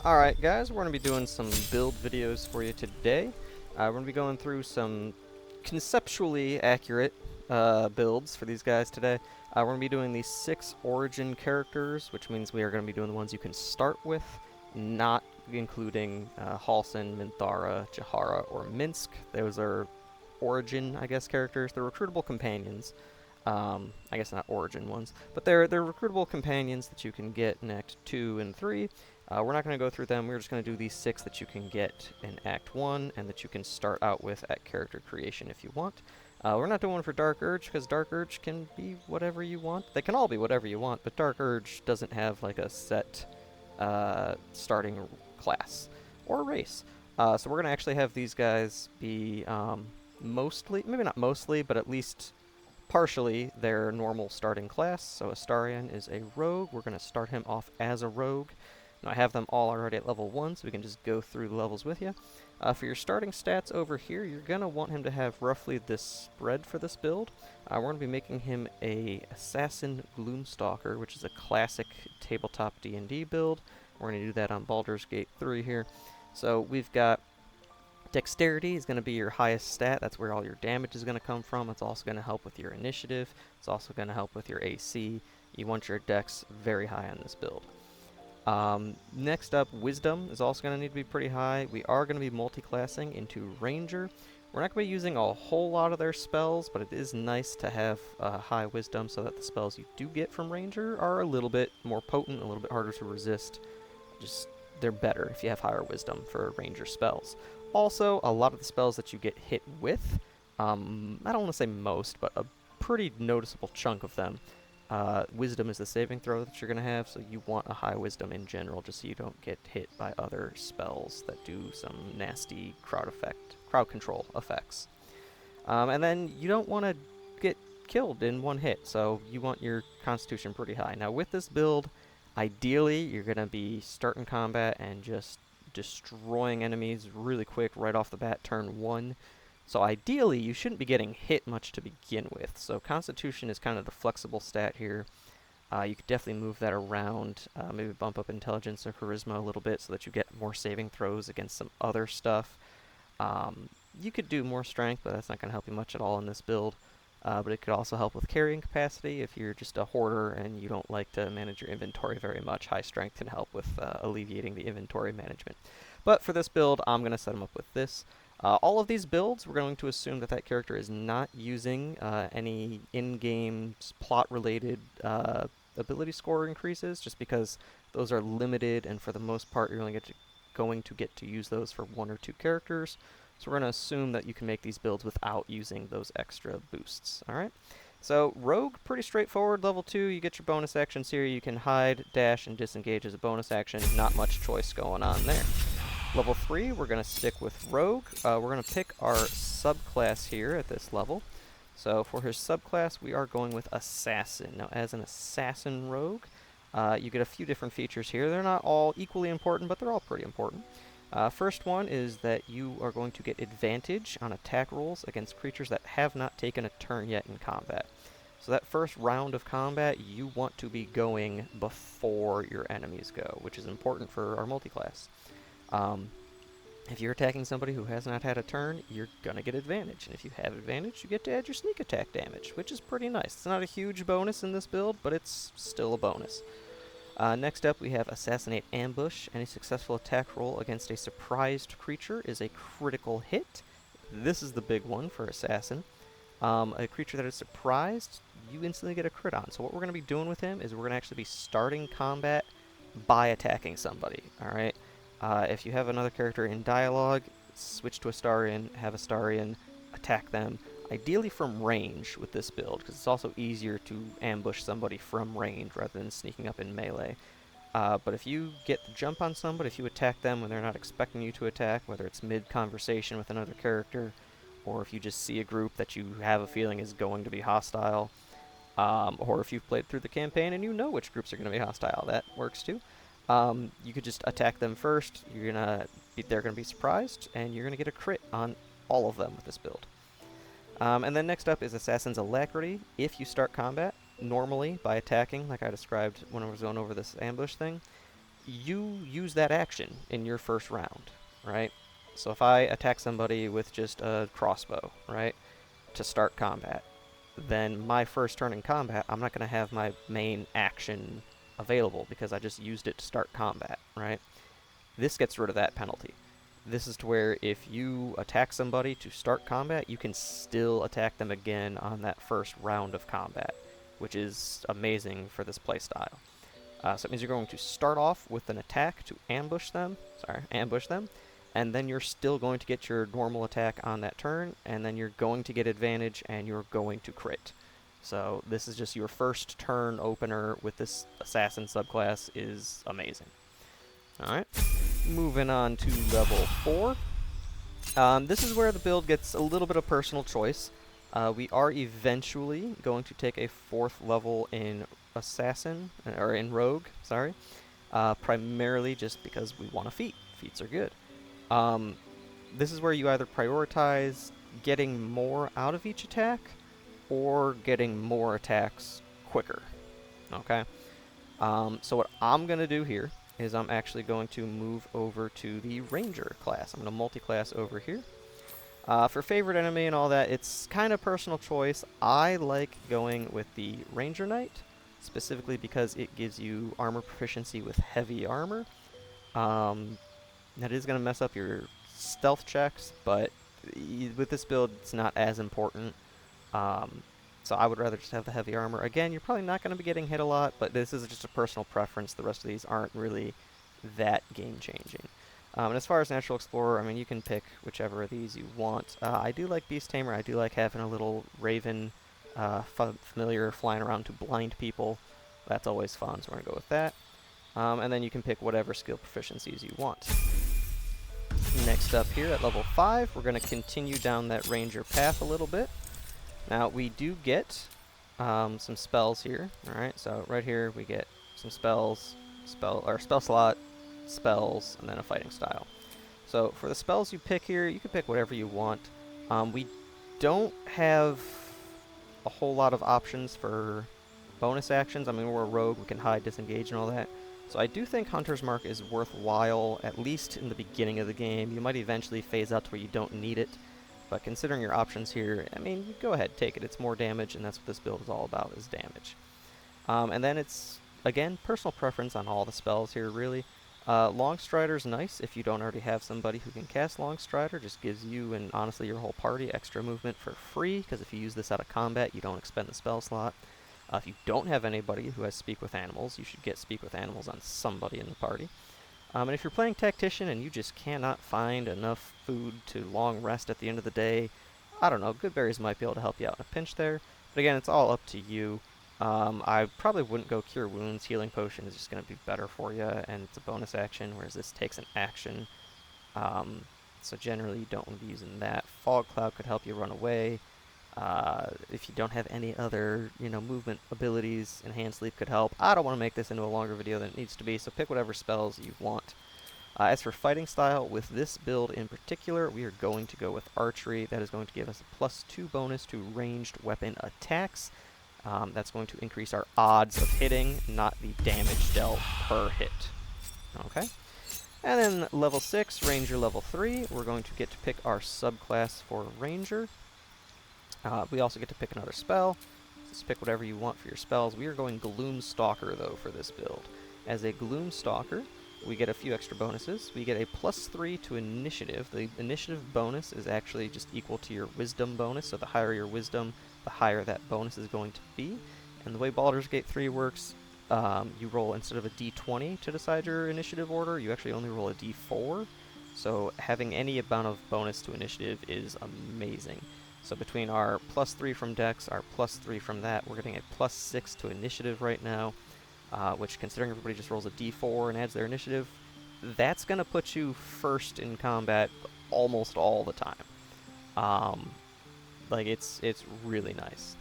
Alright guys, we're going to be doing some build videos for you today. We're going to be going through some conceptually accurate builds for these guys today. We're going to be doing these 6 origin characters, which means we are going to be doing the ones you can start with, not including Halsin, Minthara, Jahara, or Minsk. Those are origin, I guess, characters. They're recruitable companions. I guess not origin ones, but they're recruitable companions that you can get in Act 2 and 3. We're not going to go through them. We're just going to do these 6 that you can get in Act 1 and that you can start out with at character creation if you want. We're not doing one for Dark Urge because Dark Urge can be whatever you want. They can all be whatever you want, but Dark Urge doesn't have like a set starting class or race. So we're going to actually have these guys be mostly, maybe not mostly, but at least partially their normal starting class. So Astarion is a rogue. We're going to start him off as a rogue. Now I have them all already at level 1, so we can just go through the levels with you. For your starting stats over here, you're going to want him to have roughly this spread for this build. We're going to be making him a Assassin Gloomstalker, which is a classic tabletop D&D build. We're going to do that on Baldur's Gate 3 here. So we've got Dexterity is going to be your highest stat. That's where all your damage is going to come from. It's also going to help with your initiative. It's also going to help with your AC. You want your dex very high on this build. Next up, Wisdom is also going to need to be pretty high. We are going to be multi-classing into Ranger. We're not going to be using a whole lot of their spells, but it is nice to have high Wisdom so that the spells you do get from Ranger are a little bit more potent, a little bit harder to resist. Just, they're better if you have higher Wisdom for Ranger spells. Also, a lot of the spells that you get hit with, I don't want to say most, but a pretty noticeable chunk of them, Wisdom is the saving throw that you're going to have, so you want a high Wisdom in general, just so you don't get hit by other spells that do some nasty crowd control effects. And then you don't want to get killed in one hit, so you want your Constitution pretty high. Now with this build, ideally you're going to be starting combat and just destroying enemies really quick right off the bat, turn 1. So ideally, you shouldn't be getting hit much to begin with. So Constitution is kind of the flexible stat here. You could definitely move that around, maybe bump up Intelligence or Charisma a little bit so that you get more saving throws against some other stuff. You could do more Strength, but that's not going to help you much at all in this build. But it could also help with carrying capacity if you're just a hoarder and you don't like to manage your inventory very much. High Strength can help with alleviating the inventory management. But for this build, I'm going to set them up with this. All of these builds, we're going to assume that that character is not using any in-game plot-related ability score increases, just because those are limited, and for the most part, you're only going to get to use those for 1 or 2 characters. So we're going to assume that you can make these builds without using those extra boosts. Alright? So Rogue, pretty straightforward. Level 2, you get your bonus actions here. You can hide, dash, and disengage as a bonus action. Not much choice going on there. Level 3, we're going to stick with Rogue. We're going to pick our subclass here at this level. So for his subclass, we are going with Assassin. Now, as an Assassin Rogue, you get a few different features here. They're not all equally important, but they're all pretty important. First one is that you are going to get advantage on attack rolls against creatures that have not taken a turn yet in combat. So that first round of combat, you want to be going before your enemies go, which is important for our multiclass. If you're attacking somebody who has not had a turn, you're going to get advantage. And if you have advantage, you get to add your sneak attack damage, which is pretty nice. It's not a huge bonus in this build, but it's still a bonus. Next up, we have Assassinate Ambush. Any successful attack roll against a surprised creature is a critical hit. This is the big one for Assassin. A creature that is surprised, you instantly get a crit on. So what we're going to be doing with him is we're going to actually be starting combat by attacking somebody. Alright? If you have another character in dialogue, switch to Astarion, have Astarion attack them, ideally from range with this build, because it's also easier to ambush somebody from range rather than sneaking up in melee. But if you get the jump on somebody, if you attack them when they're not expecting you to attack, whether it's mid-conversation with another character, or if you just see a group that you have a feeling is going to be hostile, or if you've played through the campaign and you know which groups are going to be hostile, that works too. You could just attack them first, they're going to be surprised, and you're going to get a crit on all of them with this build. And then next up is Assassin's Alacrity. If you start combat, normally by attacking, like I described when I was going over this ambush thing, you use that action in your first round, right? So if I attack somebody with just a crossbow, right, to start combat, then my first turn in combat, I'm not going to have my main action available because I just used it to start combat, right? This gets rid of that penalty. This is to where if you attack somebody to start combat, you can still attack them again on that first round of combat, which is amazing for this playstyle. So it means you're going to start off with an attack to ambush them, and then you're still going to get your normal attack on that turn, and then you're going to get advantage, and you're going to crit. So this is just your first turn opener with this assassin subclass is amazing. Alright, moving on to level 4. This is where the build gets a little bit of personal choice. We are eventually going to take a 4th level in Assassin, or in Rogue, sorry. Primarily just because we want a feat. Feats are good. This is where you either prioritize getting more out of each attack, or getting more attacks quicker. Okay? So what I'm going to do here is I'm actually going to move over to the Ranger class. I'm going to multi-class over here. For favorite enemy and all that, it's kind of personal choice. I like going with the Ranger Knight, specifically because it gives you armor proficiency with heavy armor. That is going to mess up your stealth checks, but with this build, it's not as important. So I would rather just have the heavy armor. Again, you're probably not going to be getting hit a lot, but this is just a personal preference. The rest of these aren't really that game-changing. And as far as Natural Explorer, I mean, you can pick whichever of these you want. I do like Beast Tamer. I do like having a little raven familiar flying around to blind people. That's always fun, so we're going to go with that. And then you can pick whatever skill proficiencies you want. Next up here at level 5, we're going to continue down that Ranger path a little bit. Now, we do get some spells here. Alright, so right here we get some spells, spell slot, spells, and then a fighting style. So for the spells you pick here, you can pick whatever you want. We don't have a whole lot of options for bonus actions. I mean, we're a rogue, we can hide, disengage, and all that. So I do think Hunter's Mark is worthwhile, at least in the beginning of the game. You might eventually phase out to where you don't need it. But considering your options here, I mean, go ahead, take it. It's more damage, and that's what this build is all about, is damage. And then it's, again, personal preference on all the spells here, really. Longstrider's nice if you don't already have somebody who can cast Longstrider. Just gives you, and honestly your whole party, extra movement for free, because if you use this out of combat, you don't expend the spell slot. If you don't have anybody who has Speak with Animals, you should get Speak with Animals on somebody in the party. And if you're playing Tactician and you just cannot find enough food to long rest at the end of the day, I don't know, Good Berries might be able to help you out in a pinch there. But again, it's all up to you. I probably wouldn't go Cure Wounds. Healing Potion is just going to be better for you, and it's a bonus action, whereas this takes an action. So generally you don't want to be using that. Fog Cloud could help you run away. If you don't have any other, movement abilities, Enhanced Sleep could help. I don't want to make this into a longer video than it needs to be, so pick whatever spells you want. As for fighting style, with this build in particular, we are going to go with Archery. That is going to give us a +2 bonus to ranged weapon attacks. That's going to increase our odds of hitting, not the damage dealt per hit. Okay. And then level 6, Ranger level 3, we're going to get to pick our subclass for Ranger. We also get to pick another spell. Just pick whatever you want for your spells. We are going Gloom Stalker, though, for this build. As a Gloom Stalker, we get a few extra bonuses. We get a +3 to Initiative. The Initiative bonus is actually just equal to your Wisdom bonus, so the higher your Wisdom, the higher that bonus is going to be. And the way Baldur's Gate 3 works, you roll, instead of a d20 to decide your initiative order, you actually only roll a d4. So having any amount of bonus to initiative is amazing. So between our +3 from Dex, our +3 from that, we're getting a +6 to initiative right now, which, considering everybody just rolls a d4 and adds their initiative, that's going to put you first in combat almost all the time. It's really nice.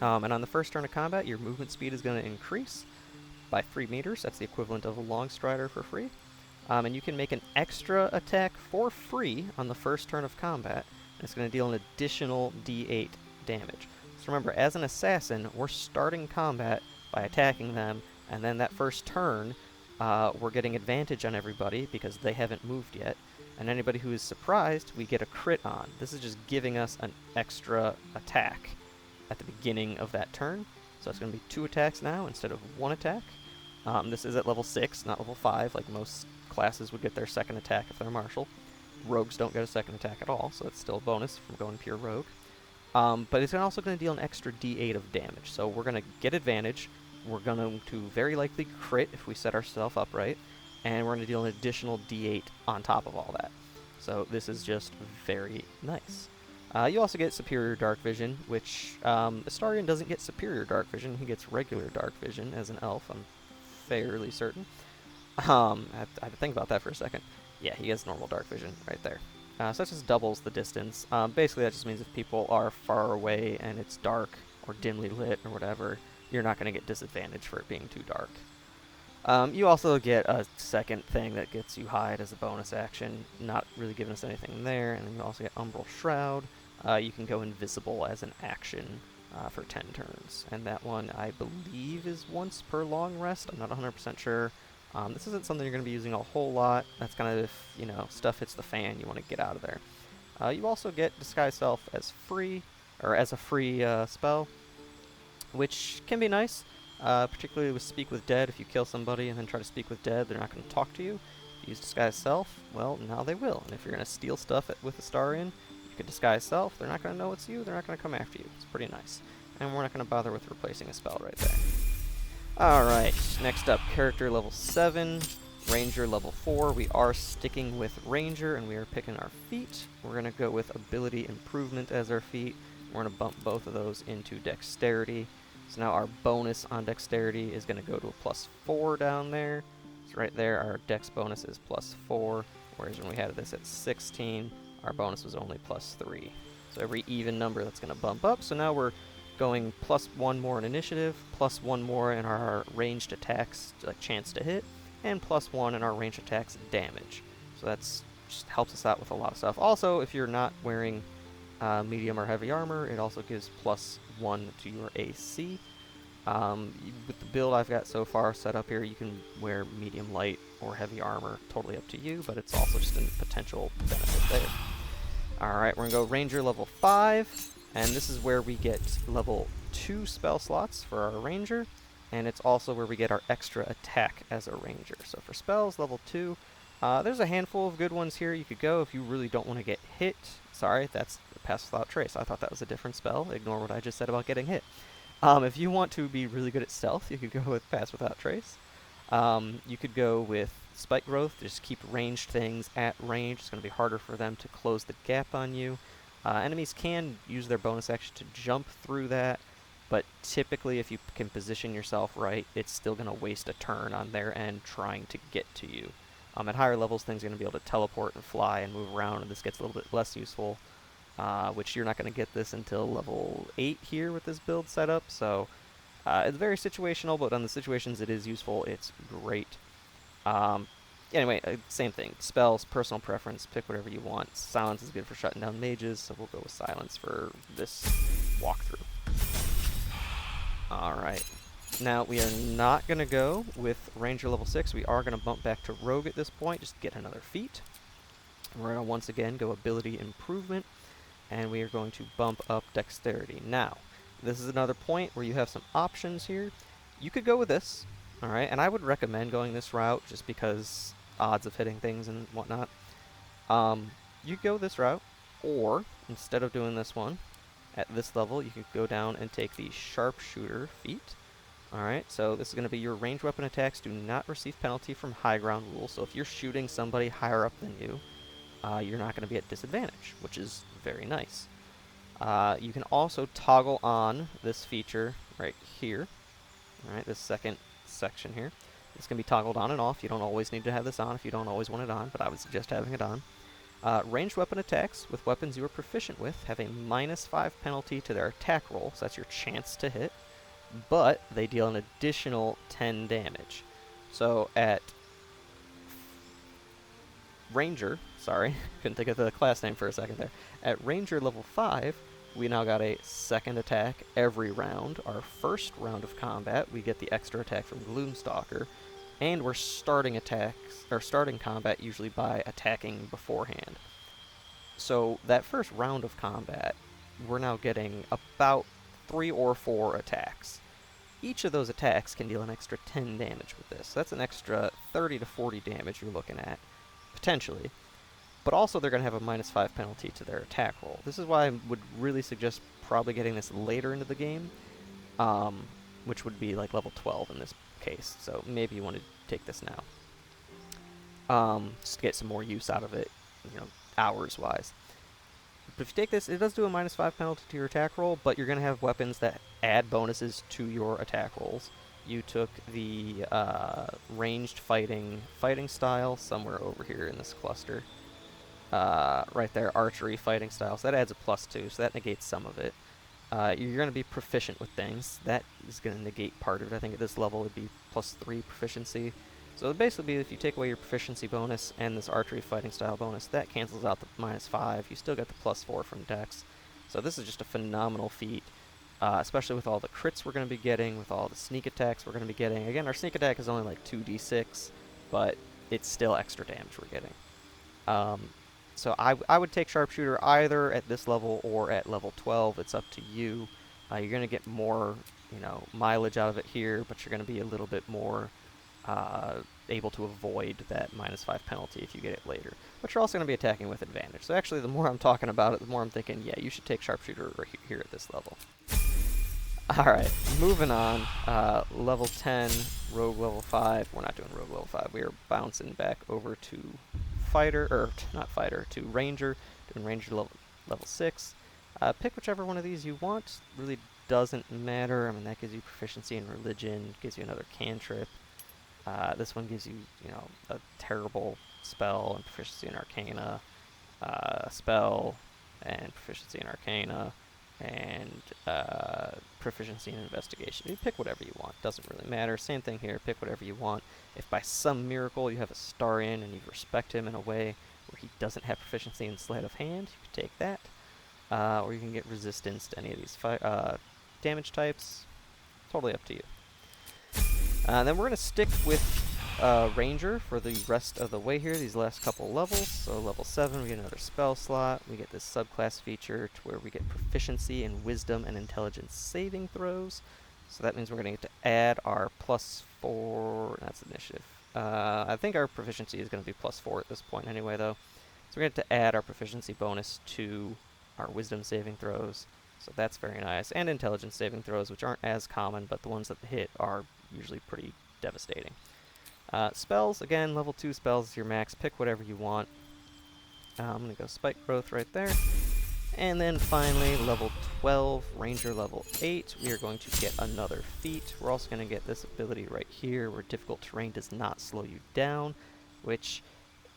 And on the first turn of combat, your movement speed is going to increase by 3 meters. That's the equivalent of a Longstrider for free. And you can make an extra attack for free on the first turn of combat. It's going to deal an additional d8 damage. So remember, as an assassin, we're starting combat by attacking them, and then that first turn, we're getting advantage on everybody because they haven't moved yet. And anybody who is surprised, we get a crit on. This is just giving us an extra attack at the beginning of that turn. So it's going to be 2 attacks now instead of 1 attack. This is at level 6, not level 5, like most classes would get their second attack if they're martial. Rogues don't get a second attack at all, so it's still a bonus from going pure rogue. But it's also going to deal an extra d8 of damage. So we're going to get advantage. We're going to very likely crit if we set ourselves up right. And we're going to deal an additional d8 on top of all that. So this is just very nice. You also get Superior Dark Vision, which Astarion doesn't get Superior Dark Vision. He gets regular Dark Vision as an elf, I'm fairly certain. I had to think about that for a second. Yeah, he has normal Dark Vision right there. So that just doubles the distance. Basically, that just means if people are far away and it's dark or dimly lit or whatever, you're not going to get disadvantage for it being too dark. You also get a second thing that gets you hide as a bonus action, not really giving us anything there. And then you also get Umbral Shroud. You can go invisible as an action for 10 turns. And that one, I believe, is once per long rest. I'm not 100% sure. This isn't something you're going to be using a whole lot. That's kind of if, you know, stuff hits the fan, you want to get out of there. You also get Disguise Self as free, or as a free spell, which can be nice. Particularly with Speak with Dead. If you kill somebody and then try to speak with Dead, they're not going to talk to you. If you use Disguise Self, well, now they will. And if you're going to steal stuff with Astarion, you can Disguise Self. They're not going to know it's you. They're not going to come after you. It's pretty nice. And we're not going to bother with replacing a spell right there. Alright, next up, character level 7, Ranger level 4. We are sticking with Ranger, and we are picking our feat. We're going to go with Ability Improvement as our feat. We're going to bump both of those into Dexterity. So now our bonus on Dexterity is going to go to a +4 down there. So right there, our Dex bonus is +4, whereas when we had this at 16, our bonus was only +3. So every even number that's going to bump up. So now we're going +1 more in initiative, +1 more in our ranged attacks, like chance to hit, and +1 in our ranged attacks damage. So that's just helps us out with a lot of stuff. Also, if you're not wearing medium or heavy armor, it also gives +1 to your AC. With the build I've got so far set up here, you can wear medium, light, or heavy armor, totally up to you, but it's also just a potential benefit there. Alright, we're going to go Ranger level 5, and this is where we get level 2 spell slots for our Ranger, and it's also where we get our extra attack as a Ranger. So for spells, level 2, there's a handful of good ones here you could go if you really don't want to get hit. Sorry, that's Pass Without Trace. I thought that was a different spell. Ignore what I just said about getting hit. If you want to be really good at stealth, you could go with Pass Without Trace. You could go with Spike Growth, just keep ranged things at range. It's going to be harder for them to close the gap on you. Enemies can use their bonus action to jump through that, but typically if you can position yourself right, it's still going to waste a turn on their end trying to get to you. At higher levels, things are going to be able to teleport and fly and move around, and this gets a little bit less useful, which you're not going to get this until level 8 here with this build setup, so it's very situational, but on the situations it is useful, it's great. Anyway, same thing. Spells, personal preference, pick whatever you want. Silence is good for shutting down mages, so we'll go with Silence for this walkthrough. Alright. Now, we are not going to go with Ranger level 6. We are going to bump back to Rogue at this point, just to get another feat. We're going to once again go Ability Improvement, and we are going to bump up Dexterity. Now, this is another point where you have some options here. You could go with this, alright, and I would recommend going this route just because odds of hitting things and whatnot. You could go this route, or instead of doing this one, at this level, you could go down and take the Sharpshooter feat. Alright, so this is going to be your ranged weapon attacks do not receive penalty from high ground rule, so if you're shooting somebody higher up than you, you're not going to be at disadvantage, which is very nice. You can also toggle on this feature right here. Alright, this second section here. This can be toggled on and off. You don't always need to have this on if you don't always want it on, but I would suggest having it on. Ranged weapon attacks with weapons you are proficient with have a -5 penalty to their attack roll, so that's your chance to hit, but they deal an additional 10 damage. So at Ranger, sorry, couldn't think of the class name for a second there. At Ranger level 5, we now got a second attack every round. Our first round of combat, we get the extra attack from Gloomstalker. And we're starting attacks, or starting combat usually by attacking beforehand. So that first round of combat, we're now getting about 3 or 4 attacks. Each of those attacks can deal an extra 10 damage with this. So that's an extra 30 to 40 damage you're looking at, potentially. But also they're going to have a -5 penalty to their attack roll. This is why I would really suggest probably getting this later into the game, which would be like level 12 in this case. So maybe you want to take this now. Just to get some more use out of it, hours-wise. But if you take this, it does do a -5 penalty to your attack roll, but you're going to have weapons that add bonuses to your attack rolls. You took the ranged fighting style somewhere over here in this cluster. Right there, archery fighting style. So that adds a +2, so that negates some of it. You're going to be proficient with things. That is going to negate part of it. I think at this level it would be +3 proficiency. So basically, if you take away your proficiency bonus and this archery fighting style bonus, that cancels out the -5. You still get the +4 from Dex. So this is just a phenomenal feat, especially with all the crits we're going to be getting, with all the sneak attacks we're going to be getting. Again, our sneak attack is only like 2d6, but it's still extra damage we're getting. So I would take Sharpshooter either at this level or at level 12. It's up to you. You're going to get more, mileage out of it here, but you're going to be a little bit more able to avoid that -5 penalty if you get it later. But you're also going to be attacking with advantage. So actually, the more I'm talking about it, the more I'm thinking, yeah, you should take Sharpshooter right here at this level. Alright, moving on. Level 10, Rogue level 5. We're not doing Rogue level 5. We are bouncing back over to Fighter, or not Fighter, to Ranger. Doing Ranger level 6. Pick whichever one of these you want. Really doesn't matter. I mean, that gives you proficiency in Religion, gives you another cantrip. This one gives you, a terrible spell and proficiency in Arcana, spell and proficiency in Arcana, and proficiency in Investigation. You pick whatever you want. Doesn't really matter. Same thing here. Pick whatever you want. If by some miracle you have Astarion and you respect him in a way where he doesn't have proficiency in Sleight of Hand, you can take that. Or you can get resistance to any of these damage types. Totally up to you. Then we're going to stick with Ranger for the rest of the way here, these last couple levels. So level 7, we get another spell slot. We get this subclass feature to where we get proficiency in Wisdom and Intelligence saving throws. So that means we're going to get to add our +4, that's initiative. I think our proficiency is going to be +4 at this point anyway, though. So we're going to add our proficiency bonus to our Wisdom saving throws. So that's very nice. And Intelligence saving throws, which aren't as common, but the ones that hit are usually pretty devastating. Spells, again, level 2 spells is your max. Pick whatever you want. I'm going to go Spike Growth right there. And then finally, level 12, Ranger level 8, we are going to get another feat. We're also going to get this ability right here, where difficult terrain does not slow you down, which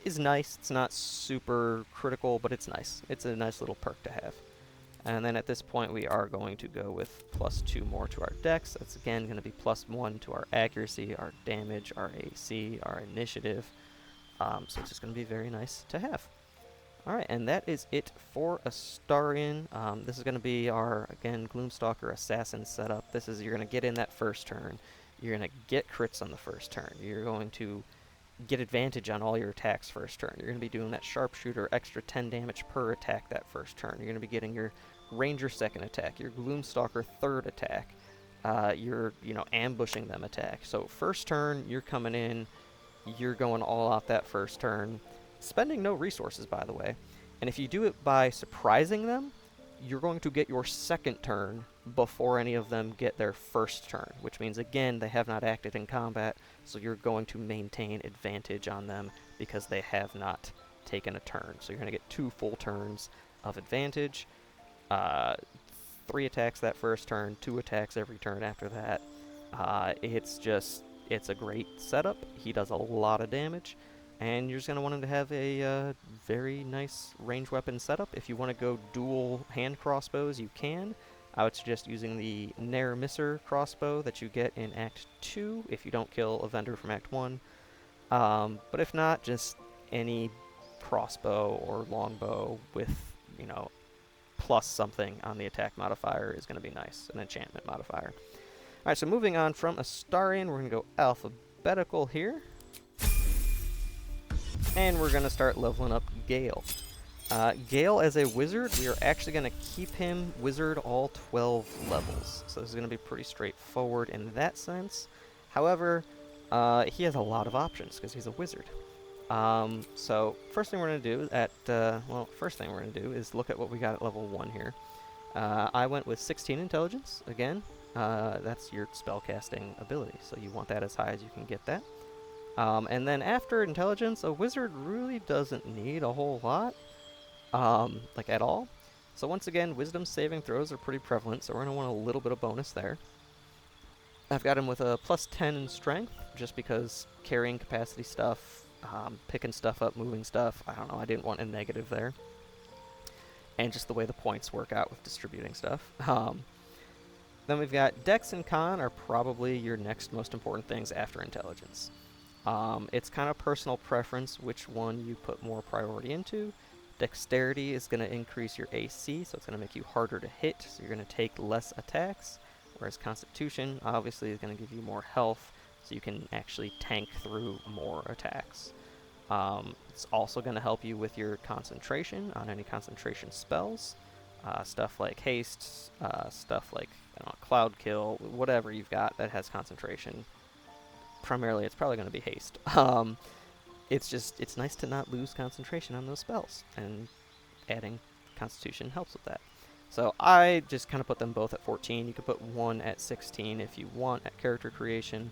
is nice. It's not super critical, but it's nice. It's a nice little perk to have. And then at this point, we are going to go with +2 more to our dex. That's again going to be +1 to our accuracy, our damage, our AC, our initiative. So it's just going to be very nice to have. Alright, and that is it for Astarion. This is going to be our, again, Gloomstalker Assassin setup. You're going to get in that first turn. You're going to get crits on the first turn. You're going to get advantage on all your attacks first turn. You're going to be doing that Sharpshooter extra 10 damage per attack that first turn. You're going to be getting your Ranger second attack, your Gloomstalker third attack, your, ambushing them attack. So first turn, you're coming in, you're going all out that first turn, spending no resources, by the way. And if you do it by surprising them, you're going to get your second turn before any of them get their first turn, which means, again, they have not acted in combat, so you're going to maintain advantage on them because they have not taken a turn. So you're going to get 2 full turns of advantage, 3 attacks that first turn, 2 attacks every turn after that. It's a great setup. He does a lot of damage, and you're just going to want him to have a very nice range weapon setup. If you want to go dual hand crossbows, you can. I would suggest using the Nair Misser crossbow that you get in Act 2 if you don't kill a vendor from Act 1. But if not, just any crossbow or longbow with, plus something on the attack modifier is going to be nice, an enchantment modifier. Alright, so moving on from Astarion, we're going to go alphabetical here. And we're going to start leveling up Gale. Gale, as a wizard, we are actually going to keep him wizard all 12 levels. So this is going to be pretty straightforward in that sense. However, he has a lot of options because he's a wizard. So first thing we're going to do first thing we're going to do is look at what we got at level 1 here. I went with 16 intelligence, again. That's your spellcasting ability, so you want that as high as you can get that. And then after intelligence, a wizard really doesn't need a whole lot, like at all. So once again, wisdom saving throws are pretty prevalent, so we're going to want a little bit of bonus there. I've got him with a plus 10 in strength, just because carrying capacity stuff, picking stuff up, moving stuff, I don't know, I didn't want a negative there. And just the way the points work out with distributing stuff. Then we've got Dex and Con are probably your next most important things after intelligence. It's kind of personal preference which one you put more priority into. Dexterity is going to increase your AC, so it's going to make you harder to hit, so you're going to take less attacks. Whereas Constitution, obviously, is going to give you more health, so you can actually tank through more attacks. It's also going to help you with your concentration on any concentration spells. Stuff like Haste, stuff like Cloud Kill, whatever you've got that has concentration. Primarily, it's probably going to be Haste. It's nice to not lose concentration on those spells, and adding Constitution helps with that. So I just kind of put them both at 14. You could put one at 16 if you want at character creation,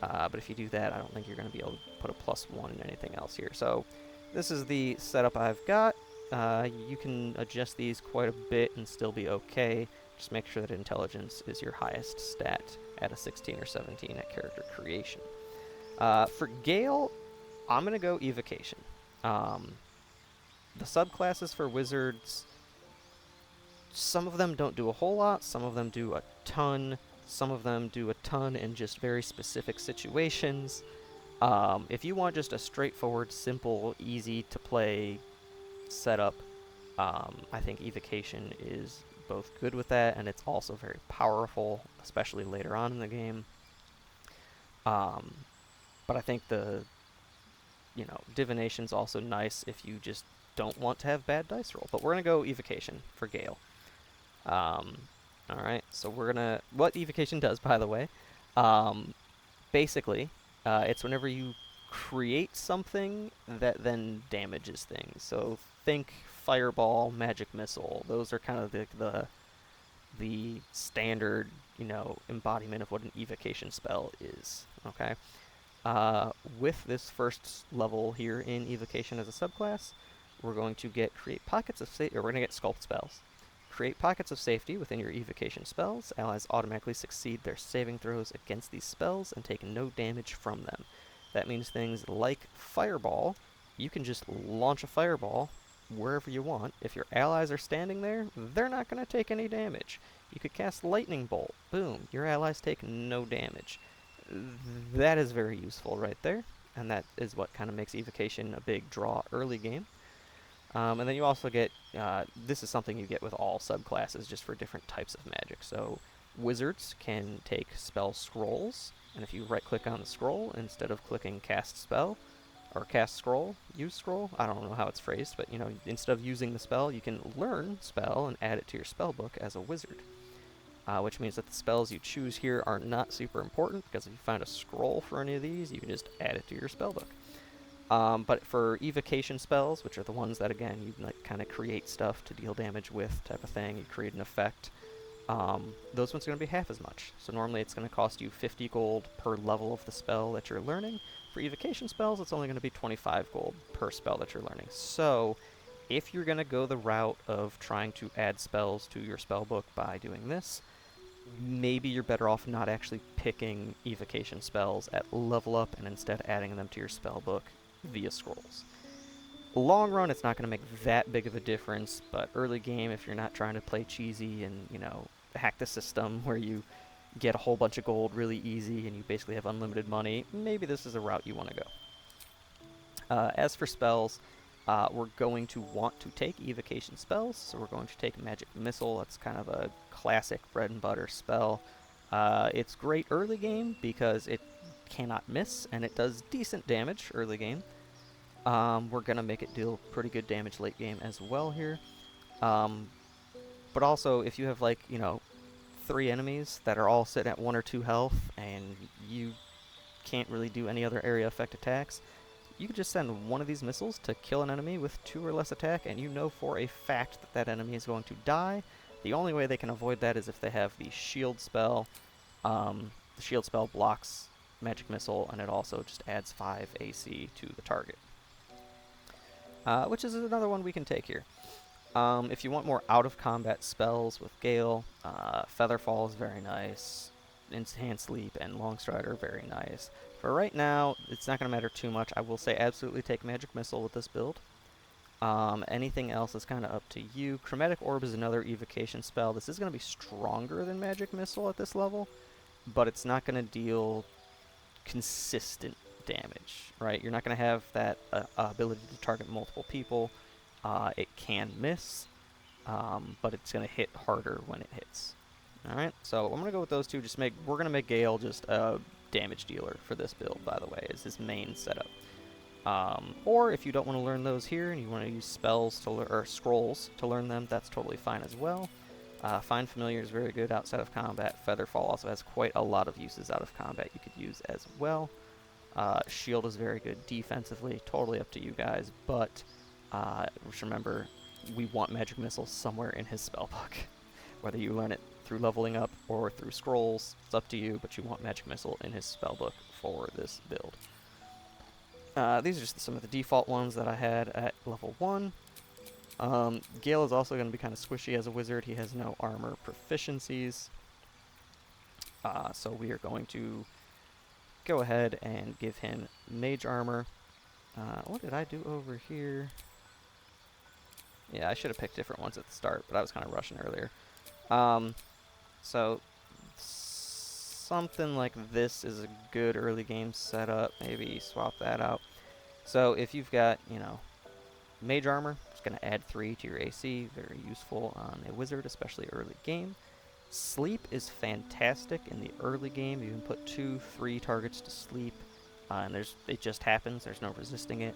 but if you do that, I don't think you're going to be able to put a +1 in anything else here. So this is the setup I've got. You can adjust these quite a bit and still be okay. Just make sure that intelligence is your highest stat at a 16 or 17 at character creation. For Gale, I'm going to go Evocation. The subclasses for wizards, some of them don't do a whole lot, some of them do a ton, some of them do a ton in just very specific situations. If you want just a straightforward, simple, easy-to-play setup, I think Evocation is both good with that, and it's also very powerful, especially later on in the game. But I think the Divination's also nice if you just don't want to have bad dice roll. But we're going to go Evocation for Gale. Alright, so we're going to... What Evocation does, by the way, basically, it's whenever you create something that then damages things. So think Fireball, Magic Missile. Those are kind of the standard, embodiment of what an Evocation spell is. Okay? With this first level here in Evocation as a subclass, we're going to get Create Pockets of Safety, or we're going to get Sculpt spells. Create Pockets of Safety within your Evocation spells. Allies automatically succeed their saving throws against these spells and take no damage from them. That means things like Fireball, you can just launch a Fireball wherever you want. If your allies are standing there, they're not going to take any damage. You could cast Lightning Bolt. Boom, your allies take no damage. That is very useful right there, and that is what kind of makes Evocation a big draw early game. And then you also get, this is something you get with all subclasses, just for different types of magic. So wizards can take spell scrolls, and if you right-click on the scroll, instead of clicking Cast Spell, or Cast Scroll, Use Scroll, I don't know how it's phrased, but instead of using the spell, you can learn spell and add it to your spellbook as a wizard. Which means that the spells you choose here are not super important, because if you find a scroll for any of these, you can just add it to your spellbook. But for Evocation spells, which are the ones that, again, you kind of create stuff to deal damage with type of thing, you create an effect, those ones are going to be half as much. So normally it's going to cost you 50 gold per level of the spell that you're learning. For Evocation spells, it's only going to be 25 gold per spell that you're learning. So if you're going to go the route of trying to add spells to your spellbook by doing this, maybe you're better off not actually picking Evocation spells at level up and instead adding them to your spellbook via scrolls. Long run, it's not going to make that big of a difference, but early game, if you're not trying to play cheesy and, hack the system where you get a whole bunch of gold really easy and you basically have unlimited money, maybe this is a route you want to go. As for spells, we're going to want to take Evocation spells, so we're going to take Magic Missile. That's kind of a classic bread and butter spell. It's great early game because it cannot miss, and it does decent damage early game. We're going to make it deal pretty good damage late game as well here. But also, if you have, like, you know, 3 enemies that are all sitting at 1 or 2 health, and you can't really do any other area effect attacks, you could just send one of these missiles to kill an enemy with 2 or less attack, and you know for a fact that that enemy is going to die. The only way they can avoid that is if they have the shield spell. The shield spell blocks magic missile, and it also just adds 5 AC to the target. Which is another one we can take here. If you want more out-of-combat spells with Gale, Featherfall is very nice. Hand Sleep and Longstrider are very nice. For right now, it's not going to matter too much. I will say absolutely take Magic Missile with this build. Anything else is kind of up to you. Chromatic Orb is another evocation spell. This is going to be stronger than Magic Missile at this level, but it's not going to deal consistent damage, right? You're not going to have that ability to target multiple people. It can miss, but it's going to hit harder when it hits. Alright, so I'm going to go with those two. We're going to make Gale just a damage dealer for this build, by the way, is his main setup. Or if you don't want to learn those here and you want to use spells to or scrolls to learn them, that's totally fine as well. Find Familiar is very good outside of combat. Featherfall also has quite a lot of uses out of combat you could use as well. Shield is very good defensively, totally up to you guys, but just remember, we want Magic Missile somewhere in his spellbook. Whether you learn it through leveling up or through scrolls, it's up to you, but you want Magic Missile in his spellbook for this build. These are just some of the default ones that I had at level 1. Gale is also going to be kind of squishy as a wizard. He has no armor proficiencies. So we are going to go ahead and give him mage armor. What did I do over here? Yeah, I should have picked different ones at the start, but I was kind of rushing earlier. So something like this is a good early game setup. Maybe swap that out. So if you've got, you know, mage armor, it's going to add 3 to your AC. Very useful on a wizard, especially early game. Sleep is fantastic in the early game. You can put 2, 3 targets to sleep, and it just happens. There's no resisting it.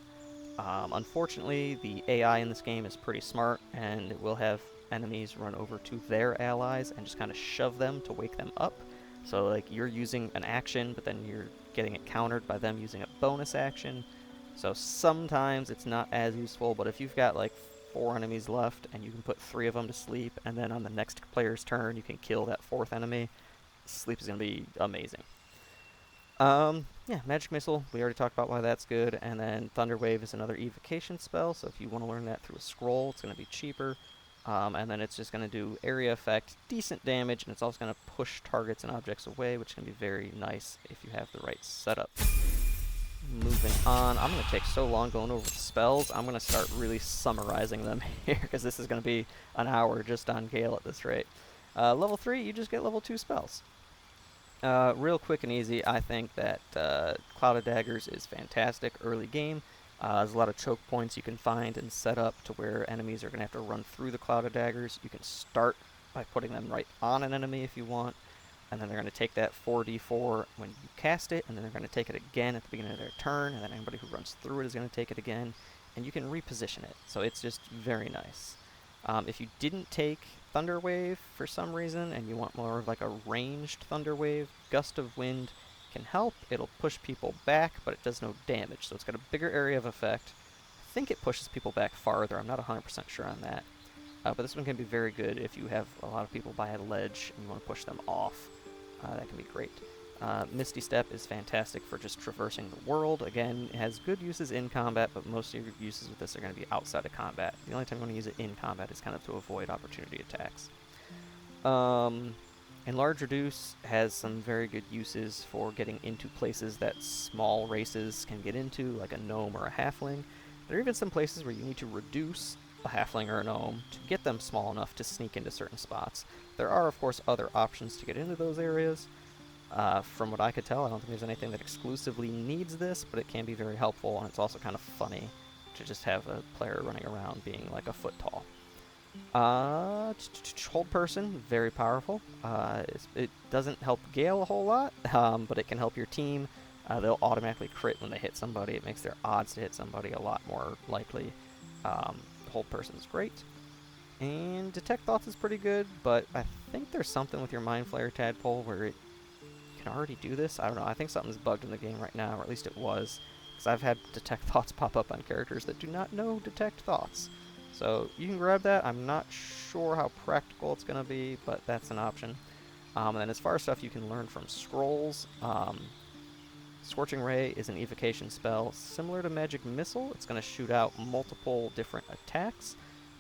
Unfortunately, the AI in this game is pretty smart, and it will have enemies run over to their allies and just kind of shove them to wake them up. So, like, you're using an action, but then you're getting it countered by them using a bonus action. So sometimes it's not as useful, but if you've got, like, 4 enemies left and you can put 3 of them to sleep, and then on the next player's turn you can kill that 4th enemy, sleep is going to be amazing. Yeah, Magic Missile, we already talked about why that's good, and then Thunder Wave is another evocation spell, so if you want to learn that through a scroll, it's going to be cheaper. And then it's just going to do area effect, decent damage, and it's also going to push targets and objects away, which can be very nice if you have the right setup. Moving on, I'm going to take so long going over the spells, I'm going to start really summarizing them here, because this is going to be an hour just on Gale at this rate. Level 3, you just get level 2 spells. Real quick and easy, I think that Cloud of Daggers is fantastic early game. There's a lot of choke points you can find and set up to where enemies are going to have to run through the Cloud of Daggers. You can start by putting them right on an enemy if you want, and then they're going to take that 4d4 when you cast it, and then they're going to take it again at the beginning of their turn, and then anybody who runs through it is going to take it again, and you can reposition it. So it's just very nice. If you didn't take Thunder Wave for some reason, and you want more of like a ranged Thunder Wave, Gust of Wind can help. It'll push people back, but it does no damage, so it's got a bigger area of effect. I think it pushes people back farther. I'm not 100% sure on that. But this one can be very good if you have a lot of people by a ledge and you want to push them off. That can be great. Misty Step is fantastic for just traversing the world. Again, it has good uses in combat, but most of your uses with this are going to be outside of combat. The only time you want to use it in combat is kind of to avoid opportunity attacks. Enlarge Reduce has some very good uses for getting into places that small races can get into, like a gnome or a halfling. There are even some places where you need to reduce a halfling or a gnome to get them small enough to sneak into certain spots. There are, of course, other options to get into those areas. From what I could tell, I don't think there's anything that exclusively needs this, but it can be very helpful, and it's also kind of funny to just have a player running around being like a foot tall. Hold Person, very powerful. It doesn't help Gale a whole lot, but it can help your team. They'll automatically crit when they hit somebody. It makes their odds to hit somebody a lot more likely. The whole person's great. And Detect Thoughts is pretty good, but I think there's something with your Mind Flayer Tadpole where it can already do this. I don't know. I think something's bugged in the game right now, or at least it was. Because I've had Detect Thoughts pop up on characters that do not know Detect Thoughts. So you can grab that. I'm not sure how practical it's going to be, but that's an option. And then as far as stuff you can learn from scrolls, Scorching Ray is an evocation spell similar to Magic Missile. It's going to shoot out multiple different attacks.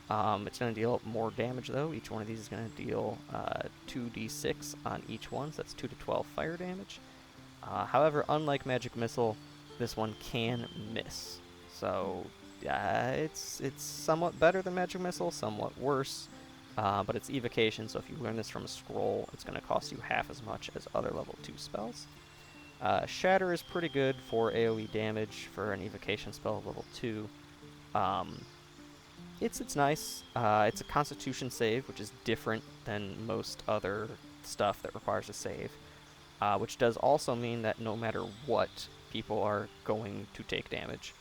It's going to deal more damage, though. Each one of these is going to deal 2d6 on each one, so that's 2 to 12 fire damage. However, unlike Magic Missile, this one can miss. So, it's somewhat better than Magic Missile, somewhat worse, but it's evocation, so if you learn this from a scroll, it's going to cost you half as much as other level 2 spells. Shatter is pretty good for AoE damage for an evocation spell of level 2. It's nice. It's a Constitution save, which is different than most other stuff that requires a save, which does also mean that no matter what, people are going to take damage.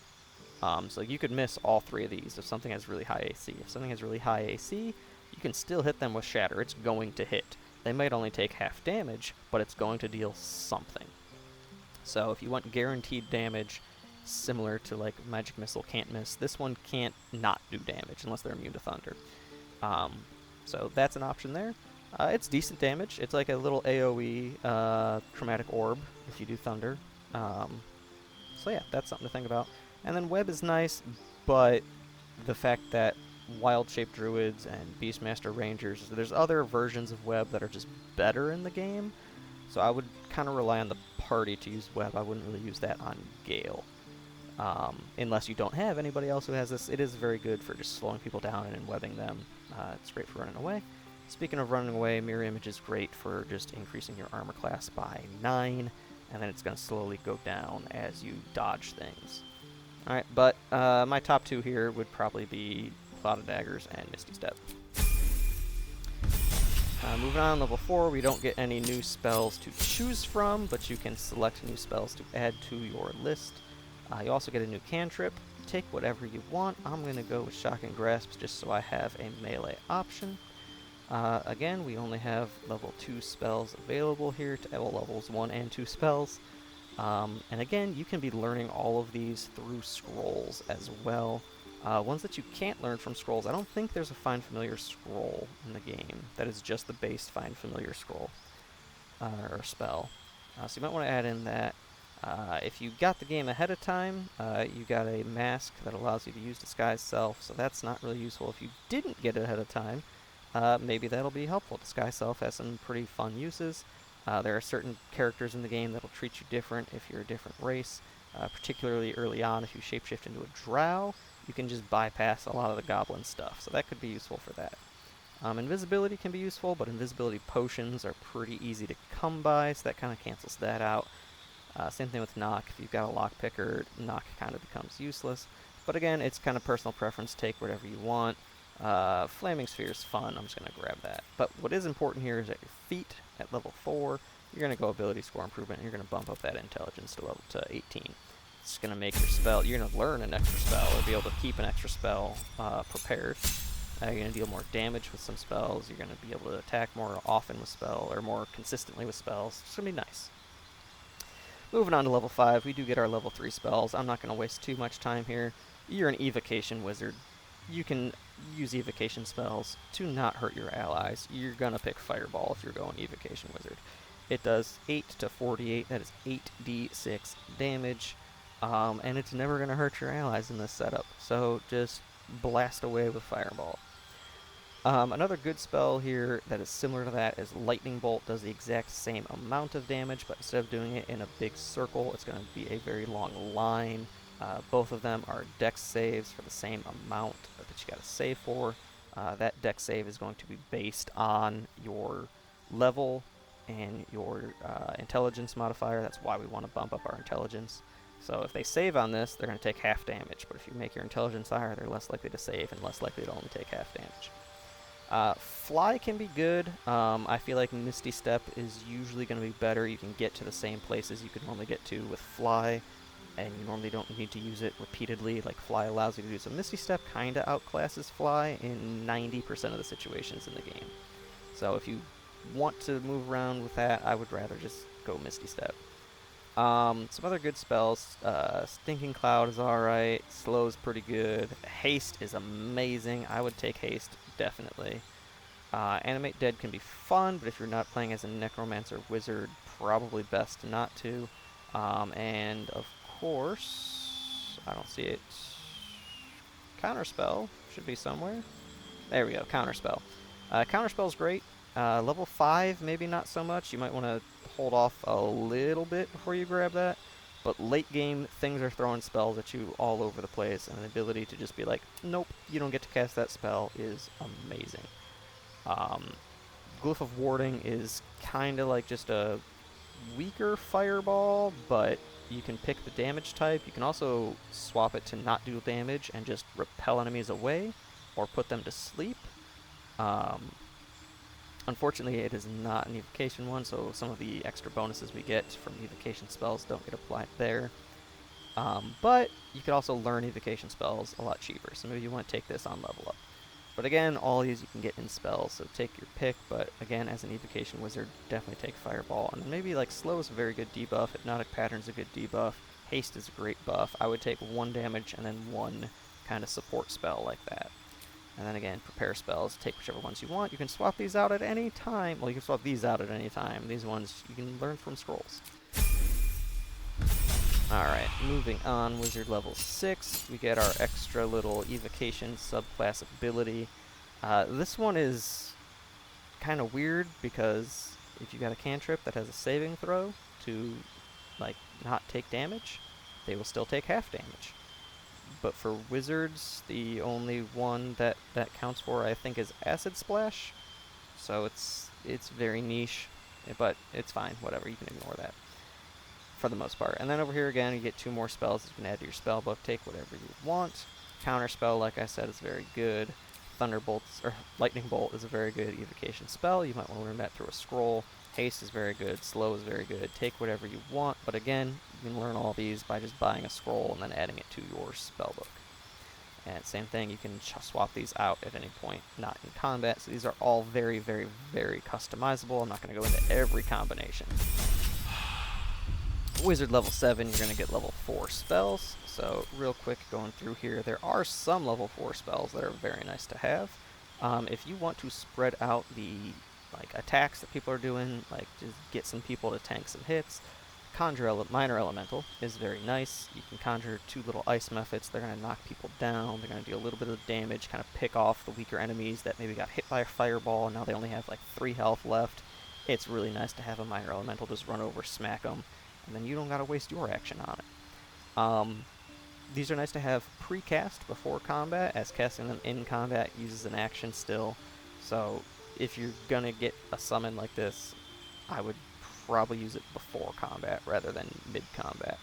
So you could miss all 3 of these if something has really high AC. If something has really high AC, you can still hit them with Shatter. It's going to hit. They might only take half damage, but it's going to deal something. So if you want guaranteed damage, similar to like Magic Missile can't miss, this one can't not do damage unless they're immune to Thunder. So that's an option there. It's decent damage. It's like a little AoE Chromatic Orb if you do Thunder. So yeah, that's something to think about. And then Web is nice, but the fact that Wild-Shaped Druids and Beastmaster Rangers, there's other versions of Web that are just better in the game. So I would kind of rely on the party to use Web. I wouldn't really use that on Gale. Unless you don't have anybody else who has this. It is very good for just slowing people down and webbing them. It's great for running away. Speaking of running away, Mirror Image is great for just increasing your armor class by 9, and then it's going to slowly go down as you dodge things. Alright, but my top 2 here would probably be Cloud of Daggers and Misty Step. Moving on, level 4, we don't get any new spells to choose from, but you can select new spells to add to your list. You also get a new cantrip. Take whatever you want. I'm going to go with Shocking Grasp just so I have a melee option. Again, we only have level 2 spells available here, well, levels 1 and 2 spells. And again, you can be learning all of these through scrolls as well. Ones that you can't learn from scrolls, I don't think there's a Find Familiar scroll in the game. That is just the base Find Familiar scroll, or spell. So you might want to add in that. If you got the game ahead of time, you got a mask that allows you to use Disguise Self, so that's not really useful. If you didn't get it ahead of time, maybe that'll be helpful. Disguise Self has some pretty fun uses. There are certain characters in the game that'll treat you different if you're a different race. Particularly early on, if you shapeshift into a drow, you can just bypass a lot of the goblin stuff, so that could be useful for that. Invisibility can be useful, but invisibility potions are pretty easy to come by, so that kind of cancels that out. Same thing with Knock. If you've got a lockpicker, Knock kind of becomes useless. But again, it's kind of personal preference. Take whatever you want. Flaming Sphere is fun. I'm just going to grab that. But what is important here is that your feet at level 4, you're going to go ability score improvement, and you're going to bump up that intelligence to 18. It's going to make your spell, you're going to learn an extra spell, or be able to keep an extra spell prepared. You're going to deal more damage with some spells. You're going to be able to attack more often with spell, or more consistently with spells. It's going to be nice. Moving on to level 5, we do get our level 3 spells. I'm not going to waste too much time here. You're an evocation wizard. You can use evocation spells to not hurt your allies. You're going to pick Fireball if you're going evocation wizard. It does 8 to 48, that is 8d6 damage, and it's never going to hurt your allies in this setup, so just blast away with Fireball. Another good spell here that is similar to that is Lightning Bolt. Does the exact same amount of damage, but instead of doing it in a big circle, it's going to be a very long line. Both of them are dex saves for the same amount that you got to save for. That dex save is going to be based on your level and your intelligence modifier. That's why we want to bump up our intelligence. So if they save on this, they're going to take half damage, but if you make your intelligence higher, they're less likely to save and less likely to only take half damage. Fly can be good. I feel like Misty Step is usually going to be better. You can get to the same places you could normally get to with Fly, and you normally don't need to use it repeatedly like Fly allows you to do. So Misty Step kind of outclasses Fly in 90% of the situations in the game. So if you want to move around with that, I would rather just go Misty Step. Some other good spells. Stinking Cloud is alright. Slow's pretty good. Haste is amazing. I would take Haste, definitely. Animate Dead can be fun, but if you're not playing as a Necromancer Wizard, probably best not to. And of course, I don't see it. Counterspell should be somewhere. There we go, Counterspell. Counterspell's great. Level 5, maybe not so much. You might want to hold off a little bit before you grab that. But late game, things are throwing spells at you all over the place, and the ability to just be like, nope, you don't get to cast that spell is amazing. Glyph of Warding is kind of like just a weaker fireball, but you can pick the damage type. You can also swap it to not do damage and just repel enemies away, or put them to sleep. Unfortunately, it is not an evocation one, so some of the extra bonuses we get from evocation spells don't get applied there. But you could also learn evocation spells a lot cheaper, so maybe you want to take this on level up. But again, all these you can get in spells, so take your pick. But again, as an evocation wizard, definitely take Fireball. And maybe like Slow is a very good debuff, Hypnotic Pattern's a good debuff, Haste is a great buff. I would take 1 damage and then 1 kind of support spell like that. And then again, prepare spells, take whichever ones you want. You can swap these out at any time. Well, you can swap these out at any time. These ones you can learn from scrolls. Alright, moving on, Wizard level 6. We get our extra little evocation subclass ability. This one is kind of weird because if you got a cantrip that has a saving throw to, like, not take damage, they will still take half damage. But for wizards, the only one that counts for, I think, is Acid Splash. So it's very niche, but it's fine. Whatever, you can ignore that for the most part. And then over here again, you get 2 more spells you can add to your spell book. Take whatever you want. Counterspell, like I said, is very good. Thunderbolts or Lightning Bolt is a very good evocation spell. You might want to learn that through a scroll. Haste is very good. Slow is very good. Take whatever you want, but again, you can learn all these by just buying a scroll and then adding it to your spellbook. And same thing, you can swap these out at any point, not in combat. So these are all very, very, very customizable. I'm not going to go into every combination. Wizard level 7, you're going to get level 4 spells. So real quick going through here, there are some level 4 spells that are very nice to have. If you want to spread out the attacks that people are doing, like just get some people to tank some hits, Conjure Minor Elemental is very nice. You can conjure 2 little ice methods. They're going to knock people down. They're going to do a little bit of damage, kind of pick off the weaker enemies that maybe got hit by a fireball and now they only have like 3 health left. It's really nice to have a Minor Elemental just run over, smack them, and then you don't got to waste your action on it. These are nice to have pre-cast before combat, as casting them in combat uses an action still. So if you're going to get a summon like this, I would probably use it before combat rather than mid-combat.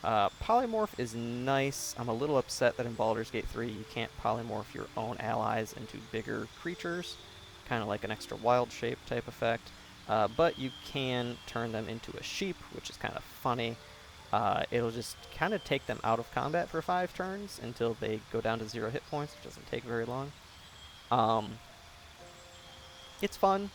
Polymorph is nice. I'm a little upset that in Baldur's Gate 3 you can't polymorph your own allies into bigger creatures, kind of like an extra wild shape type effect. But you can turn them into a sheep, which is kind of funny. It'll just kind of take them out of combat for 5 turns until they go down to 0 hit points, which doesn't take very long. It's fun.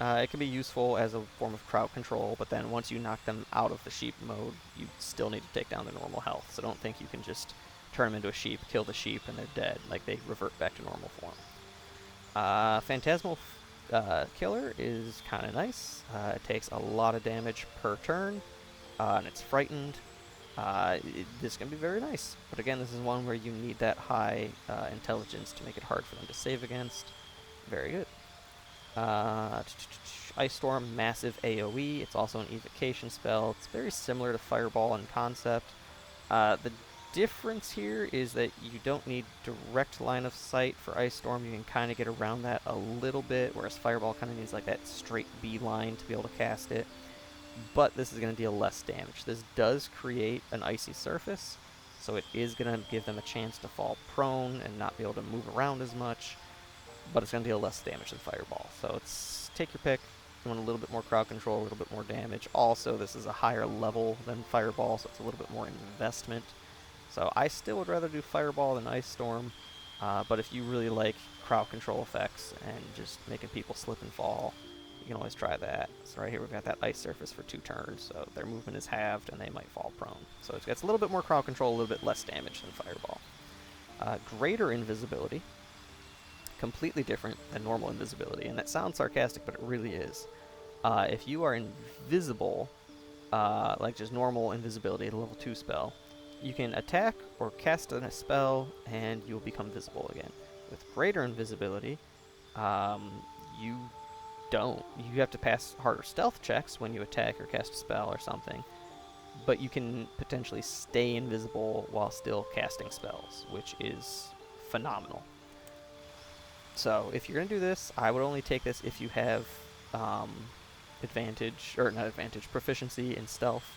It can be useful as a form of crowd control, but then once you knock them out of the sheep mode, you still need to take down their normal health. So don't think you can just turn them into a sheep, kill the sheep, and they're dead. Like, they revert back to normal form. Phantasmal Killer is kind of nice. It takes a lot of damage per turn, and it's frightened. This can be very nice. But again, this is one where you need that high intelligence to make it hard for them to save against. Very good. Ice Storm, massive AoE. It's also an evocation spell. It's very similar to Fireball in concept. The difference here is that you don't need direct line of sight for Ice Storm. You can kind of get around that a little bit, whereas Fireball kind of needs like that straight B line to be able to cast it. But this is going to deal less damage. This does create an icy surface, so it is going to give them a chance to fall prone and not be able to move around as much. but it's going to deal less damage than Fireball. So it's take your pick. You want a little bit more crowd control, a little bit more damage. Also, this is a higher level than Fireball, so it's a little bit more investment. So I still would rather do Fireball than Ice Storm, but if you really like crowd control effects and just making people slip and fall, you can always try that. So right here we've got that Ice Surface for 2 turns, so their movement is halved and they might fall prone. So it gets a little bit more crowd control, a little bit less damage than Fireball. Greater invisibility, completely different than normal invisibility, and that sounds sarcastic, but it really is. If you are invisible, like just normal invisibility, the level 2 spell, you can attack or cast a spell and you'll become visible again. With greater invisibility, you don't. You have to pass harder stealth checks when you attack or cast a spell or something, but you can potentially stay invisible while still casting spells, which is phenomenal. So if you're going to do this, I would only take this if you have proficiency in stealth.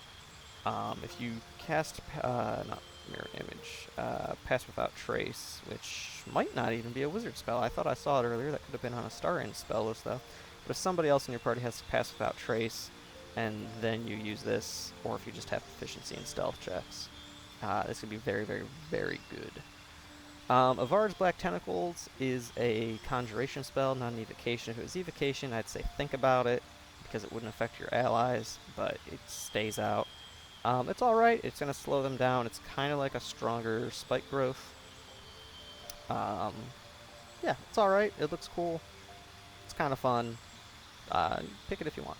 If you cast, not Mirror Image, Pass Without Trace, which might not even be a wizard spell. I thought I saw it earlier. That could have been on a Astarion spell list, though. But if somebody else in your party has Pass Without Trace, and then you use this, or if you just have proficiency in stealth checks, this could be very, very, very good. Avar's Black Tentacles is a conjuration spell, not an evocation. If it was evocation, I'd say think about it, because it wouldn't affect your allies, but it stays out. It's alright, it's going to slow them down. It's kind of like a stronger spike growth. Yeah, it's alright, it looks cool. It's kind of fun. Pick it if you want.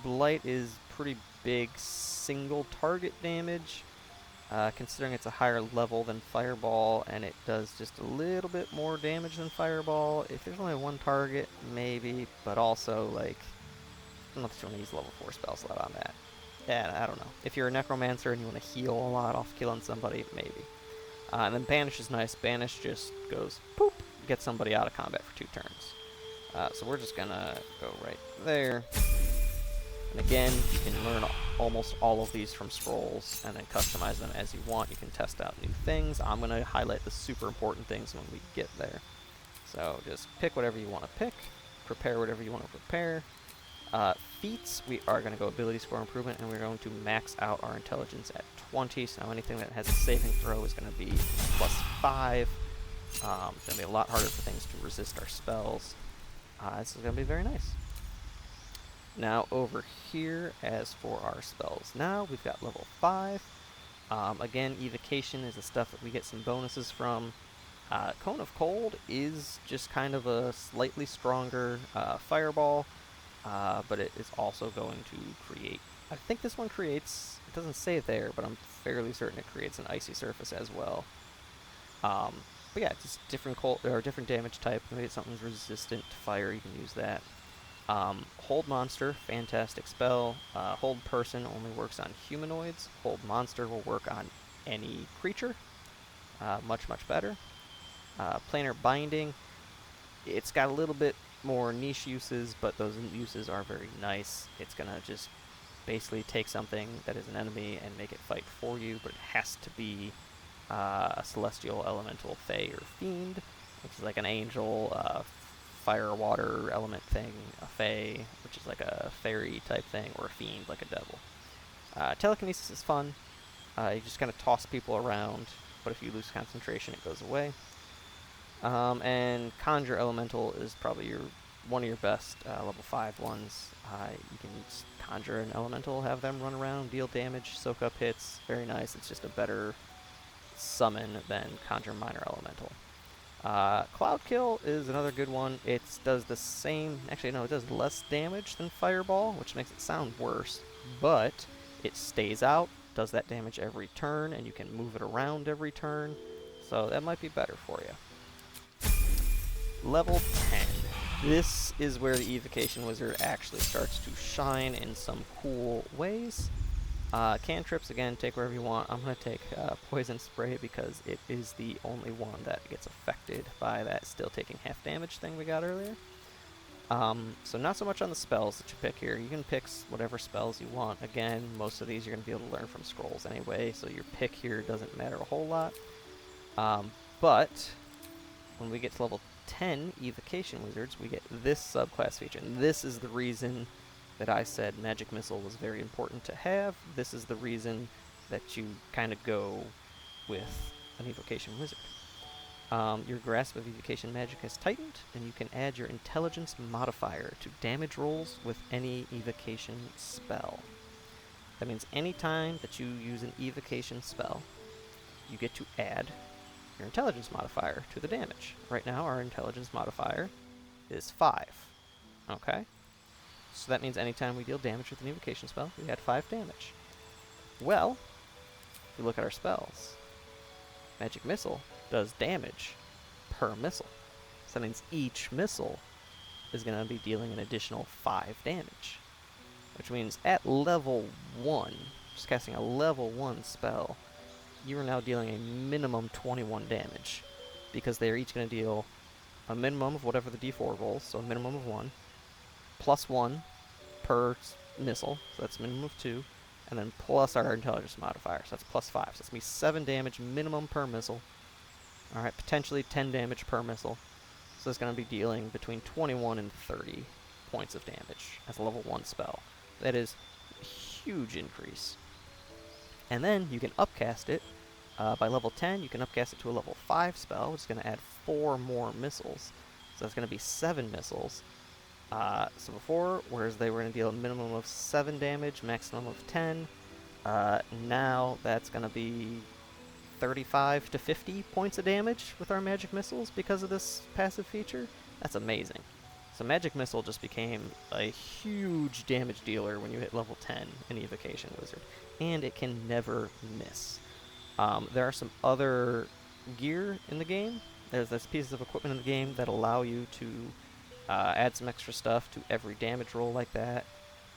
Blight is pretty big single target damage, considering it's a higher level than Fireball, and it does just a little bit more damage than Fireball. If there's only one target, maybe, but also, like, I don't know if you want to use level 4 spell slot on that. Yeah, I don't know. If you're a Necromancer and you want to heal a lot off killing somebody, maybe. And then Banish is nice. Banish just goes, poop, gets somebody out of combat for 2 turns. So we're just going to go right there. And again, you can learn almost all of these from scrolls and then customize them as you want. You can test out new things. I'm going to highlight the super important things when we get there. So just pick whatever you want to pick. Prepare whatever you want to prepare. Feats, we are going to go ability score improvement, and we're going to max out our intelligence at 20. So anything that has a saving throw is going to be +5. It's going to be a lot harder for things to resist our spells. This is going to be very nice. Now over here, as for our spells now, we've got level 5. Again, evocation is the stuff that we get some bonuses from. Cone of Cold is just kind of a slightly stronger fireball. But it is also going to create, I think this one creates, it doesn't say it there, but I'm fairly certain it creates an icy surface as well. But yeah, just different different damage type. Maybe it's something's resistant to fire, you can use that. Hold Monster, fantastic spell. Hold Person only works on humanoids. Hold Monster will work on any creature. Much, much better. Planar Binding, it's got a little bit more niche uses, but those uses are very nice. It's going to just basically take something that is an enemy and make it fight for you, but it has to be a celestial, elemental, fae, or fiend, which is like an angel, fire, water element thing, a fae, which is like a fairy type thing, or a fiend, like a devil. Telekinesis is fun. You just kind of toss people around, but if you lose concentration, it goes away. And Conjure Elemental is probably one of your best level 5 ones. You can just conjure an elemental, have them run around, deal damage, soak up hits. Very nice. It's just a better summon than Conjure Minor Elemental. Cloud Kill is another good one. It does the same, actually no, it does less damage than Fireball, which makes it sound worse, but it stays out, does that damage every turn, and you can move it around every turn, so that might be better for you. Level 10. This is where the Evocation Wizard actually starts to shine in some cool ways. Cantrips, again, take wherever you want. I'm going to take Poison Spray because it is the only one that gets affected by that still taking half damage thing we got earlier. So not so much on the spells that you pick here. You can pick whatever spells you want. Again, most of these you're going to be able to learn from scrolls anyway, so your pick here doesn't matter a whole lot. But when we get to level 10 Evocation Wizards, we get this subclass feature. And this is the reason that I said Magic Missile was very important to have. This is the reason that you kind of go with an Evocation Wizard. Your grasp of evocation magic has tightened, and you can add your intelligence modifier to damage rolls with any evocation spell. That means anytime that you use an evocation spell, you get to add your intelligence modifier to the damage. Right now, our intelligence modifier is 5. Okay? So that means anytime we deal damage with an evocation spell, we add 5 damage. Well, if you look at our spells, Magic Missile does damage per missile. So that means each missile is going to be dealing an additional 5 damage. Which means at level 1, just casting a level 1 spell, you are now dealing a minimum 21 damage. Because they are each going to deal a minimum of whatever the d4 rolls, so a minimum of 1, plus 1 per missile, so that's a minimum of 2, and then plus our intelligence modifier, so that's plus 5. So that's going to be 7 damage minimum per missile. Alright, potentially 10 damage per missile. So it's going to be dealing between 21 and 30 points of damage as a level 1 spell. That is a huge increase. And then you can upcast it. By level 10, you can upcast it to a level 5 spell, which is going to add 4 more missiles. So that's going to be 7 missiles. So before, whereas they were going to deal a minimum of 7 damage, maximum of 10, now that's going to be 35 to 50 points of damage with our magic missiles because of this passive feature. That's amazing. So Magic Missile just became a huge damage dealer when you hit level 10 in Evocation Wizard, and it can never miss. There are some other gear in the game. There's pieces of equipment in the game that allow you to add some extra stuff to every damage roll like that.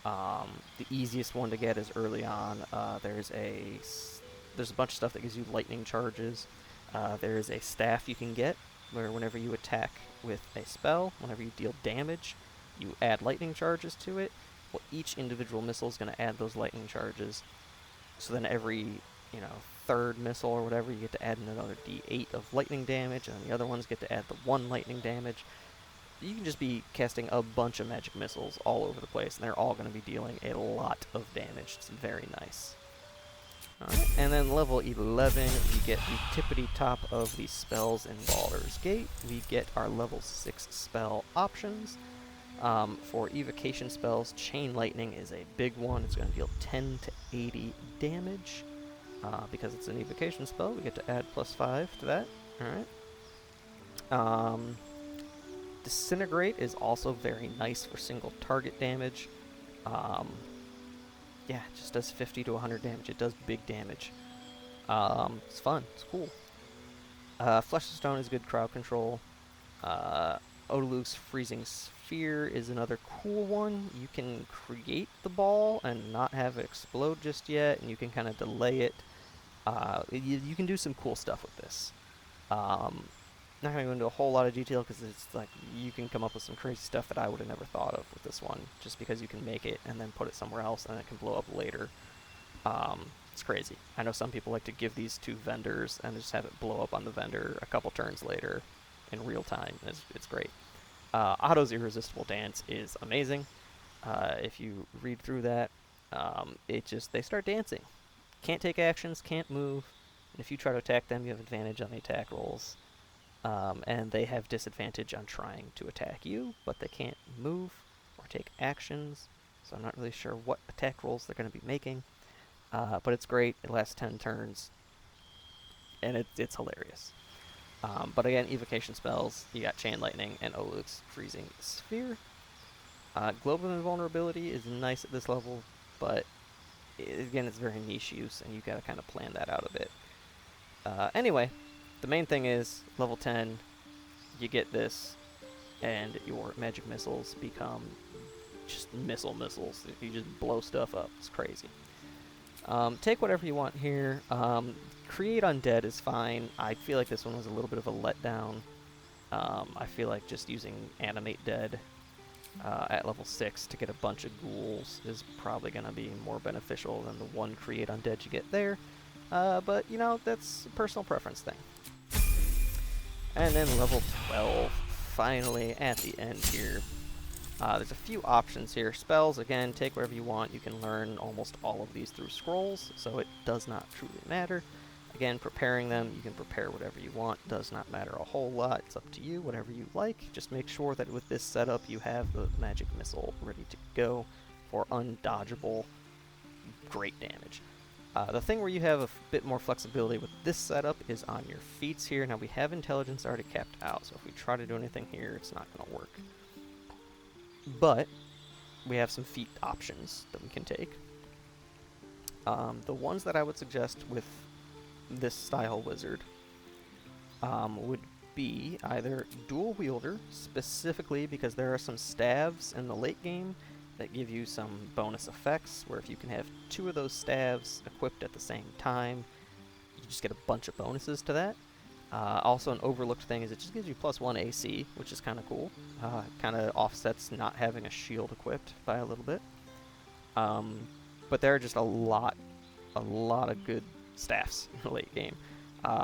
The easiest one to get is early on. There's a bunch of stuff that gives you lightning charges. There is a staff you can get where whenever you attack with a spell, whenever you deal damage, you add lightning charges to it. Well, each individual missile is going to add those lightning charges. So then every, third missile or whatever, you get to add another d8 of lightning damage, and then the other ones get to add the 1 lightning damage. You can just be casting a bunch of magic missiles all over the place, and they're all going to be dealing a lot of damage. It's very nice. Alright, and then level 11, we get the tippity top of the spells in Baldur's Gate. We get our level 6 spell options. For evocation spells, Chain Lightning is a big one. It's going to deal 10 to 80 damage. Because it's an evocation spell, we get to add plus 5 to that. Alright. Disintegrate is also very nice for single target damage. Yeah, it just does 50 to 100 damage. It does big damage. It's fun. It's cool. Flesh of Stone is good crowd control. Odaluk's Freezing Sphere is another cool one. You can create the ball and not have it explode just yet, and you can kind of delay it. You can do some cool stuff with this. Not going to go into a whole lot of detail because it's like you can come up with some crazy stuff that I would have never thought of with this one, just because you can make it and then put it somewhere else and it can blow up later. It's crazy. I know some people like to give these to vendors and just have it blow up on the vendor a couple turns later in real time. It's great. Otto's Irresistible Dance is amazing. If you read through that, they start dancing. Can't take actions, can't move, and if you try to attack them, you have advantage on the attack rolls. And they have disadvantage on trying to attack you, but they can't move or take actions, so I'm not really sure what attack rolls they're going to be making. But it's great. It lasts 10 turns, and it's hilarious. But again, evocation spells, you got Chain Lightning and Odaluk's Freezing Sphere. Globe of Invulnerability is nice at this level, but again, it's very niche use, and you've got to kind of plan that out a bit. Anyway, the main thing is, level 10, you get this, and your magic missiles become just missiles. You just blow stuff up. It's crazy. Take whatever you want here. Create Undead is fine. I feel like this one was a little bit of a letdown. I feel like just using Animate Dead at level 6 to get a bunch of ghouls is probably going to be more beneficial than the one Create Undead you get there. But, that's a personal preference thing. And then level 12, finally at the end here. There's a few options here. Spells, again, take whatever you want. You can learn almost all of these through scrolls, so it does not truly matter. Again, preparing them, you can prepare whatever you want. Does not matter a whole lot. It's up to you, whatever you like. Just make sure that with this setup, you have the magic missile ready to go for undodgeable, great damage. The thing where you have a bit more flexibility with this setup is on your feats here. Now, we have intelligence already capped out, so if we try to do anything here, it's not going to work. But we have some feat options that we can take. The ones that I would suggest with this style wizard would be either dual wielder, specifically because there are some staves in the late game that give you some bonus effects, where if you can have 2 of those staves equipped at the same time, you just get a bunch of bonuses to that. Also, an overlooked thing is it just gives you +1 AC, which is kind of cool. Kind of offsets not having a shield equipped by a little bit. But there are just a lot of good staffs in the late game.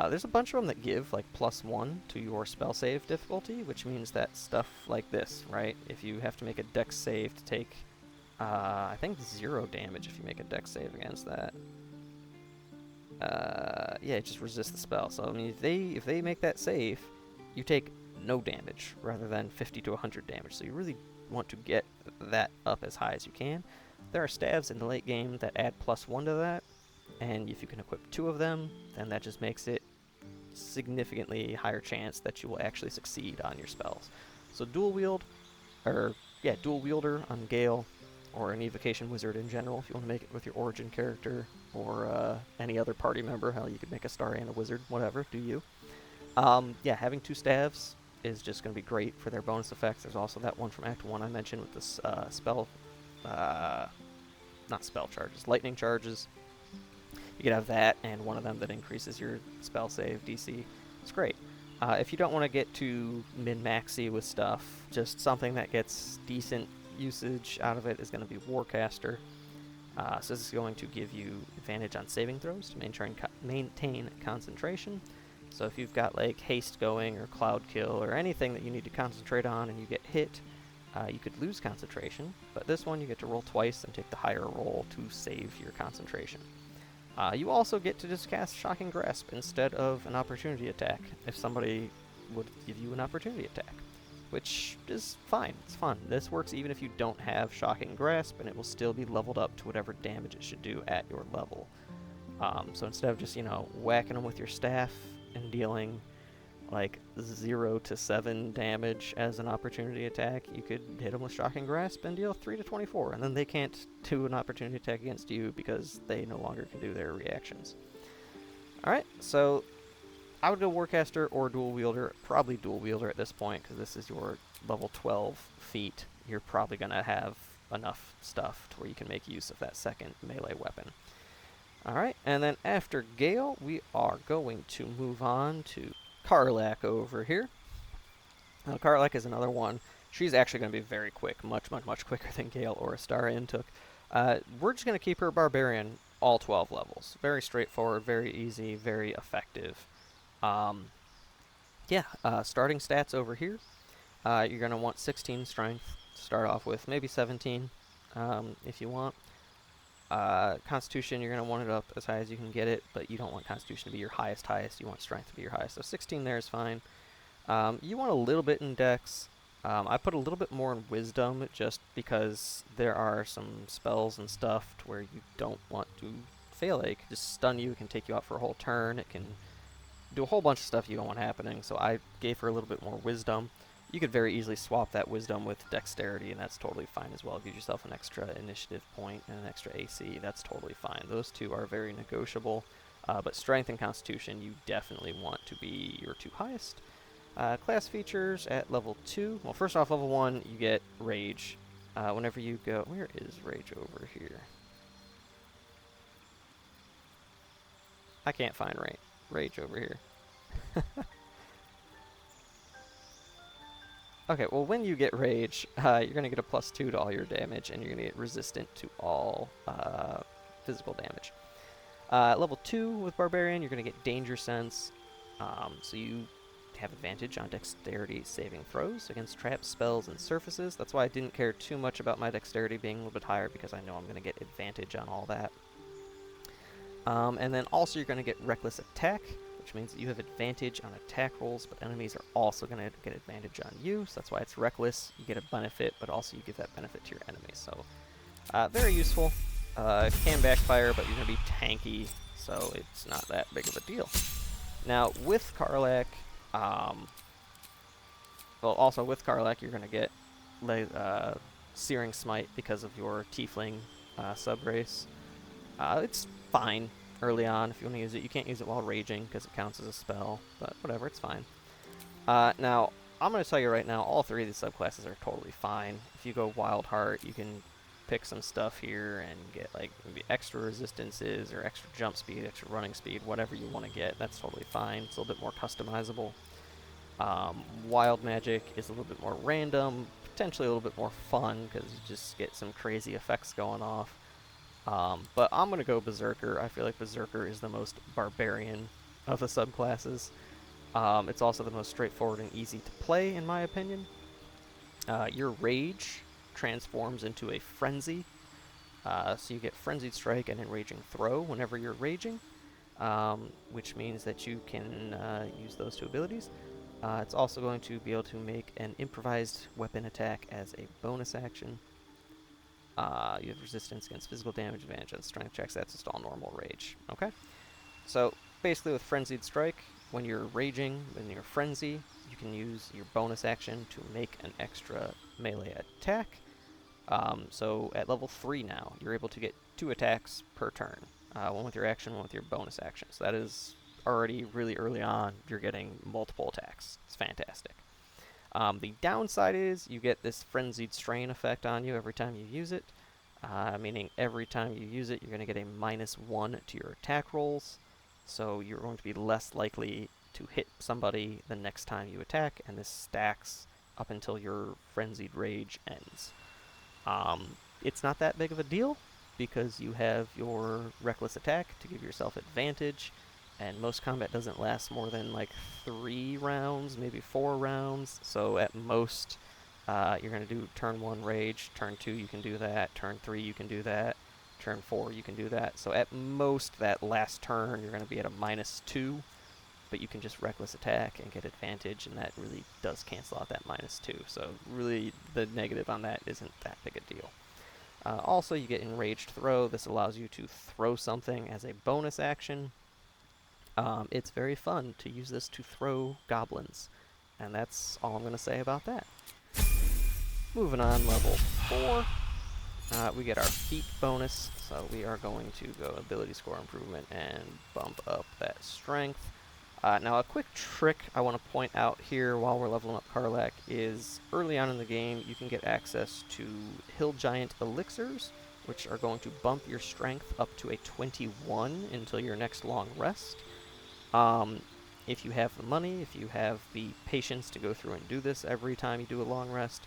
There's a bunch of them that give like +1 to your spell save difficulty, which means that stuff like this, right? If you have to make a dex save to take, I think 0 damage if you make a dex save against that. Yeah, it just resists the spell. So I mean, if they make that save, you take no damage rather than 50 to 100 damage. So you really want to get that up as high as you can. There are staves in the late game that add +1 to that, and if you can equip 2 of them, then that just makes it significantly higher chance that you will actually succeed on your spells. So dual wielder on Gale, or an evocation wizard in general, if you want to make it with your origin character, or any other party member. Hell, you could make a Astarion a wizard, whatever, do you. Yeah, having 2 staves is just going to be great for their bonus effects. There's also that one from Act 1 I mentioned with this not spell charges, lightning charges. You could have that and one of them that increases your spell save DC. It's great. If you don't want to get too min-maxy with stuff, just something that gets decent usage out of it is going to be Warcaster. So this is going to give you advantage on saving throws to maintain concentration. So if you've got like haste going or cloud kill or anything that you need to concentrate on and you get hit, you could lose concentration. But this one you get to roll twice and take the higher roll to save your concentration. You also get to just cast Shocking Grasp instead of an opportunity attack if somebody would give you an opportunity attack, which is fine. It's fun. This works even if you don't have Shocking Grasp, and it will still be leveled up to whatever damage it should do at your level. So instead of just, whacking them with your staff and dealing like 0 to 7 damage as an opportunity attack, you could hit them with Shocking Grasp and deal 3 to 24, and then they can't do an opportunity attack against you because they no longer can do their reactions. Alright, so I would go Warcaster or Dual Wielder, probably Dual Wielder at this point, because this is your level 12 feat. You're probably going to have enough stuff to where you can make use of that second melee weapon. Alright, and then after Gale, we are going to move on to Karlach over here. Now, Karlach is another one. She's actually going to be very quick, much quicker than Gale or Astarion took. We're just going to keep her Barbarian all 12 levels. Very straightforward, very easy, very effective. Starting stats over here. You're going to want 16 strength to start off with, maybe 17 if you want. Constitution, you're going to want it up as high as you can get it, but you don't want Constitution to be your highest. You want Strength to be your highest. So 16 there is fine. You want a little bit in Dex. I put a little bit more in Wisdom just because there are some spells and stuff to where you don't want to fail. It can just stun you, it can take you out for a whole turn, it can do a whole bunch of stuff you don't want happening, so I gave her a little bit more Wisdom. You could very easily swap that Wisdom with Dexterity, and that's totally fine as well. Give yourself an extra initiative point and an extra AC. That's totally fine. Those two are very negotiable. But Strength and Constitution, you definitely want to be your 2 highest. Class features at level 2. Well, first off, level 1, you get Rage. Whenever you go... Where is Rage over here? I can't find Rage over here. Okay, well, when you get Rage, you're going to get a +2 to all your damage, and you're going to get resistant to all physical damage. Level 2 with Barbarian, you're going to get Danger Sense. So you have advantage on dexterity saving throws against traps, spells, and surfaces. That's why I didn't care too much about my dexterity being a little bit higher, because I know I'm going to get advantage on all that. And then also you're going to get reckless attack, which means that you have advantage on attack rolls, but enemies are also going to get advantage on you, so that's why it's reckless. You get a benefit, but also you give that benefit to your enemies, so very useful. It can backfire, but you're going to be tanky, so it's not that big of a deal. Now, with Karlach, also with Karlach, you're going to get Searing Smite because of your Tiefling sub-race. It's fine early on if you want to use it. You can't use it while raging because it counts as a spell, but whatever, it's fine. Now, I'm going to tell you right now, all three of these subclasses are totally fine. If you go Wild Heart, you can pick some stuff here and get like maybe extra resistances or extra jump speed, extra running speed, whatever you want to get. That's totally fine. It's a little bit more customizable. Wild Magic is a little bit more random, potentially a little bit more fun because you just get some crazy effects going off. But I'm going to go Berserker. I feel like Berserker is the most barbarian of the subclasses. It's also the most straightforward and easy to play, in my opinion. Your Rage transforms into a Frenzy. So you get Frenzied Strike and Enraging Throw whenever you're raging, which means that you can use those two abilities. It's also going to be able to make an Improvised Weapon attack as a bonus action. You have resistance against physical damage, advantage on strength checks. That's just all normal rage. Okay? So, basically with Frenzied Strike, when you're raging, when you're frenzy, you can use your bonus action to make an extra melee attack. So, at level 3 now, you're able to get 2 attacks per turn. One with your action, one with your bonus action. So that is already really early on, you're getting multiple attacks. It's fantastic. The downside is you get this Frenzied Strain effect on you every time you use it, meaning every time you use it, you're going to get a -1 to your attack rolls, so you're going to be less likely to hit somebody the next time you attack, and this stacks up until your Frenzied Rage ends. It's not that big of a deal, because you have your Reckless Attack to give yourself advantage, and most combat doesn't last more than like 3 rounds, maybe 4 rounds. So at most, you're going to do turn 1 Rage, turn 2 you can do that, turn 3 you can do that, turn 4 you can do that. So at most, that last turn, you're going to be at a -2, but you can just Reckless Attack and get advantage, and that really does cancel out that -2. So really, the negative on that isn't that big a deal. Also, you get Enraged Throw. This allows you to throw something as a bonus action. It's very fun to use this to throw goblins, and that's all I'm going to say about that. Moving on, level 4, we get our feat bonus, so we are going to go ability score improvement and bump up that strength. Now a quick trick I want to point out here while we're leveling up Karlach is early on in the game you can get access to Hill Giant Elixirs, which are going to bump your strength up to a 21 until your next long rest. If you have the money, if you have the patience to go through and do this every time you do a long rest,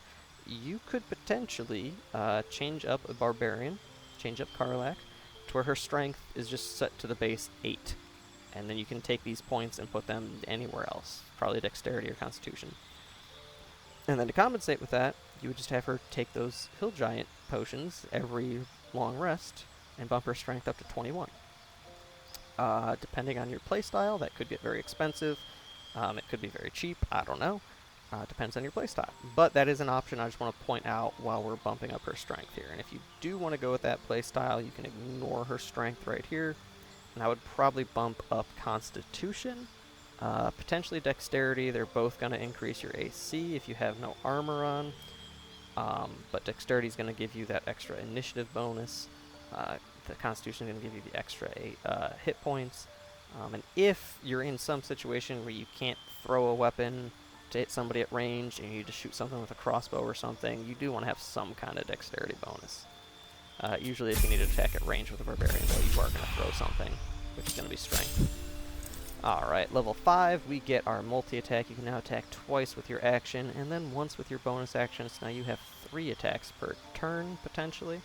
you could potentially change up a Barbarian, change up Karlach, to where her strength is just set to the base 8. And then you can take these points and put them anywhere else, probably Dexterity or Constitution. And then to compensate with that, you would just have her take those Hill Giant potions every long rest and bump her strength up to 21. Depending on your playstyle, that could get very expensive. It could be very cheap. I don't know. Depends on your playstyle. But that is an option I just want to point out while we're bumping up her strength here. And if you do want to go with that playstyle, you can ignore her strength right here. And I would probably bump up Constitution, potentially Dexterity. They're both going to increase your AC if you have no armor on. But Dexterity is going to give you that extra initiative bonus. The Constitution is going to give you the extra 8 hit points. And if you're in some situation where you can't throw a weapon to hit somebody at range and you need to shoot something with a crossbow or something, you do want to have some kind of Dexterity bonus. Usually if you need to attack at range with a Barbarian, though, you are going to throw something, which is going to be Strength. Alright, level 5, we get our multi-attack. You can now attack twice with your action, and then once with your bonus action, so now you have 3 attacks per turn, potentially.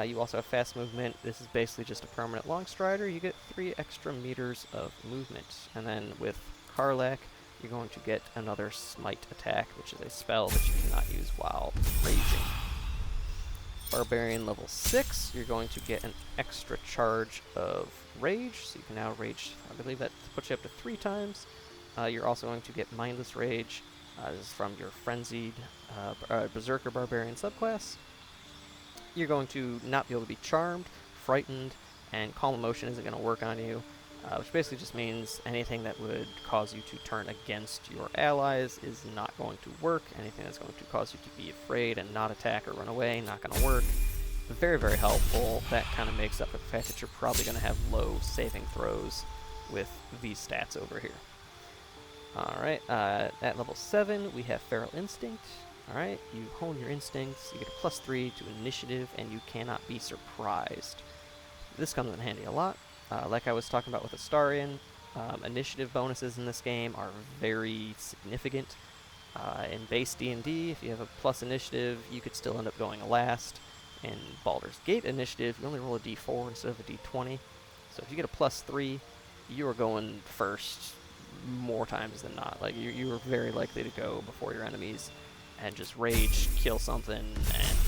You also have fast movement. This is basically just a permanent long strider. You get 3 extra meters of movement. And then with Karlach, you're going to get another Smite attack, which is a spell that you cannot use while raging. Barbarian level 6, you're going to get an extra charge of rage, so you can now rage, I believe that puts you up to 3 times. You're also going to get Mindless Rage. This is from your Frenzied Berserker Barbarian subclass. You're going to not be able to be Charmed, Frightened, and Calm Emotion isn't going to work on you, which basically just means anything that would cause you to turn against your allies is not going to work. Anything that's going to cause you to be afraid and not attack or run away, not going to work. Very, very helpful. That kind of makes up for the fact that you're probably going to have low saving throws with these stats over here. Alright, at level 7, we have Feral Instinct. Alright, you hone your instincts, you get a +3 to initiative, and you cannot be surprised. This comes in handy a lot. Like I was talking about with Astarion, initiative bonuses in this game are very significant. In base D&D, if you have a plus initiative, you could still end up going last. In Baldur's Gate initiative, you only roll a d4 instead of a d20. So if you get a +3, you are going first more times than not. Like, you are very likely to go before your enemies and just rage, kill something, and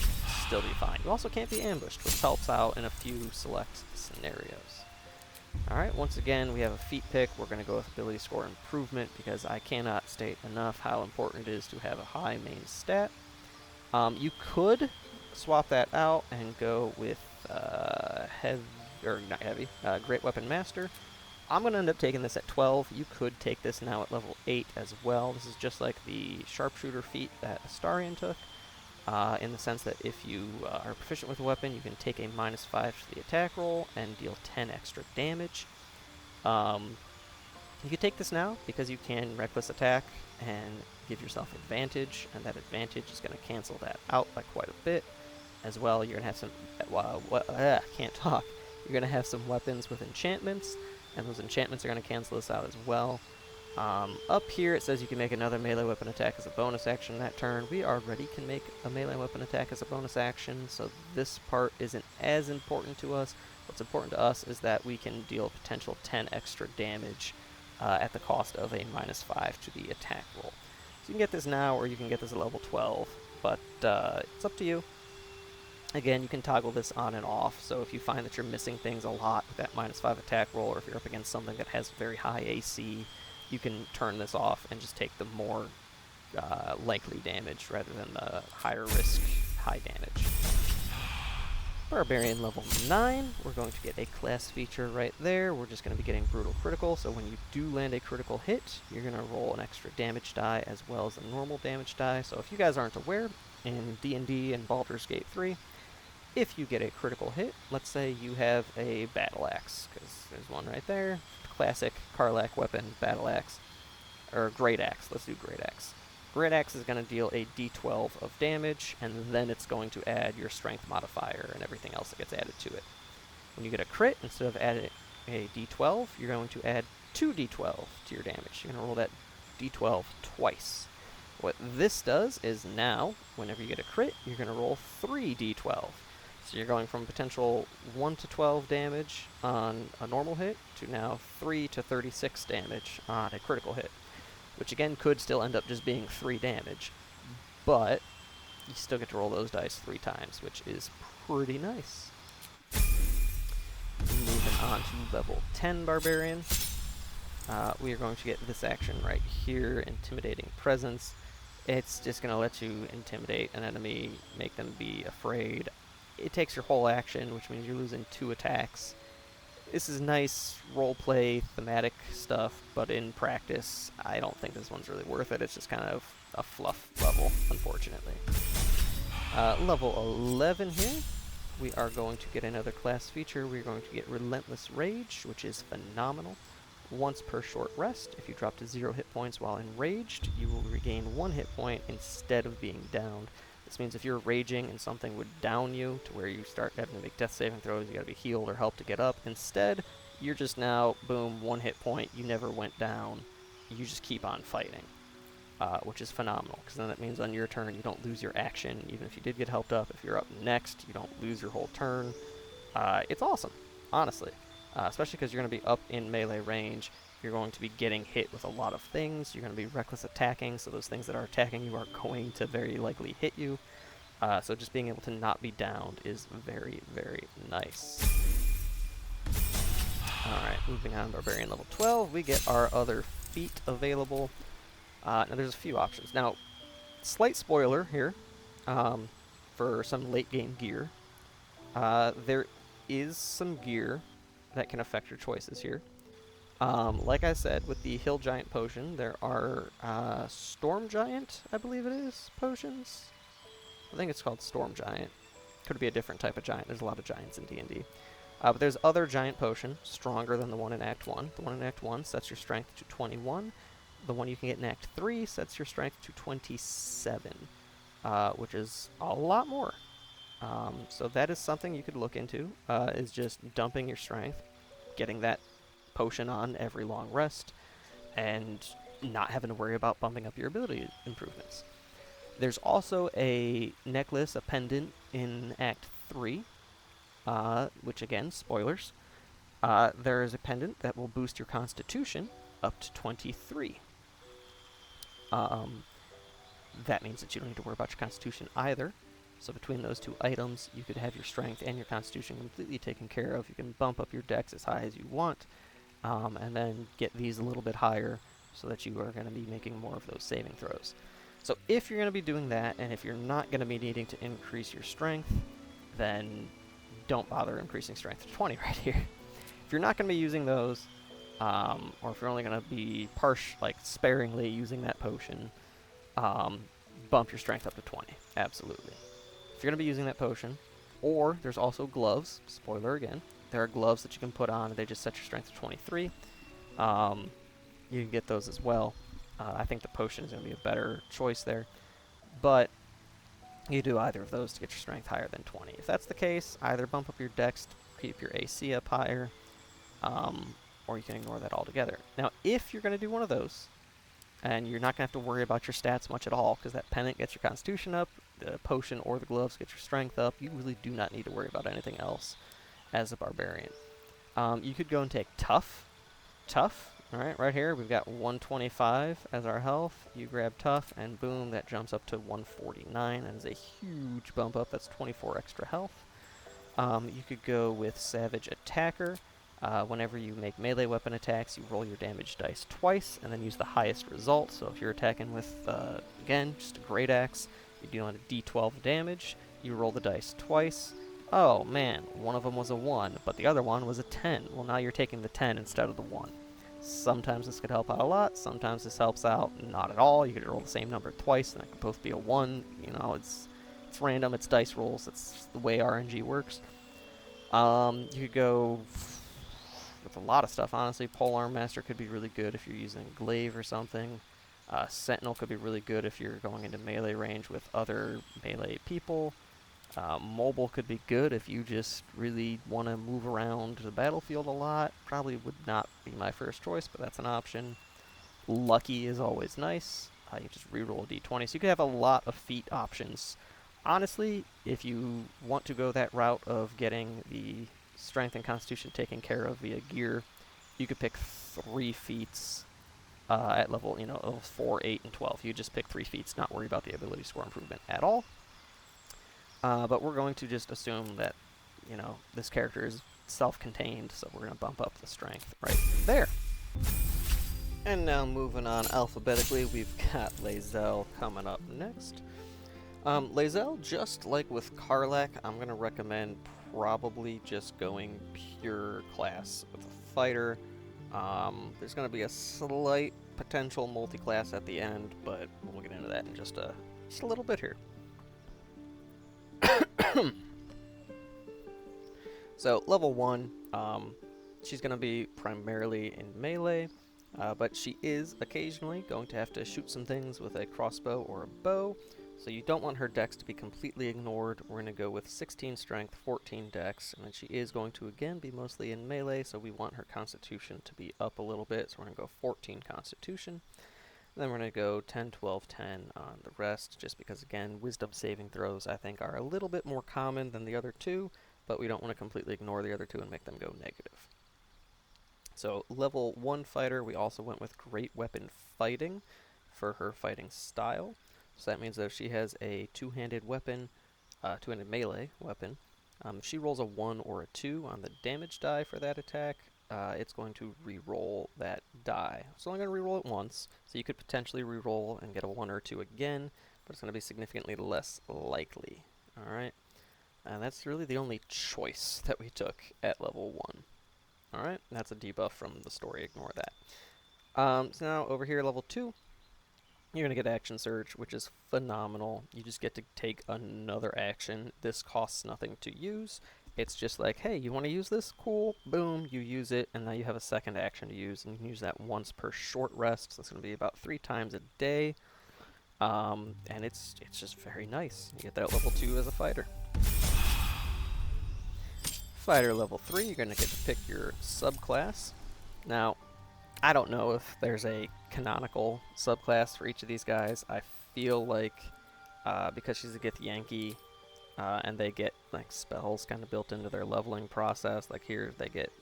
still be fine. You also can't be ambushed, which helps out in a few select scenarios. Alright, once again, we have a feat pick. We're going to go with ability score improvement because I cannot state enough how important it is to have a high main stat. You could swap that out and go with Great Weapon Master. I'm going to end up taking this at 12. You could take this now at level 8 as well. This is just like the Sharpshooter feat that Astarion took, in the sense that if you are proficient with a weapon, you can take a -5 to the attack roll and deal 10 extra damage. You could take this now because you can Reckless Attack and give yourself advantage, and that advantage is going to cancel that out by quite a bit. As well, you're going to have some... can't talk. You're going to have some weapons with enchantments, and those enchantments are going to cancel this out as well. Up here it says you can make another melee weapon attack as a bonus action that turn. We already can make a melee weapon attack as a bonus action, so this part isn't as important to us. What's important to us is that we can deal potential 10 extra damage at the cost of a -5 to the attack roll. So you can get this now, or you can get this at level 12, but it's up to you. Again, you can toggle this on and off, so if you find that you're missing things a lot with that -5 attack roll, or if you're up against something that has very high AC, you can turn this off and just take the more likely damage rather than the higher risk, high damage. Barbarian level 9, we're going to get a class feature right there. We're just going to be getting Brutal Critical, so when you do land a critical hit, you're going to roll an extra damage die as well as a normal damage die. So if you guys aren't aware, in D&D and Baldur's Gate 3, if you get a critical hit, let's say you have a battle axe, because there's one right there, classic Karlach weapon, battle axe, or great axe. Let's do great axe. Great axe is going to deal a d12 of damage, and then it's going to add your strength modifier and everything else that gets added to it. When you get a crit, instead of adding a d12, you're going to add 2d12 to your damage. You're going to roll that d12 twice. What this does is now, whenever you get a crit, you're going to roll 3d12. So you're going from potential 1 to 12 damage on a normal hit to now 3 to 36 damage on a critical hit, which again could still end up just being 3 damage, but you still get to roll those dice 3 times, which is pretty nice. Moving on to level 10 Barbarian. We are going to get this action right here, Intimidating Presence. It's just going to let you intimidate an enemy, make them be afraid. It takes your whole action, which means you're losing 2 attacks. This is nice roleplay, thematic stuff, but in practice, I don't think this one's really worth it. It's just kind of a fluff level, unfortunately. Level 11 here, we are going to get another class feature. We're going to get Relentless Rage, which is phenomenal. Once per short rest, if you drop to 0 hit points while enraged, you will regain 1 hit point instead of being downed. This means if you're raging and something would down you to where you start having to make death saving throws, you gotta be healed or help to get up. Instead, you're just now, boom, 1 hit point, you never went down. You just keep on fighting, which is phenomenal, because then that means on your turn you don't lose your action, even if you did get helped up. If you're up next, you don't lose your whole turn. It's awesome, honestly. especially because you're going to be up in melee range. You're going to be getting hit with a lot of things. You're going to be reckless attacking, so those things that are attacking you are going to very likely hit you. So just being able to not be downed is very, very nice. Alright, moving on, Barbarian level 12, we get our other feat available. Now there's a few options. Now, slight spoiler here for some late game gear. There is some gear that can affect your choices here. Like I said, with the Hill Giant potion, there are Storm Giant, I believe it is, potions. I think it's called Storm Giant. Could be a different type of giant. There's a lot of giants in D&D. But there's other giant potion, stronger than the one in Act 1. The one in Act 1 sets your strength to 21. The one you can get in Act 3 sets your strength to 27, which is a lot more. So that is something you could look into, is just dumping your strength, getting that potion on every long rest, and not having to worry about bumping up your ability improvements. There's also a necklace, a pendant in Act 3, which again, spoilers. There is a pendant that will boost your constitution up to 23. That means that you don't need to worry about your constitution either. So between those two items, you could have your strength and your constitution completely taken care of. You can bump up your dex as high as you want, and then get these a little bit higher so that you are going to be making more of those saving throws. So if you're going to be doing that, and if you're not going to be needing to increase your strength, then don't bother increasing strength to 20 right here. If you're not going to be using those, or if you're only going to be sparingly using that potion, bump your strength up to 20. Absolutely. If you're going to be using that potion, or there's also gloves. Spoiler again. There are gloves that you can put on, and they just set your strength to 23. You can get those as well. I think the potion is going to be a better choice there. But you do either of those to get your strength higher than 20. If that's the case, either bump up your dex to keep your AC up higher, or you can ignore that altogether. Now, if you're going to do one of those, and you're not going to have to worry about your stats much at all, because that pendant gets your constitution up, the potion or the gloves get your strength up, you really do not need to worry about anything else as a barbarian. You could go and take Tough. Alright, right here we've got 125 as our health. You grab Tough, and boom, that jumps up to 149. That is a huge bump up. That's 24 extra health. You could go with Savage Attacker. Whenever you make melee weapon attacks, you roll your damage dice twice, and then use the highest result. So if you're attacking with, again, just a great axe, you're dealing a d12 damage, you roll the dice twice. Oh man, one of them was a 1, but the other one was a 10. Well, now you're taking the 10 instead of the 1. Sometimes this could help out a lot, sometimes this helps out not at all. You could roll the same number twice, and that could both be a 1. You know, it's random, it's dice rolls, it's the way RNG works. You could go with a lot of stuff, honestly. Polearm Master could be really good if you're using Glaive or something. Sentinel could be really good if you're going into melee range with other melee people. Mobile could be good if you just really want to move around the battlefield a lot. Probably would not be my first choice, but that's an option. Lucky is always nice. You just reroll a d20. So you could have a lot of feat options. Honestly, if you want to go that route of getting the strength and constitution taken care of via gear, you could pick 3 feats at level, level 4, 8, and 12. You just pick 3 feats, not worry about the ability score improvement at all. But we're going to just assume that, this character is self-contained, so we're going to bump up the strength right there. And now moving on alphabetically, we've got Lae'Zel coming up next. Lae'Zel, just like with Karlach, I'm going to recommend probably just going pure class with a fighter. There's going to be a slight potential multi-class at the end, but we'll get into that in just a little bit here. So, level 1, she's going to be primarily in melee, but she is occasionally going to have to shoot some things with a crossbow or a bow, so you don't want her dex to be completely ignored. We're going to go with 16 strength, 14 dex, and then she is going to again be mostly in melee, so we want her constitution to be up a little bit, so we're going to go 14 constitution. And then we're going to go 10, 12, 10 on the rest, just because, again, wisdom saving throws, I think, are a little bit more common than the other two, but we don't want to completely ignore the other two and make them go negative. So level 1 fighter, we also went with great weapon fighting for her fighting style. So that means that if she has a two-handed weapon, two-handed melee weapon, if she rolls a 1 or a 2 on the damage die for that attack, it's going to re-roll that die. So I'm going to re-roll it once, so you could potentially re-roll and get a 1 or 2 again, but it's going to be significantly less likely. Alright? And that's really the only choice that we took at level 1. Alright, that's a debuff from the story, ignore that. So now over here, level 2, you're going to get Action Surge, which is phenomenal. You just get to take another action. This costs nothing to use. It's just like, hey, you want to use this? Cool. Boom, you use it, and now you have a second action to use, and you can use that once per short rest. So it's going to be about 3 times a day. And it's just very nice. You get that at level 2 as a fighter. Fighter level 3, you're going to get to pick your subclass. Now, I don't know if there's a canonical subclass for each of these guys. I feel like because she's a Githyanki, and they get like spells kind of built into their leveling process. Like here, they get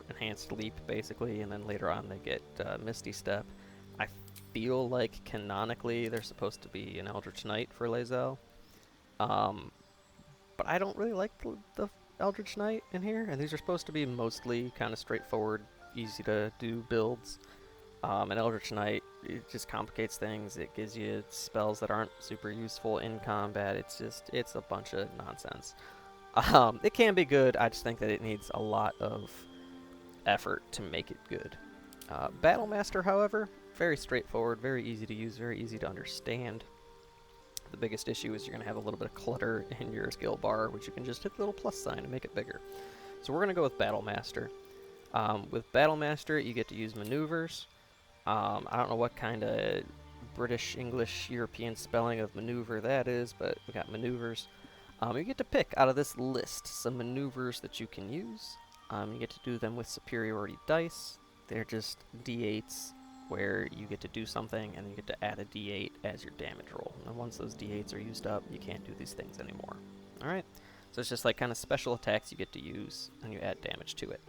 enhanced leap basically, and then later on they get Misty Step. I feel like canonically they're supposed to be an Eldritch Knight for Lae'Zel, but I don't really like the Eldritch Knight in here, and these are supposed to be mostly kind of straightforward, easy to do builds. An Eldritch Knight, it just complicates things. It gives you spells that aren't super useful in combat. It's a bunch of nonsense. It can be good. I just think that it needs a lot of effort to make it good. Battlemaster, however, very straightforward, very easy to use, very easy to understand. The biggest issue is you're going to have a little bit of clutter in your skill bar, which you can just hit the little plus sign and make it bigger. So we're going to go with Battlemaster. With Battlemaster, you get to use maneuvers. I don't know what kind of British, English, European spelling of maneuver that is, but we got maneuvers. You get to pick out of this list some maneuvers that you can use. You get to do them with superiority dice. They're just d8s where you get to do something and you get to add a d8 as your damage roll. And once those d8s are used up, you can't do these things anymore. Alright? So it's just like kind of special attacks you get to use and you add damage to it.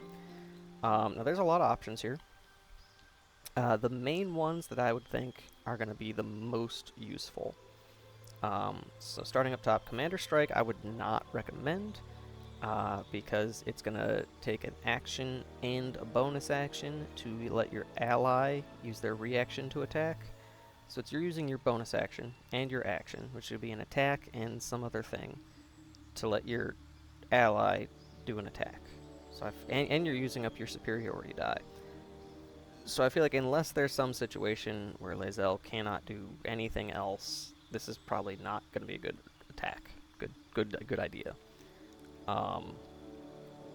Now there's a lot of options here. The main ones that I would think are going to be the most useful. So starting up top, Commander Strike I would not recommend because it's going to take an action and a bonus action to let your ally use their reaction to attack. So you're using your bonus action and your action, which would be an attack and some other thing, to let your ally do an attack. So and you're using up your superiority die. So I feel like unless there's some situation where Lae'Zel cannot do anything else, this is probably not going to be a good attack. Good idea.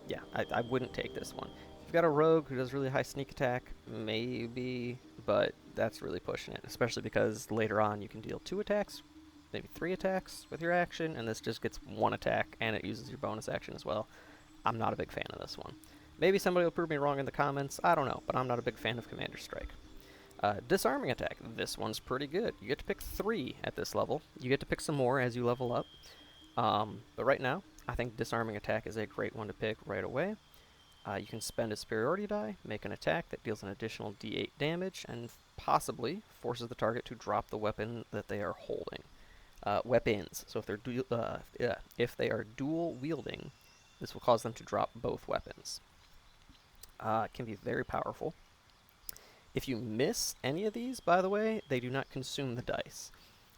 Yeah, I wouldn't take this one. If you've got a rogue who does really high sneak attack, maybe, but that's really pushing it, especially because later on you can deal 2 attacks, maybe 3 attacks with your action, and this just gets 1 attack, and it uses your bonus action as well. I'm not a big fan of this one. Maybe somebody will prove me wrong in the comments, I don't know, but I'm not a big fan of Commander Strike. Disarming attack, this one's pretty good. You get to pick 3 at this level. You get to pick some more as you level up. But right now, I think disarming attack is a great one to pick right away. You can spend a superiority die, make an attack that deals an additional d8 damage, and possibly forces the target to drop the weapon that they are holding. Weapons. So if they are dual wielding, this will cause them to drop both weapons. It can be very powerful. If you miss any of these, by the way, they do not consume the dice.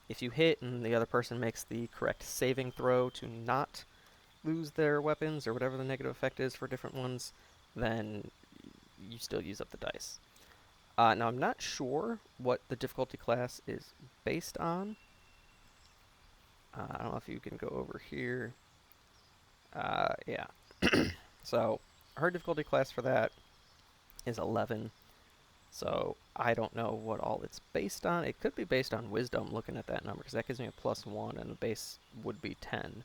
If you hit and the other person makes the correct saving throw to not lose their weapons, or whatever the negative effect is for different ones, then you still use up the dice. Now, I'm not sure what the difficulty class is based on. I don't know if you can go over here. Yeah. So, her difficulty class for that is 11. So, I don't know what all it's based on. It could be based on wisdom, looking at that number, because that gives me a +1, and the base would be 10.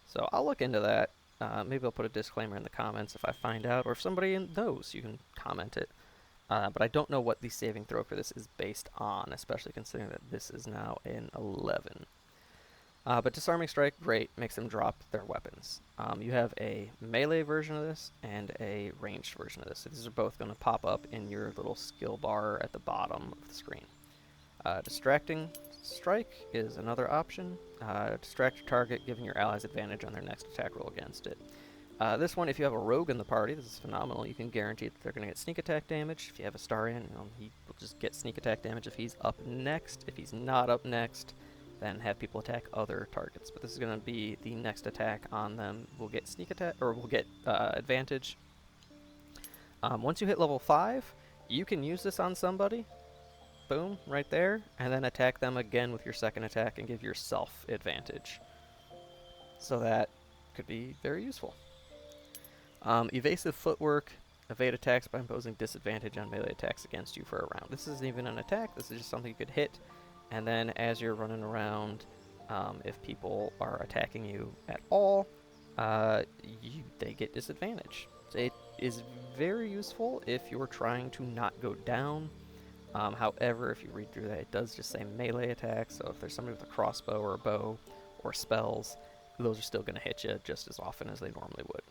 So, I'll look into that. Maybe I'll put a disclaimer in the comments if I find out, or if somebody knows, you can comment it. But I don't know what the saving throw for this is based on, especially considering that this is now an 11. But Disarming Strike, great, makes them drop their weapons. You have a melee version of this and a ranged version of this. So these are both going to pop up in your little skill bar at the bottom of the screen. Distracting Strike is another option. Distract your target, giving your allies advantage on their next attack roll against it. This one, if you have a rogue in the party, this is phenomenal. You can guarantee that they're going to get sneak attack damage. If you have Astarion, he will just get sneak attack damage if he's up next. If he's not up next, then have people attack other targets. But this is going to be the next attack on them. We'll get sneak attack, or we'll get advantage. Once you hit level 5, you can use this on somebody. Boom, right there. And then attack them again with your second attack and give yourself advantage. So that could be very useful. Evasive Footwork. Evade attacks by imposing disadvantage on melee attacks against you for a round. This isn't even an attack. This is just something you could hit. And then as you're running around, if people are attacking you at all, they get disadvantage. So it is very useful if you're trying to not go down. However, if you read through that, it does just say melee attacks. So if there's somebody with a crossbow or a bow or spells, those are still going to hit you just as often as they normally would.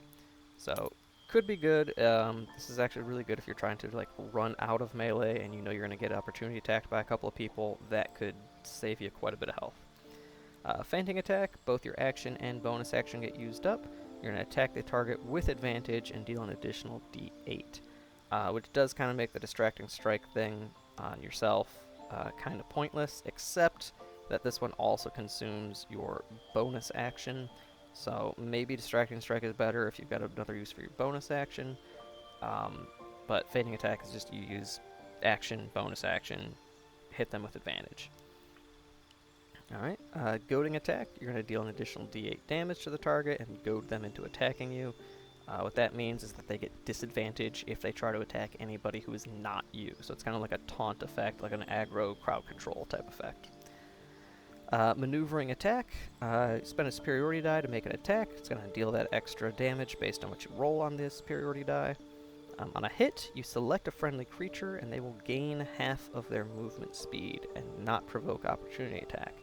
So could be good. This is actually really good if you're trying to like run out of melee and you know you're going to get opportunity attacked by a couple of people. That could save you quite a bit of health. Fainting attack, both your action and bonus action get used up. You're going to attack the target with advantage and deal an additional d8, which does kind of make the distracting strike thing on yourself kind of pointless, except that this one also consumes your bonus action. So maybe Distracting Strike is better if you've got another use for your bonus action. But Fainting Attack is just you use action, bonus action, hit them with advantage. Alright, Goading Attack, you're going to deal an additional d8 damage to the target and goad them into attacking you. What that means is that they get disadvantage if they try to attack anybody who is not you. So it's kind of like a taunt effect, like an aggro crowd control type effect. Maneuvering attack, spend a superiority die to make an attack. It's going to deal that extra damage based on what you roll on this superiority die. On a hit, you select a friendly creature and they will gain half of their movement speed and not provoke opportunity attack.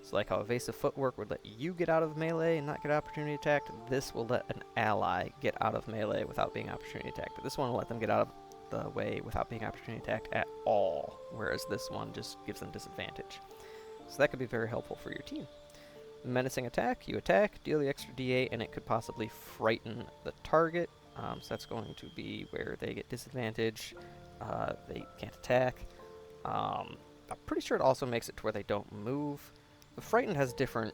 So like how Evasive Footwork would let you get out of melee and not get opportunity attacked, this will let an ally get out of melee without being opportunity attacked. But this one will let them get out of the way without being opportunity attacked at all, whereas this one just gives them disadvantage. So that could be very helpful for your team. Menacing attack, you attack, deal the extra d8, and it could possibly frighten the target. So that's going to be where they get disadvantage. They can't attack. I'm pretty sure it also makes it to where they don't move. The Frightened has different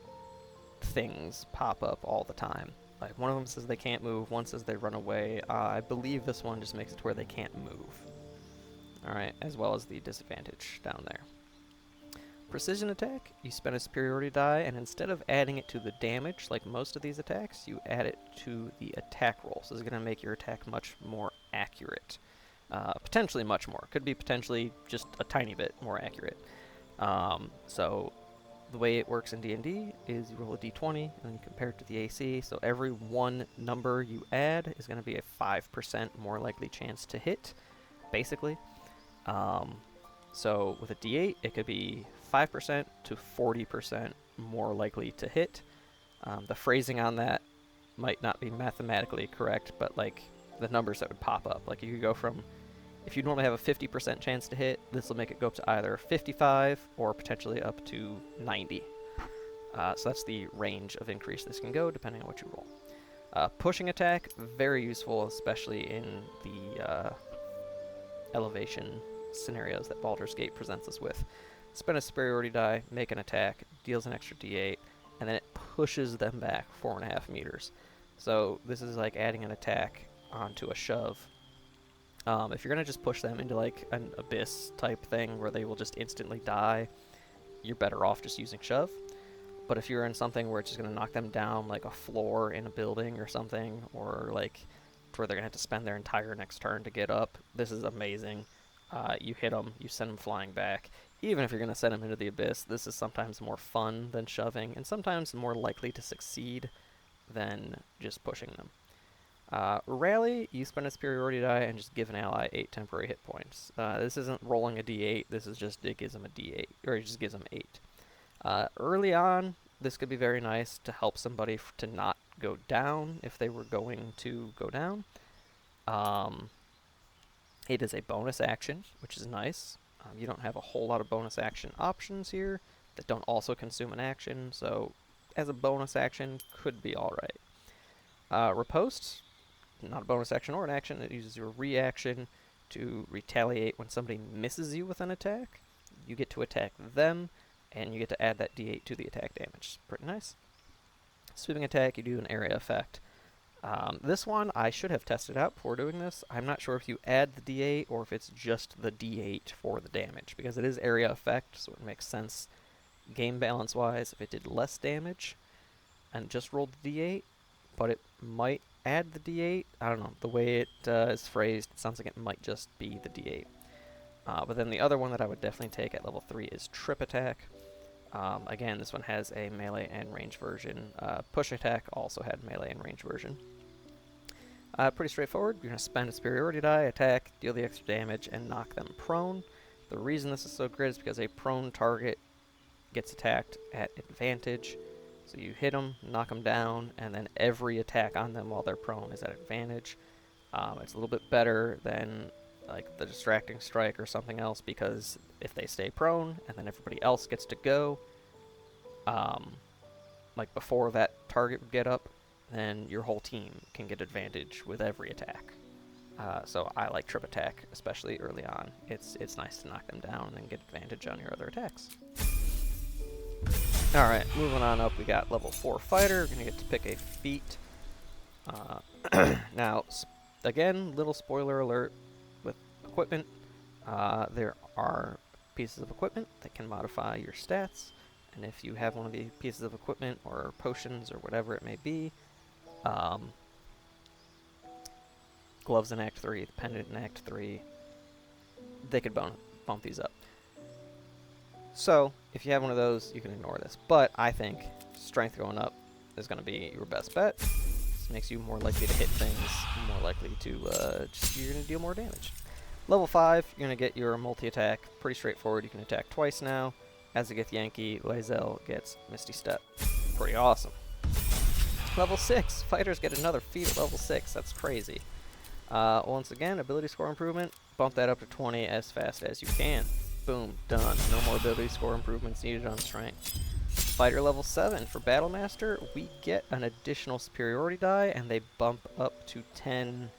things pop up all the time. Like one of them says they can't move, one says they run away. I believe this one just makes it to where they can't move. Alright, as well as the disadvantage down there. Precision attack, you spend a superiority die, and instead of adding it to the damage, like most of these attacks, you add it to the attack roll. So this is going to make your attack much more accurate. Potentially much more. Could be potentially just a tiny bit more accurate. So the way it works in D&D is you roll a d20, and then you compare it to the AC. So every one number you add is going to be a 5% more likely chance to hit, basically. So with a d8, it could be 5% to 40% more likely to hit. The phrasing on that might not be mathematically correct, but like the numbers that would pop up. Like you could go from, if you normally have a 50% chance to hit, this will make it go up to either 55 or potentially up to 90. So that's the range of increase this can go depending on what you roll. Pushing attack, very useful, especially in the elevation scenarios that Baldur's Gate presents us with. Spend a superiority die, make an attack, deals an extra d8, and then it pushes them back 4.5 meters. So this is like adding an attack onto a shove. If you're going to just push them into like an abyss type thing where they will just instantly die, you're better off just using shove. But if you're in something where it's just going to knock them down, like a floor in a building or something, or like where they're going to have to spend their entire next turn to get up, this is amazing. You hit them, you send them flying back. Even if you're going to send them into the abyss, this is sometimes more fun than shoving, and sometimes more likely to succeed than just pushing them. Rally, you spend a superiority die and just give an ally 8 temporary hit points. This isn't rolling a d8, this is just, it gives them a d8, or it just gives them 8. Early on, this could be very nice to help somebody to not go down if they were going to go down. Um, it is a bonus action, which is nice. You don't have a whole lot of bonus action options here that don't also consume an action, so as a bonus action, could be alright. Riposte, not a bonus action or an action. It uses your reaction to retaliate when somebody misses you with an attack. You get to attack them, and you get to add that d8 to the attack damage. Pretty nice. Sweeping attack, you do an area effect. This one I should have tested out before doing this. I'm not sure if you add the d8 or if it's just the d8 for the damage, because it is area effect, so it makes sense game balance wise if it did less damage and just rolled the d8, but it might add the d8. I don't know. The way it is phrased, it sounds like it might just be the d8. But then the other one that I would definitely take at level 3 is Trip Attack. Again, this one has a melee and range version. Push Attack also had melee and range version. Pretty straightforward. You're going to spend a superiority die, attack, deal the extra damage, and knock them prone. The reason this is so great is because a prone target gets attacked at advantage. So you hit them, knock them down, and then every attack on them while they're prone is at advantage. It's a little bit better than like the distracting strike or something else, because if they stay prone and then everybody else gets to go, like before that target would get up, then your whole team can get advantage with every attack. So I like Trip Attack, especially early on. It's nice to knock them down and get advantage on your other attacks. Alright, moving on up, we got level 4 Fighter. We're going to get to pick a feat. Now, again, little spoiler alert with equipment. There are pieces of equipment that can modify your stats, and if you have one of the pieces of equipment or potions or whatever it may be, gloves in Act 3, the pendant in Act 3, they could bump these up. So, if you have one of those, you can ignore this. But I think strength going up is going to be your best bet. This makes you more likely to hit things, more likely to, you're going to deal more damage. Level 5, you're going to get your multi-attack. Pretty straightforward. You can attack twice now. As a Gith Yankee, Lae'Zel gets Misty Step. Pretty awesome. Level 6, fighters get another feat at level 6. That's crazy. Once again, ability score improvement. Bump that up to 20 as fast as you can. Boom, done. No more ability score improvements needed on strength. Fighter level 7. For Battle Master, we get an additional superiority die, and they bump up to 10.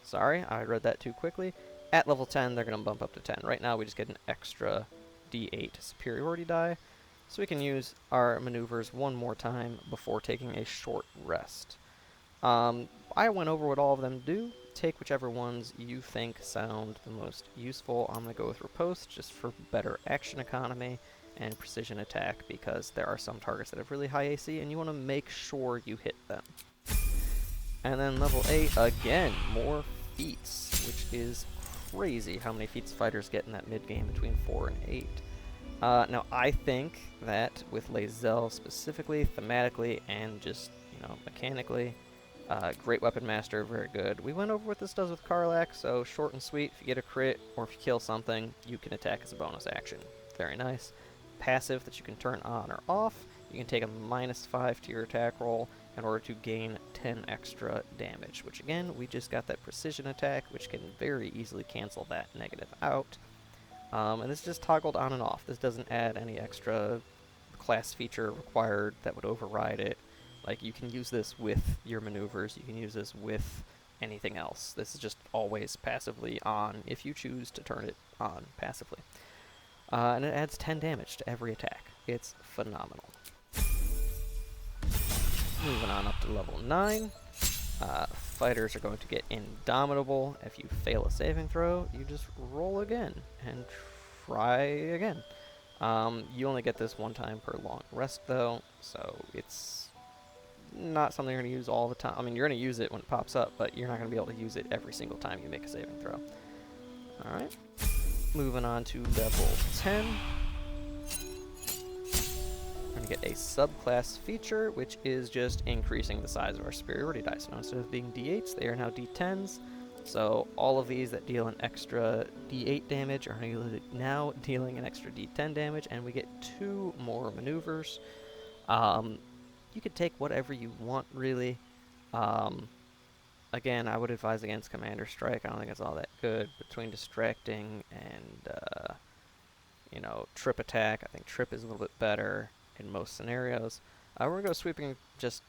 Sorry, I read that too quickly. At level 10, they're going to bump up to 10. Right now, we just get an extra d8 superiority die, so we can use our maneuvers one more time before taking a short rest. I went over what all of them do. Take whichever ones you think sound the most useful. I'm going to go with Riposte just for better action economy and precision attack, because there are some targets that have really high AC and you want to make sure you hit them. And then level 8, again, more feats, which is crazy how many feats fighters get in that mid-game between 4 and 8. Now, I think that with Lae'Zel specifically, thematically, and just, mechanically, great weapon master, very good. We went over what this does with Karlach, so short and sweet. If you get a crit or if you kill something, you can attack as a bonus action. Very nice. Passive that you can turn on or off. You can take a -5 to your attack roll in order to gain 10 extra damage, which again, we just got that precision attack, which can very easily cancel that negative out. And this is just toggled on and off. This doesn't add any extra class feature required that would override it. Like, you can use this with your maneuvers, you can use this with anything else. This is just always passively on if you choose to turn it on passively. And it adds 10 damage to every attack. It's phenomenal. Moving on up to level 9. Fighters are going to get Indomitable. If you fail a saving throw, you just roll again and try again. You only get this one time per long rest, though, so it's not something you're going to use all the time. I mean, you're going to use it when it pops up, but you're not going to be able to use it every single time you make a saving throw. Alright. Moving on to level 10. We're going to get a subclass feature, which is just increasing the size of our superiority dice. Now, instead of being d8s, they are now d10s. So all of these that deal an extra d8 damage are now dealing an extra d10 damage, and we get 2 more maneuvers. You could take whatever you want, really. Again, I would advise against Commander Strike. I don't think it's all that good. Between Distracting and, you know, Trip Attack, I think Trip is a little bit better in most scenarios. We're going to go Sweeping, just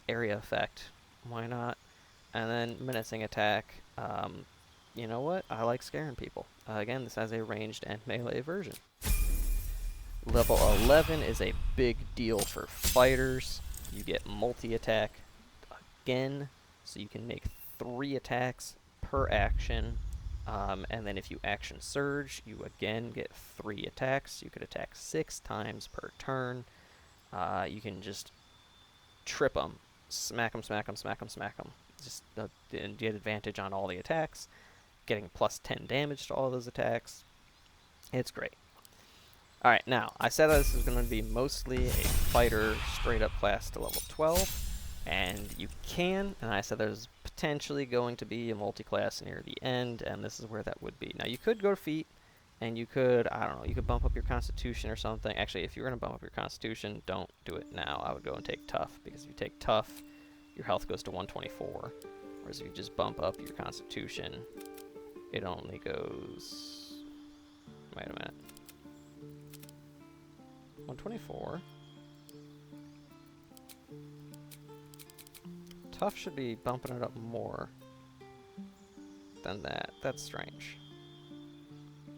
area effect. Why not? And then Menacing Attack. You know what? I like scaring people. Again, this has a ranged and melee version. Level 11 is a big deal for fighters. You get multi-attack again, so you can make 3 attacks per action. And then if you action surge, you again get 3 attacks. You could attack 6 times per turn. You can just trip them, smack them, smack them, smack them, smack them. Just get advantage on all the attacks, getting plus 10 damage to all those attacks. It's great. Alright, now, I said this is going to be mostly a fighter straight-up class to level 12, and you can, and I said there's potentially going to be a multi-class near the end, and this is where that would be. Now, you could go to feat, and you could, I don't know, you could bump up your constitution or something. Actually, if you're going to bump up your constitution, don't do it now. I would go and take tough, because if you take tough, your health goes to 124, whereas if you just bump up your constitution, it only goes... Wait a minute. 124. Tough should be bumping it up more than that. That's strange.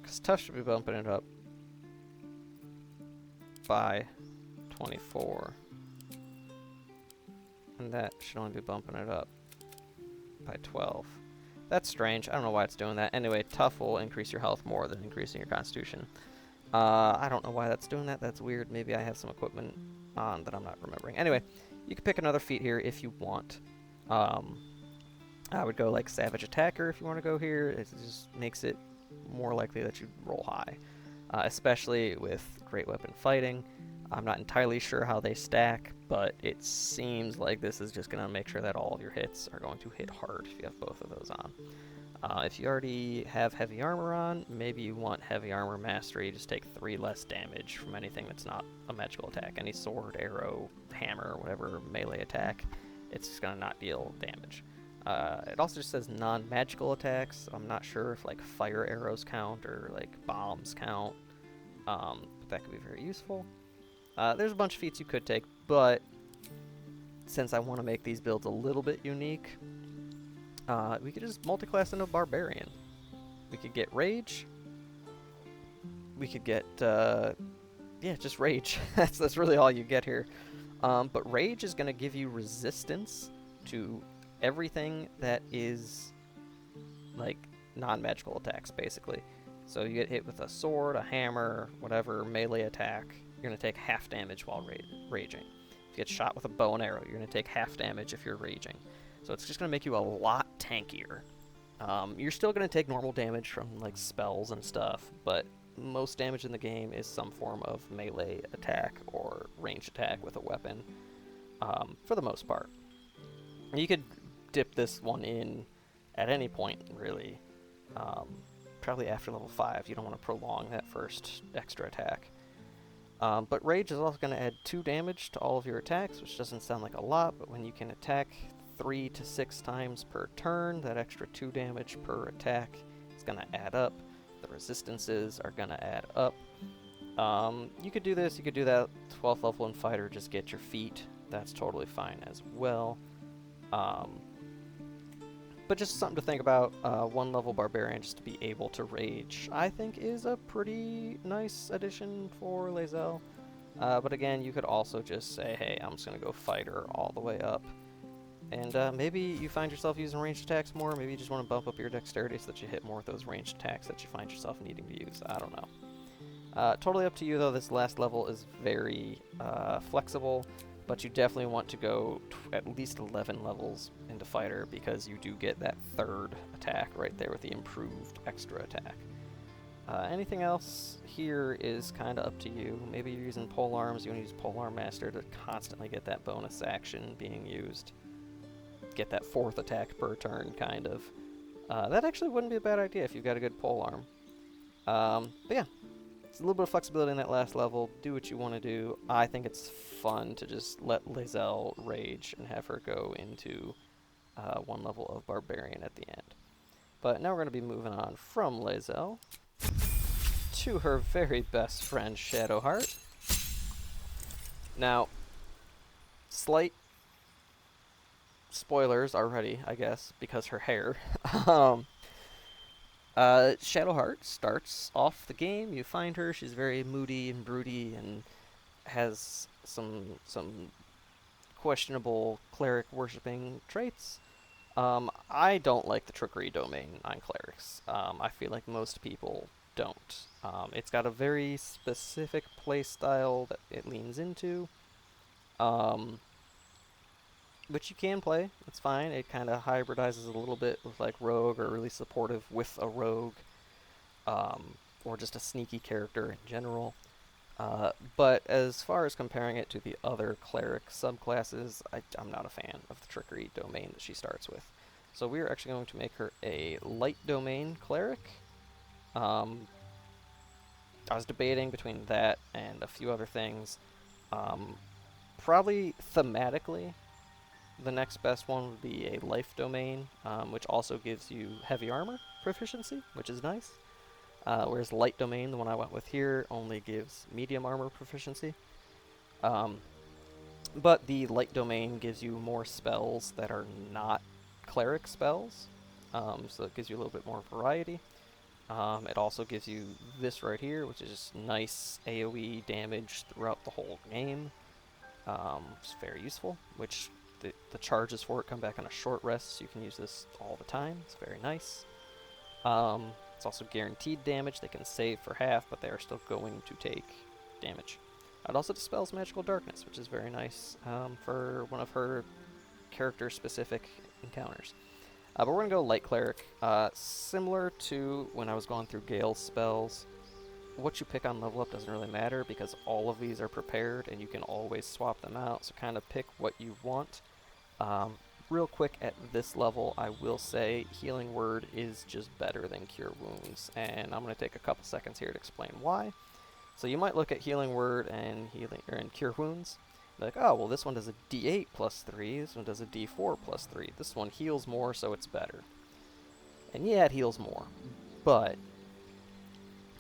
Because Tough should be bumping it up by 24. And that should only be bumping it up by 12. That's strange. I don't know why it's doing that. Anyway, Tough will increase your health more than increasing your constitution. I don't know why that's doing that. That's weird. Maybe I have some equipment on that I'm not remembering. Anyway, you can pick another feat here if you want. I would go like Savage Attacker if you want to go here. It just makes it more likely that you roll high, especially with Great Weapon Fighting. I'm not entirely sure how they stack, but it seems like this is just going to make sure that all of your hits are going to hit hard if you have both of those on. If you already have heavy armor on, maybe you want heavy armor mastery. Just take 3 less damage from anything that's not a magical attack. Any sword, arrow, hammer, whatever melee attack, it's just going to not deal damage. It also just says non-magical attacks. I'm not sure if like fire arrows count or like bombs count, but that could be very useful. There's a bunch of feats you could take, but since I want to make these builds a little bit unique, we could just multi-class into a Barbarian. We could get Rage. We could get, yeah, just Rage. that's really all you get here. But Rage is going to give you resistance to everything that is, like, non-magical attacks, basically. So you get hit with a sword, a hammer, whatever, melee attack, you're going to take half damage while raging. If you get shot with a bow and arrow, you're going to take half damage if you're raging. So it's just going to make you a lot tankier. You're still going to take normal damage from like spells and stuff, but most damage in the game is some form of melee attack or ranged attack with a weapon, for the most part. You could dip this one in at any point, really. Probably after level 5. You don't want to prolong that first extra attack. But Rage is also going to add 2 damage to all of your attacks, which doesn't sound like a lot, but when you can attack 3 to 6 times per turn, that extra 2 damage per attack is going to add up. The resistances are going to add up. You could do this, you could do that. 12th level in Fighter, just get your feat. That's totally fine as well. But just something to think about. 1 level Barbarian just to be able to Rage, I think is a pretty nice addition for Lae'Zel. But again, you could also just say, hey, I'm just going to go Fighter all the way up. And maybe you find yourself using ranged attacks more. Maybe you just want to bump up your dexterity so that you hit more of those ranged attacks that you find yourself needing to use. I don't know. Totally up to you, though. This last level is very flexible, but you definitely want to go at least 11 levels into Fighter because you do get that 3rd attack right there with the improved extra attack. Anything else here is kind of up to you. Maybe you're using Polearms. You want to use Polearm Master to constantly get that bonus action being used. Get that 4th attack per turn, kind of. That actually wouldn't be a bad idea if you've got a good polearm. But yeah, It's a little bit of flexibility in that last level. Do what you want to do. I think it's fun to just let Lae'Zel rage and have her go into one level of Barbarian at the end. But now we're going to be moving on from Lae'Zel to her very best friend, Shadowheart. Now, slight spoilers already, I guess, because her hair. um, Shadowheart starts off the game. You find her. She's very moody and broody and has some questionable cleric worshipping traits. I don't like the trickery domain on clerics. I feel like most people don't. It's got a very specific play style that it leans into, um, which you can play. It's fine. It kind of hybridizes a little bit with like rogue or really supportive with a rogue, or just a sneaky character in general. But as far as comparing it to the other cleric subclasses, I'm not a fan of the trickery domain that she starts with. So we're actually going to make her a light domain cleric. I was debating between that and a few other things. Probably thematically, the next best one would be a life domain, which also gives you heavy armor proficiency, which is nice. Whereas light domain, the one I went with here, only gives medium armor proficiency. But the light domain gives you more spells that are not cleric spells, so it gives you a little bit more variety. It also gives you this right here, which is nice AoE damage throughout the whole game. It's very useful, which the charges for it come back on a short rest, so you can use this all the time. It's very nice. It's also guaranteed damage. They can save for half, but they are still going to take damage. It also dispels magical darkness, which is very nice for one of her character-specific encounters. But we're going to go light cleric. Similar to when I was going through Gale's spells, what you pick on level up doesn't really matter because all of these are prepared and you can always swap them out, so kind of pick what you want. Real quick, at this level, I will say Healing Word is just better than Cure Wounds, and I'm going to take a couple seconds here to explain why. So you might look at Healing Word and Cure Wounds, like, oh, well, this one does a D8 plus 3, this one does a D4 plus 3, this one heals more, so it's better. And yeah, it heals more, but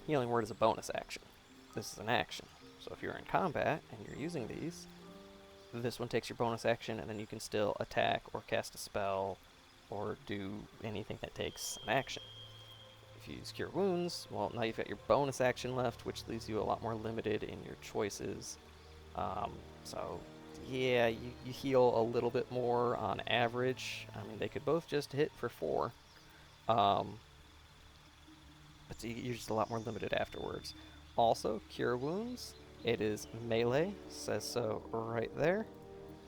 Healing Word is a bonus action. This is an action. So if you're in combat and you're using these, this one takes your bonus action, and then you can still attack or cast a spell or do anything that takes an action. If you use Cure Wounds, well, now you've got your bonus action left, which leaves you a lot more limited in your choices. So, yeah, you heal a little bit more on average. I mean, they could both just hit for 4. But you're just a lot more limited afterwards. Also, Cure Wounds, it is melee, says so right there.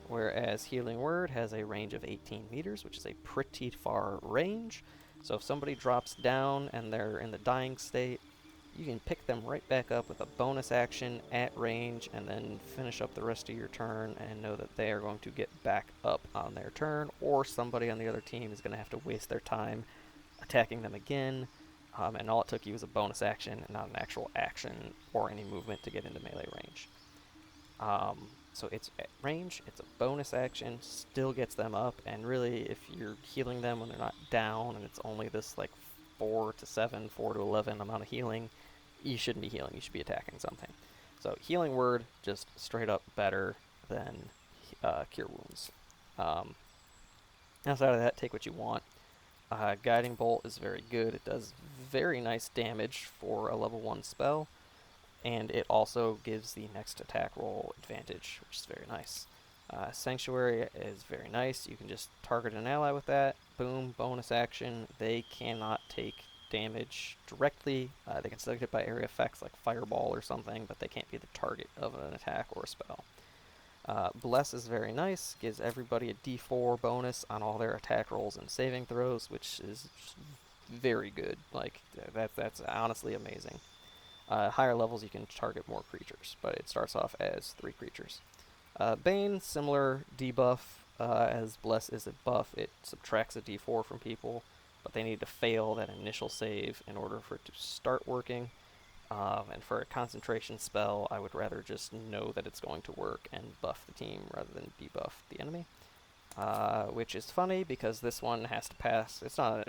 Whereas Healing Word has a range of 18 meters, which is a pretty far range. So if somebody drops down and they're in the dying state, you can pick them right back up with a bonus action at range and then finish up the rest of your turn and know that they are going to get back up on their turn, or somebody on the other team is going to have to waste their time attacking them again. And all it took you was a bonus action and not an actual action or any movement to get into melee range. So it's at range, it's a bonus action, still gets them up, and really if you're healing them when they're not down and it's only this like 4 to 7, 4 to 11 amount of healing, you shouldn't be healing, you should be attacking something. So Healing Word, just straight up better than Cure Wounds. Outside of that, take what you want. Guiding Bolt is very good. It does very nice damage for a level 1 spell, and it also gives the next attack roll advantage, which is very nice. Sanctuary is very nice. You can just target an ally with that. Boom, bonus action. They cannot take damage directly. They can still get hit by area effects like Fireball or something, but they can't be the target of an attack or a spell. Bless is very nice, gives everybody a D4 bonus on all their attack rolls and saving throws, which is very good. Like, that's honestly amazing. Higher levels you can target more creatures, but it starts off as 3 creatures. Bane, similar debuff, as Bless is a buff. It subtracts a D4 from people, but they need to fail that initial save in order for it to start working. And for a concentration spell, I would rather just know that it's going to work and buff the team rather than debuff the enemy. Which is funny because this one has to pass. It's not a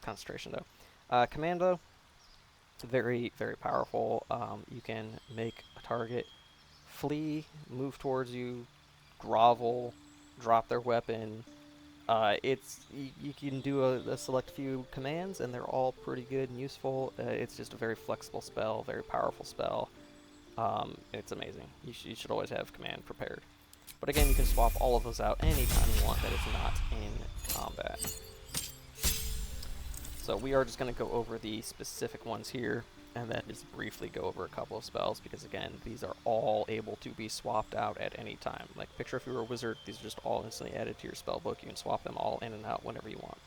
concentration though. Commando, very, very powerful. You can make a target flee, move towards you, grovel, drop their weapon. You can do a select few commands, and they're all pretty good and useful. It's just a very flexible spell, very powerful spell. It's amazing. You should always have command prepared. But again, you can swap all of those out anytime you want that is not in combat. So we are just going to go over the specific ones here, and then just briefly go over a couple of spells, because again, these are all able to be swapped out at any time. Like, picture if you were a wizard, these are just all instantly added to your spell book. You can swap them all in and out whenever you want.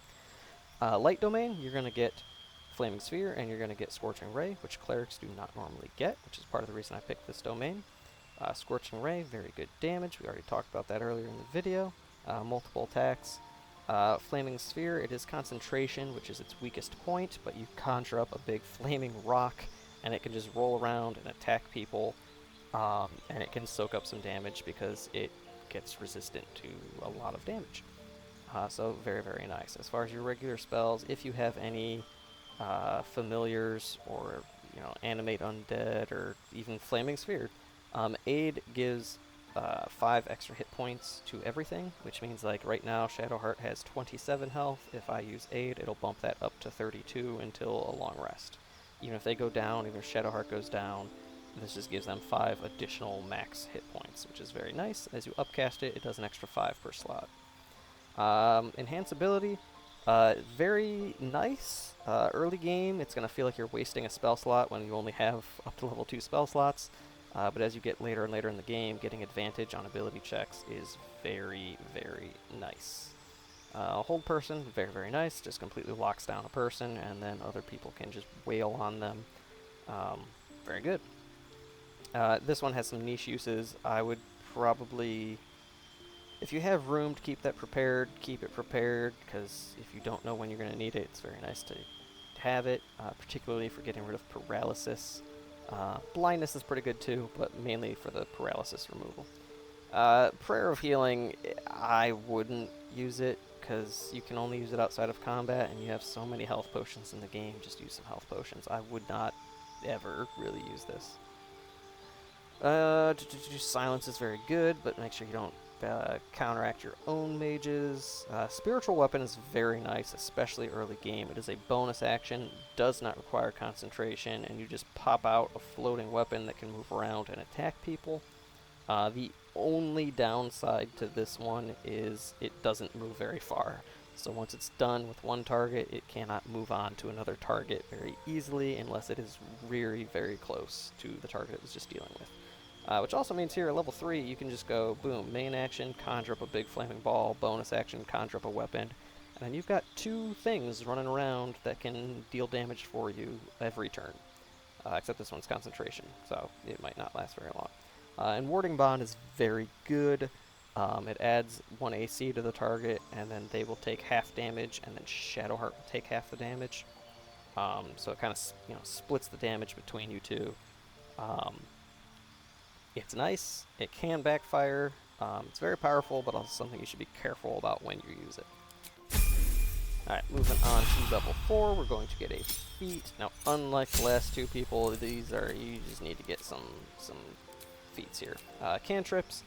Light Domain, you're going to get Flaming Sphere, and you're going to get Scorching Ray, which clerics do not normally get, which is part of the reason I picked this domain. Scorching Ray, very good damage. We already talked about that earlier in the video. Multiple attacks. Flaming Sphere, it is concentration, which is its weakest point, but you conjure up a big flaming rock, and it can just roll around and attack people, and it can soak up some damage because it gets resistant to a lot of damage. So very, very nice. As far as your regular spells, if you have any familiars or animate undead or even Flaming Sphere, Aid gives 5 extra hit points to everything, which means like right now Shadowheart has 27 health. If I use Aid, it'll bump that up to 32 until a long rest. Even if they go down, even if Shadowheart goes down, this just gives them 5 additional max hit points, which is very nice. As you upcast it, it does an extra 5 per slot. Enhance ability, very nice. Early game, it's going to feel like you're wasting a spell slot when you only have up to level 2 spell slots. But as you get later and later in the game, getting advantage on ability checks is very, very nice. Hold Person, very, very nice. Just completely locks down a person, and then other people can just wail on them. Very good. This one has some niche uses. I would probably, if you have room to keep that prepared, keep it prepared, because if you don't know when you're going to need it, it's very nice to have it, particularly for getting rid of paralysis. Blindness is pretty good too, but mainly for the paralysis removal. Prayer of Healing, I wouldn't use it, because you can only use it outside of combat, and you have so many health potions in the game. Just use some health potions. I would not ever really use this. Silence is very good, but make sure you don't counteract your own mages. Spiritual Weapon is very nice, especially early game. It is a bonus action, does not require concentration, and you just pop out a floating weapon that can move around and attack people. The only downside to this one is it doesn't move very far. So once it's done with one target, it cannot move on to another target very easily unless it is very, very close to the target it was just dealing with. Which also means here at level 3, you can just go, boom, main action, conjure up a big flaming ball, bonus action, conjure up a weapon, and then you've got 2 things running around that can deal damage for you every turn. Except this one's concentration, so it might not last very long. And Warding Bond is very good. It adds 1 AC to the target, and then they will take half damage, and then Shadowheart will take half the damage. So it kind of splits the damage between you two. It's nice. It can backfire. It's very powerful, but also something you should be careful about when you use it. Alright, moving on to level 4, we're going to get a feat. Now, unlike the last 2 people, these are, you just need to get some feats here. Cantrips.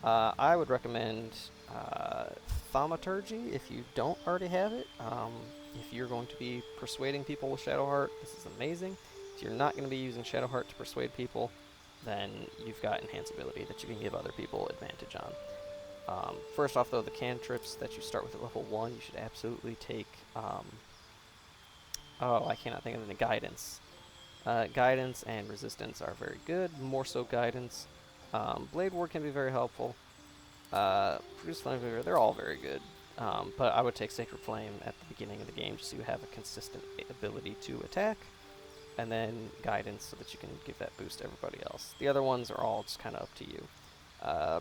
I would recommend Thaumaturgy if you don't already have it. If you're going to be persuading people with Shadowheart, this is amazing. If you're not going to be using Shadowheart to persuade people, then you've got Enhance ability that you can give other people advantage on. First off, though, the cantrips that you start with at level 1, you should absolutely take, I cannot think of the Guidance. Guidance and Resistance are very good, more so Guidance. Blade Ward can be very helpful. Produce Flame, they're all very good. But I would take Sacred Flame at the beginning of the game just so you have a consistent ability to attack. And then Guidance so that you can give that boost to everybody else. The other ones are all just kind of up to you.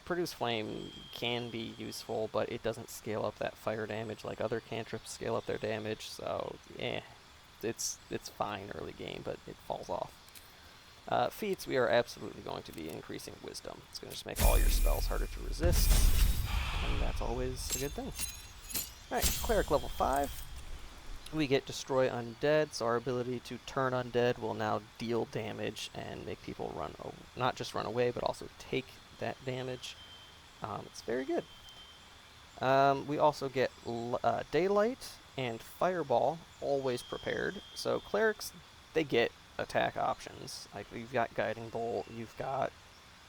Produce Flame can be useful, but it doesn't scale up that fire damage like other cantrips scale up their damage, so it's fine early game, but it falls off. Feats, we are absolutely going to be increasing Wisdom. It's going to just make all your spells harder to resist, and that's always a good thing. Alright, Cleric level 5. We get Destroy Undead, so our ability to turn undead will now deal damage and make people not just run away, but also take that damage. It's very good. We also get Daylight and Fireball, always prepared. So clerics, they get attack options. Like, you've got Guiding Bolt, you've got,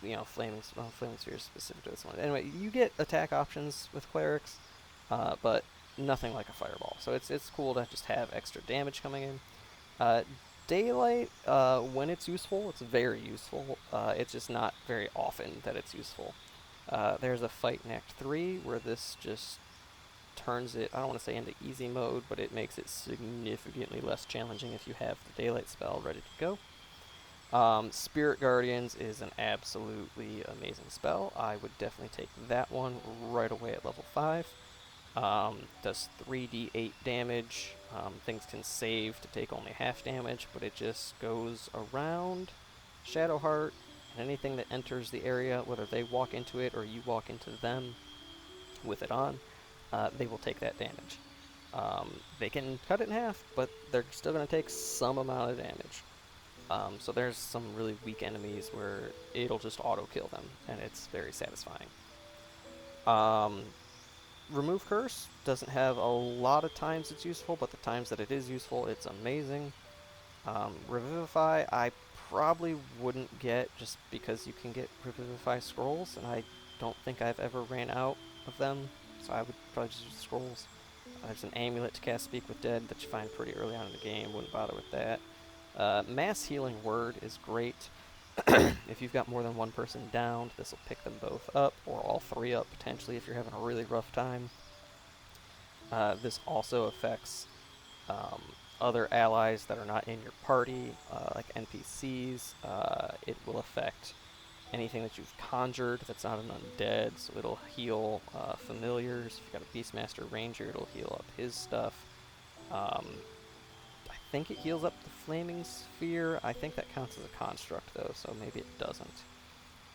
Flaming Sphere is specific to this one. Anyway, you get attack options with clerics, but nothing like a Fireball. So it's cool to just have extra damage coming in. Daylight, when it's useful, it's very useful. It's just not very often that it's useful. There's a fight in Act 3 where this just turns it, I don't want to say into easy mode, but it makes it significantly less challenging if you have the Daylight spell ready to go. Spirit Guardians is an absolutely amazing spell. I would definitely take that one right away at level 5. Does 3d8 damage. Things can save to take only half damage, but it just goes around Shadowheart, and anything that enters the area, whether they walk into it or you walk into them with it on, they will take that damage. They can cut it in half, but they're still going to take some amount of damage. So there's some really weak enemies where it'll just auto-kill them, and it's very satisfying. Remove Curse doesn't have a lot of times it's useful, but the times that it is useful, it's amazing. Revivify, I probably wouldn't get just because you can get Revivify scrolls, and I don't think I've ever ran out of them, so I would probably just use the scrolls. There's an amulet to cast Speak with Dead that you find pretty early on in the game, wouldn't bother with that. Mass Healing Word is great. If you've got more than one person downed, this will pick them both up, or all three up potentially if you're having a really rough time. This also affects other allies that are not in your party, like NPCs. It will affect anything that you've conjured that's not an undead, so it'll heal familiars. If you've got a Beastmaster Ranger, it'll heal up his stuff. I think it heals up the Flaming Sphere. I think that counts as a construct, though, so maybe it doesn't.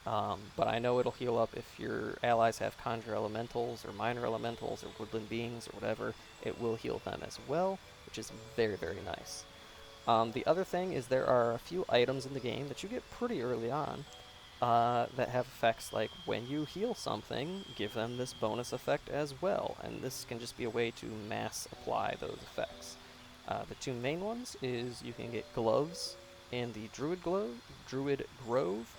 But I know it'll heal up if your allies have Conjure Elementals, or Minor Elementals, or Woodland Beings, or whatever. It will heal them as well, which is very, very nice. The other thing is there are a few items in the game that you get pretty early on that have effects like when you heal something, give them this bonus effect as well, and this can just be a way to mass apply those effects. The two main ones is you can get gloves in the Druid Grove,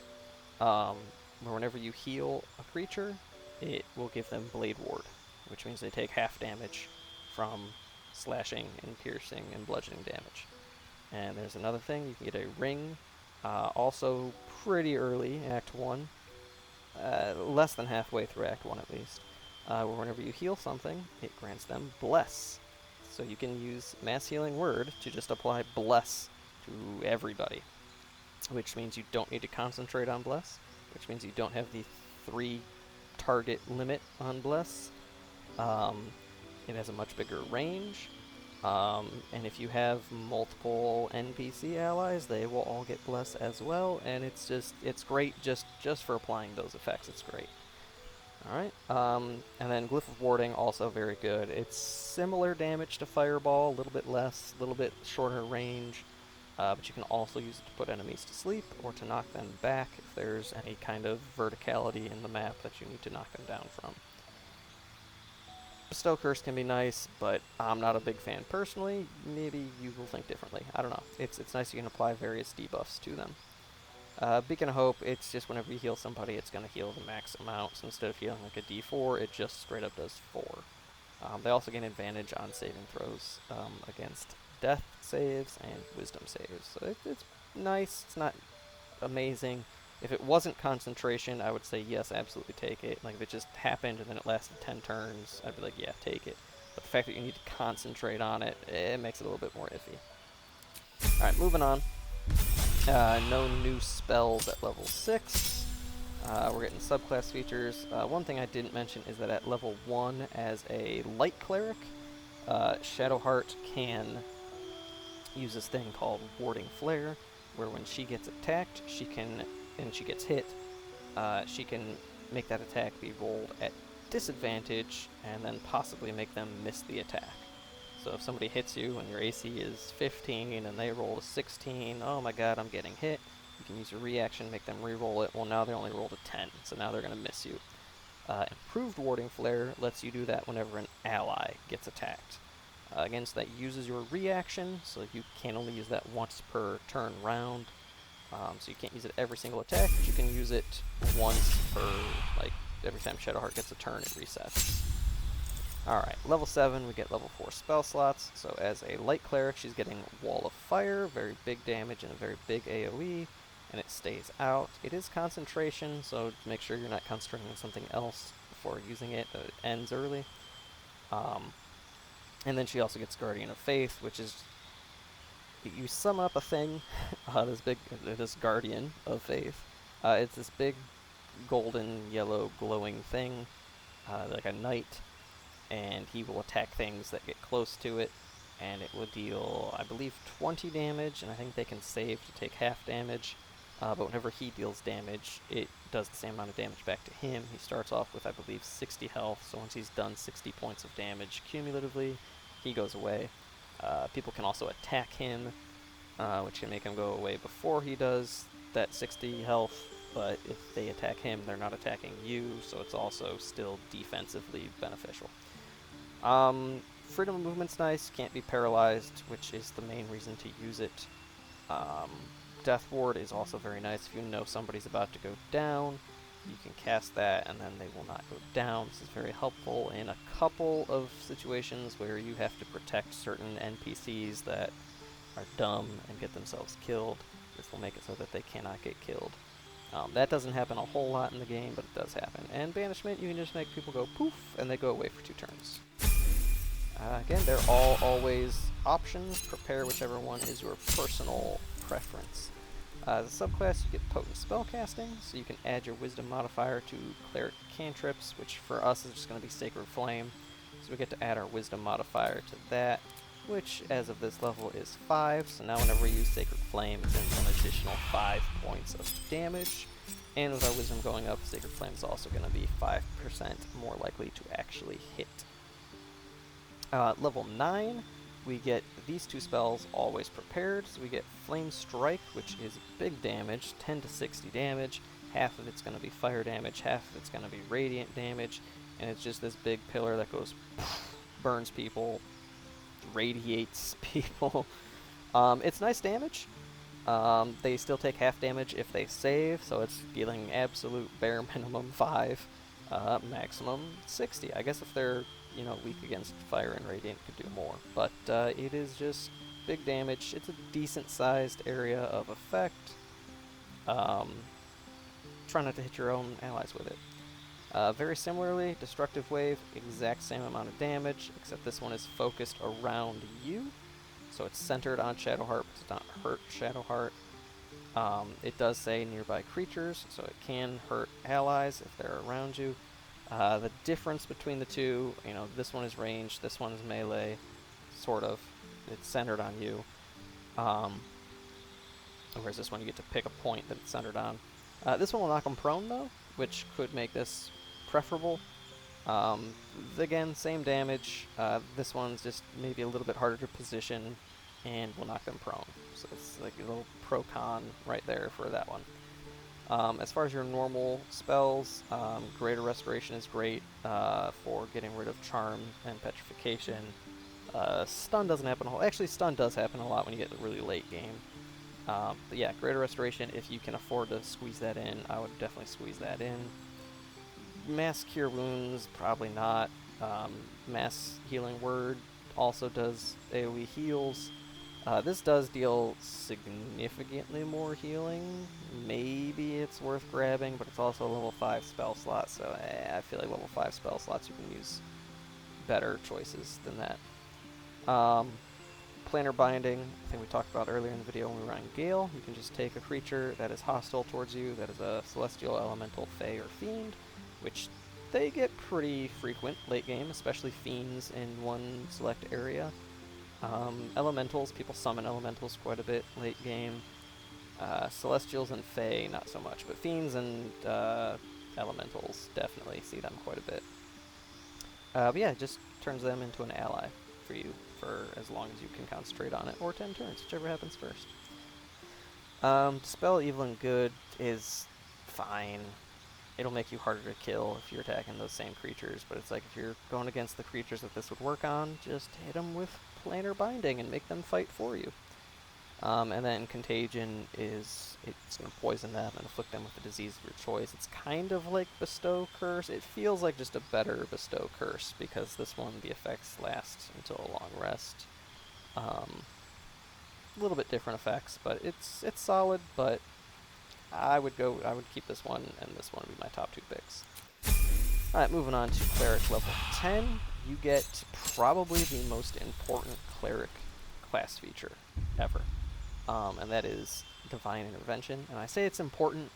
where whenever you heal a creature, it will give them Blade Ward, which means they take half damage from slashing and piercing and bludgeoning damage. And there's another thing, you can get a ring, also pretty early, Act 1, less than halfway through Act 1 at least, where whenever you heal something, it grants them Bless. So you can use Mass Healing Word to just apply Bless to everybody, which means you don't need to concentrate on Bless, which means you don't have the 3 target limit on Bless. It has a much bigger range, and if you have multiple NPC allies, they will all get Bless as well, and it's great just for applying those effects. It's great. Alright, and then Glyph of Warding, also very good. It's similar damage to Fireball, a little bit less, a little bit shorter range, but you can also use it to put enemies to sleep or to knock them back if there's any kind of verticality in the map that you need to knock them down from. Bestow Curse can be nice, but I'm not a big fan personally. Maybe you will think differently. I don't know. It's nice you can apply various debuffs to them. Beacon of Hope, it's just whenever you heal somebody, it's going to heal the max amount. So instead of healing like a d4, it just straight up does 4. They also gain advantage on saving throws against death saves and wisdom saves. So it's nice. It's not amazing. If it wasn't concentration, I would say yes, absolutely take it. Like if it just happened and then it lasted 10 turns, I'd be like, yeah, take it. But the fact that you need to concentrate on it, it makes it a little bit more iffy. Alright, moving on. No new spells at level 6. We're getting subclass features. One thing I didn't mention is that at level 1, as a light cleric, Shadowheart can use this thing called Warding Flare. where when she gets attacked, she can, and she gets hit, she can make that attack be rolled at disadvantage and then possibly make them miss the attack. So if somebody hits you and your AC is 15 and they roll a 16, oh my god, I'm getting hit, you can use your reaction, make them re-roll it. Well, now they only rolled a 10, so now they're going to miss you. Improved Warding Flare lets you do that whenever an ally gets attacked. Again, so that uses your reaction, so you can only use that once per turn round. So you can't use it every single attack, but you can use it once per, like, every time Shadowheart gets a turn, it resets. Alright, level 7, we get level 4 spell slots. So as a light cleric, she's getting Wall of Fire, very big damage and a very big AoE, and it stays out. It is concentration, so make sure you're not concentrating on something else before using it. It ends early. And then she also gets Guardian of Faith, which is, you summon up a thing, this Guardian of Faith. It's this big golden yellow glowing thing, like a knight, and he will attack things that get close to it, and it will deal, I believe, 20 damage, and I think they can save to take half damage. But whenever he deals damage, it does the same amount of damage back to him. He starts off with, I believe, 60 health, so once he's done 60 points of damage cumulatively, he goes away. People can also attack him, which can make him go away before he does that 60 health, but if they attack him, they're not attacking you, so it's also still defensively beneficial. Freedom of movement's nice, can't be paralyzed, which is the main reason to use it. Death Ward is also very nice. If you know somebody's about to go down, you can cast that and then they will not go down. This is very helpful in a couple of situations where you have to protect certain NPCs that are dumb and get themselves killed. This will make it so that they cannot get killed. That doesn't happen a whole lot in the game, but it does happen. And Banishment, you can just make people go poof, and they go away for 2 turns. Again, they're all always options. Prepare whichever one is your personal preference. As a subclass, you get Potent Spellcasting, so you can add your Wisdom modifier to Cleric Cantrips, which for us is just going to be Sacred Flame. So we get to add our Wisdom modifier to that, which as of this level is 5, so now whenever we use Sacred Flame, it's an additional 5 points of damage. And with our Wisdom going up, Sacred Flame is also going to be 5% more likely to actually hit. Level 9, we get these 2 spells always prepared. So we get Flame Strike, which is big damage, 10 to 60 damage. Half of it's going to be fire damage, half of it's going to be radiant damage. And it's just this big pillar that goes, burns people, radiates people. It's nice damage. They still take half damage if they save, so it's dealing absolute bare minimum 5, maximum 60. I guess if they're, you know, weak against fire and radiant, could do more. But it is just big damage. It's a decent sized area of effect. Try not to hit your own allies with it. Very similarly, Destructive Wave, exact same amount of damage, except this one is focused around you. So it's centered on Shadowheart, but does not hurt Shadowheart. It does say nearby creatures, so it can hurt allies if they're around you. The difference between the two, you know, this one is ranged, this one is melee, sort of. It's centered on you. Whereas this one you get to pick a point that it's centered on. This one will knock them prone, though, which could make this preferable. Again, same damage. This one's just maybe a little bit harder to position and will knock them prone. So it's like a little pro-con right there for that one. As far as your normal spells, Greater Restoration is great for getting rid of Charm and Petrification. Stun doesn't happen a whole... Actually, Stun does happen a lot when you get really late game. But yeah, Greater Restoration, if you can afford to squeeze that in, I would definitely squeeze that in. Mass Cure Wounds, probably not. Mass Healing Word also does AoE heals. This does deal significantly more healing. Maybe it's worth grabbing, but it's also a level 5 spell slot, so I feel like level 5 spell slots you can use better choices than that. Planar Binding, I think we talked about earlier in the video when we were on Gale. You can just take a creature that is hostile towards you, that is a Celestial, Elemental, Fey, or Fiend, which they get pretty frequent late game, especially Fiends in one select area. Elementals, people summon Elementals quite a bit late game. Celestials and Fae, not so much, but Fiends and Elementals, definitely see them quite a bit. But yeah, it just turns them into an ally for you for as long as you can concentrate on it, or 10 turns, whichever happens first. Dispel Evil and Good is fine. It'll make you harder to kill if you're attacking those same creatures, but it's like if you're going against the creatures that this would work on, just hit them with Planar Binding and make them fight for you. And then Contagion is, it's going to poison them and afflict them with the disease of your choice. It's kind of like Bestow Curse. It feels like just a better Bestow Curse, because this one, the effects last until a long rest. A little bit different effects, but it's solid, but I would keep this one, and this one would be my top 2 picks. Alright, moving on to Cleric level 10. You get probably the most important Cleric class feature ever. And that is Divine Intervention. And I say it's important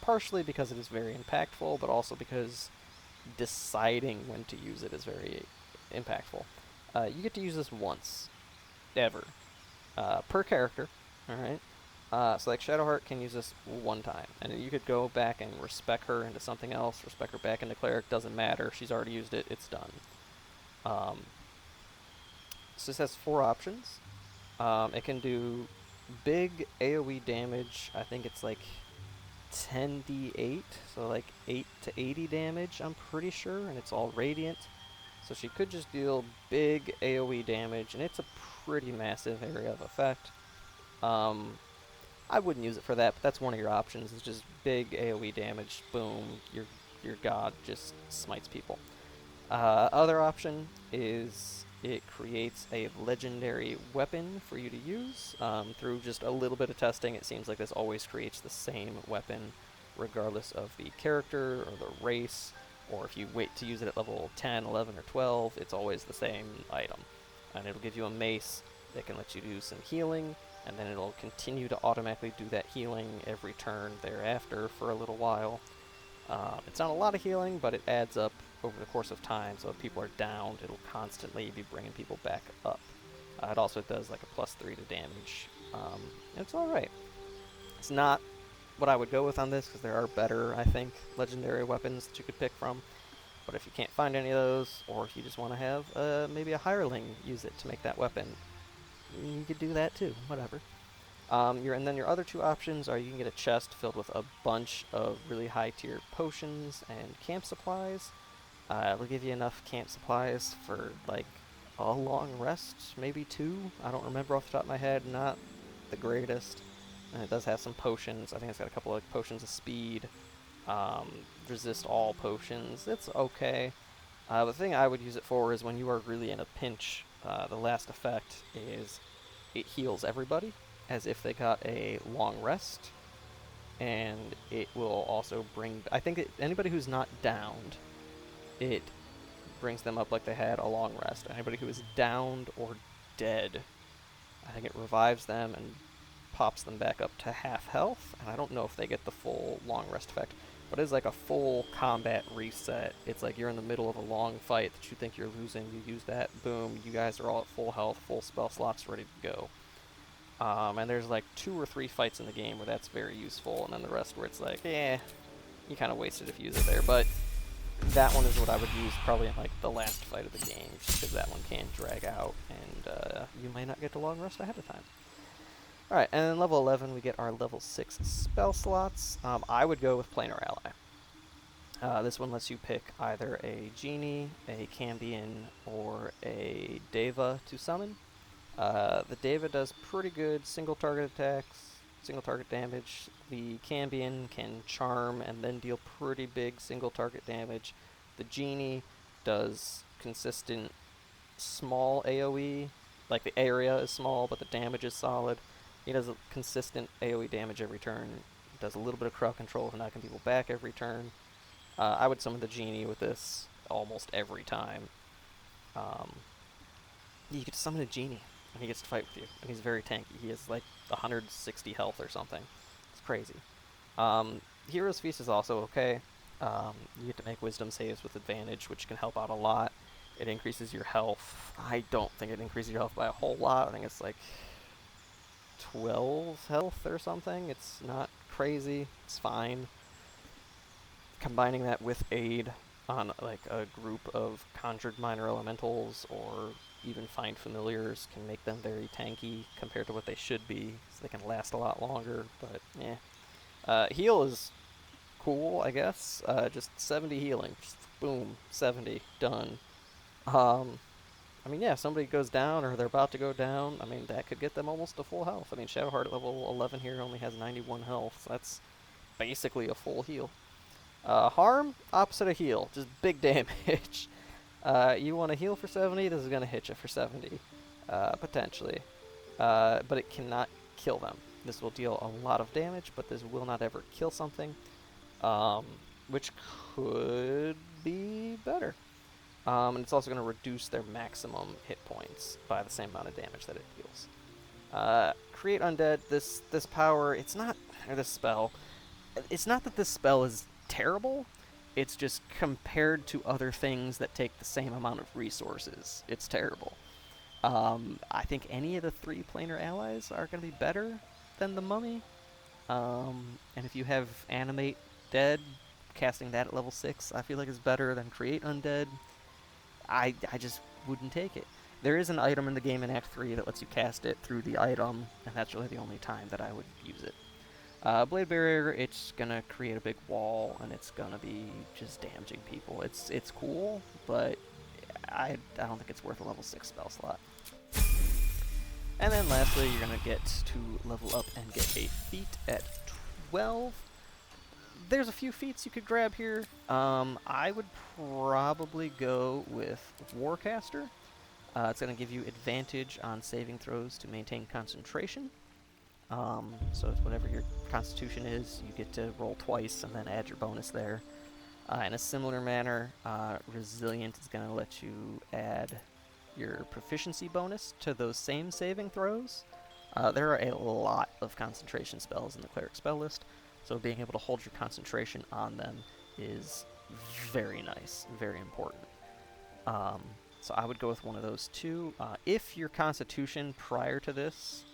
partially because it is very impactful, but also because deciding when to use it is very impactful. You get to use this once, ever, per character, alright? So like Shadowheart can use this one time, and you could go back and respec her into something else, respec her back into Cleric, doesn't matter, she's already used it, it's done. So this has 4 options. It can do big AoE damage. I think it's like 10d8, so like 8 to 80 damage, I'm pretty sure, and it's all radiant. So she could just deal big AoE damage, and it's a pretty massive area of effect. I wouldn't use it for that, but that's one of your options. It's just big AoE damage, boom, your god just smites people. Other option is it creates a legendary weapon for you to use. Through just a little bit of testing, it seems like this always creates the same weapon, regardless of the character or the race, or if you wait to use it at level 10, 11, or 12, it's always the same item. And it'll give you a mace that can let you do some healing, and then it'll continue to automatically do that healing every turn thereafter for a little while. It's not a lot of healing, but it adds up over the course of time, so if people are downed, it'll constantly be bringing people back up. It also does like a +3 to damage. It's alright. It's not what I would go with on this, because there are better, I think, legendary weapons that you could pick from. But if you can't find any of those, or if you just want to have maybe a hireling use it to make that weapon, you could do that too, whatever. And then your other 2 options are you can get a chest filled with a bunch of really high-tier potions and camp supplies. It'll give you enough camp supplies for like a long rest, maybe 2. I don't remember off the top of my head, not the greatest. And it does have some potions. I think it's got a couple of potions of speed. Resist all potions. It's okay. The thing I would use it for is when you are really in a pinch. The last effect is it heals everybody as if they got a long rest, and it will also bring, I think anybody who's not downed, it brings them up like they had a long rest. Anybody who is downed or dead, I think it revives them and pops them back up to half health, and I don't know if they get the full long rest effect, but it's like a full combat reset. It's like you're in the middle of a long fight that you think you're losing, you use that, boom, you guys are all at full health, full spell slots ready to go. And there's like 2 or 3 fights in the game where that's very useful, and then the rest where it's like, you kind of wasted if you use it there, but that one is what I would use probably in like the last fight of the game, just because that one can drag out, and you might not get the long rest ahead of time. Alright, and then level 11 we get our level 6 spell slots. I would go with Planar Ally. This one lets you pick either a Genie, a Cambion, or a Deva to summon. The Deva does pretty good single target attacks, single target damage. The Cambion can charm and then deal pretty big single target damage. The Genie does consistent small AoE, like the area is small but the damage is solid. He does a consistent AoE damage every turn. Does a little bit of crowd control for knocking people back every turn. I would summon the Genie with this almost every time. You get to summon a Genie, and he gets to fight with you, and he's very tanky. He has like 160 health or something. It's crazy. Hero's Feast is also okay. You get to make wisdom saves with advantage, which can help out a lot. It increases your health. I don't think it increases your health by a whole lot. I think it's like 12 health or something. It's not crazy. It's fine. Combining that with aid on like a group of conjured minor elementals or even find familiars can make them very tanky compared to what they should be, so they can last a lot longer. But yeah, heal is cool, I guess. Just 70 healing, just boom, 70 done. I mean, yeah, somebody goes down or they're about to go down. I mean, that could get them almost to full health. I mean, Shadowheart at level 11 here only has 91 health. So that's basically a full heal. Harm, opposite of heal, just big damage. You want to heal for 70, this is going to hit you for 70, potentially. But it cannot kill them. This will deal a lot of damage, but this will not ever kill something, which could be better. And it's also going to reduce their maximum hit points by the same amount of damage that it deals. Create Undead, this power, it's not, or this spell, it's not that this spell is terrible, it's just compared to other things that take the same amount of resources, it's terrible. I think any of the 3 planar allies are going to be better than the Mummy. And if you have Animate Dead, casting that at level 6, I feel like is better than Create Undead. I just wouldn't take it. There is an item in the game in Act 3 that lets you cast it through the item, and that's really the only time that I would use it. Blade Barrier, it's gonna create a big wall, and it's gonna be just damaging people. It's cool, but I don't think it's worth a level 6 spell slot. And then lastly, you're gonna get to level up and get a feat at 12. There's a few feats you could grab here. I would probably go with Warcaster. It's going to give you advantage on saving throws to maintain concentration. So it's whatever your constitution is, you get to roll twice and then add your bonus there. In a similar manner, Resilient is going to let you add your proficiency bonus to those same saving throws. There are a lot of concentration spells in the Cleric spell list, so being able to hold your concentration on them is very nice, very important. So I would go with one of those two. If your constitution prior to this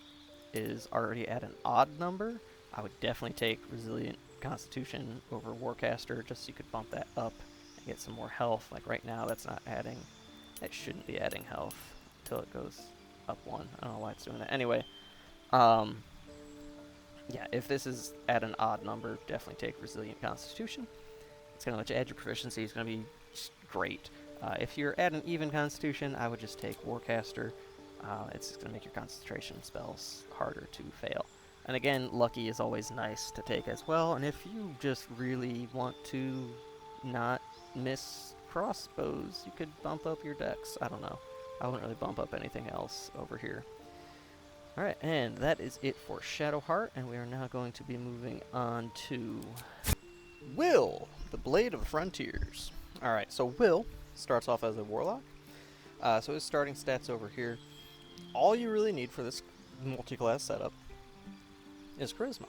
is already at an odd number, I would definitely take Resilient Constitution over Warcaster, just so you could bump that up and get some more health. Like right now, that's not adding, it shouldn't be adding health until it goes up 1. I don't know why it's doing that. Anyway, yeah, if this is at an odd number, definitely take Resilient Constitution. It's going to let you add your proficiency. It's going to be great. If you're at an even Constitution, I would just take Warcaster. It's going to make your concentration spells harder to fail. And again, Lucky is always nice to take as well. And if you just really want to not miss crossbows, you could bump up your dex. I don't know. I wouldn't really bump up anything else over here. Alright, and that is it for Shadowheart, and we are now going to be moving on to Wyll, the Blade of the Frontiers. Alright, so Wyll starts off as a Warlock. So his starting stats over here, all you really need for this multi-class setup is Charisma.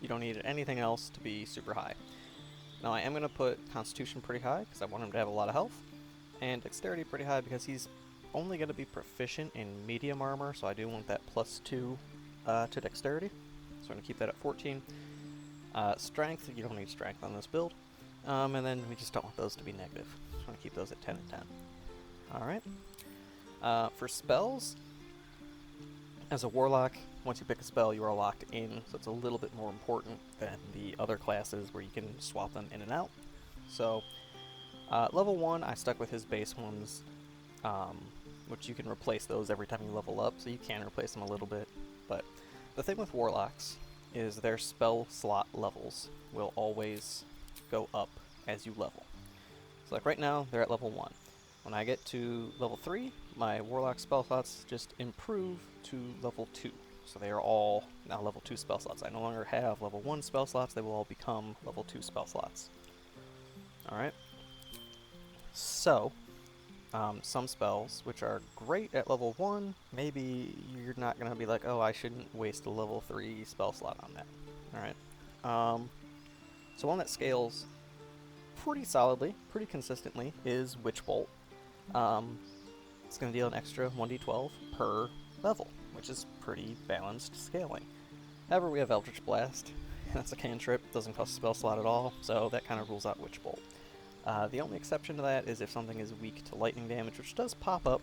You don't need anything else to be super high. Now I am going to put Constitution pretty high, because I want him to have a lot of health, and Dexterity pretty high, because he's only going to be proficient in medium armor, so I do want that +2 to Dexterity. So I'm going to keep that at 14. Strength, you don't need Strength on this build. And then we just don't want those to be negative. So I'm going to keep those at 10 and 10. Alright. For spells, as a Warlock, once you pick a spell, you are locked in, so it's a little bit more important than the other classes where you can swap them in and out. So, level 1, I stuck with his base ones, which you can replace those every time you level up, so you can replace them a little bit. But the thing with Warlocks is their spell slot levels will always go up as you level. So like right now, they're at level 1. When I get to level 3, my Warlock spell slots just improve to level 2. So they are all now level 2 spell slots. I no longer have level 1 spell slots, they will all become level 2 spell slots. Alright. So, some spells, which are great at level 1, maybe you're not going to be like, oh, I shouldn't waste a level 3 spell slot on that. Alright. So one that scales pretty solidly, pretty consistently, is Witch Bolt. It's going to deal an extra 1d12 per level. which is pretty balanced scaling. However, we have Eldritch Blast. That's a cantrip, doesn't cost a spell slot at all, so that kind of rules out Witch Bolt. The only exception to that is if something is weak to lightning damage, which does pop up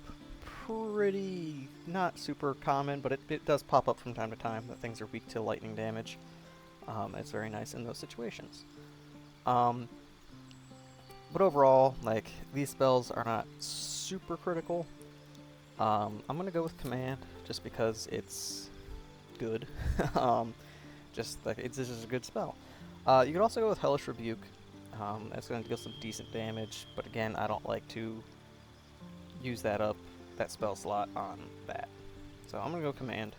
pretty, not super common, but it does pop up from time to time that things are weak to lightning damage. It's very nice in those situations. But overall, like, these spells are not super critical. I'm gonna go with Command, just because it's good. Just like, this is a good spell. You could also go with Hellish Rebuke. That's going to deal some decent damage, but again, I don't like to use that spell slot on that. So I'm going to go Command.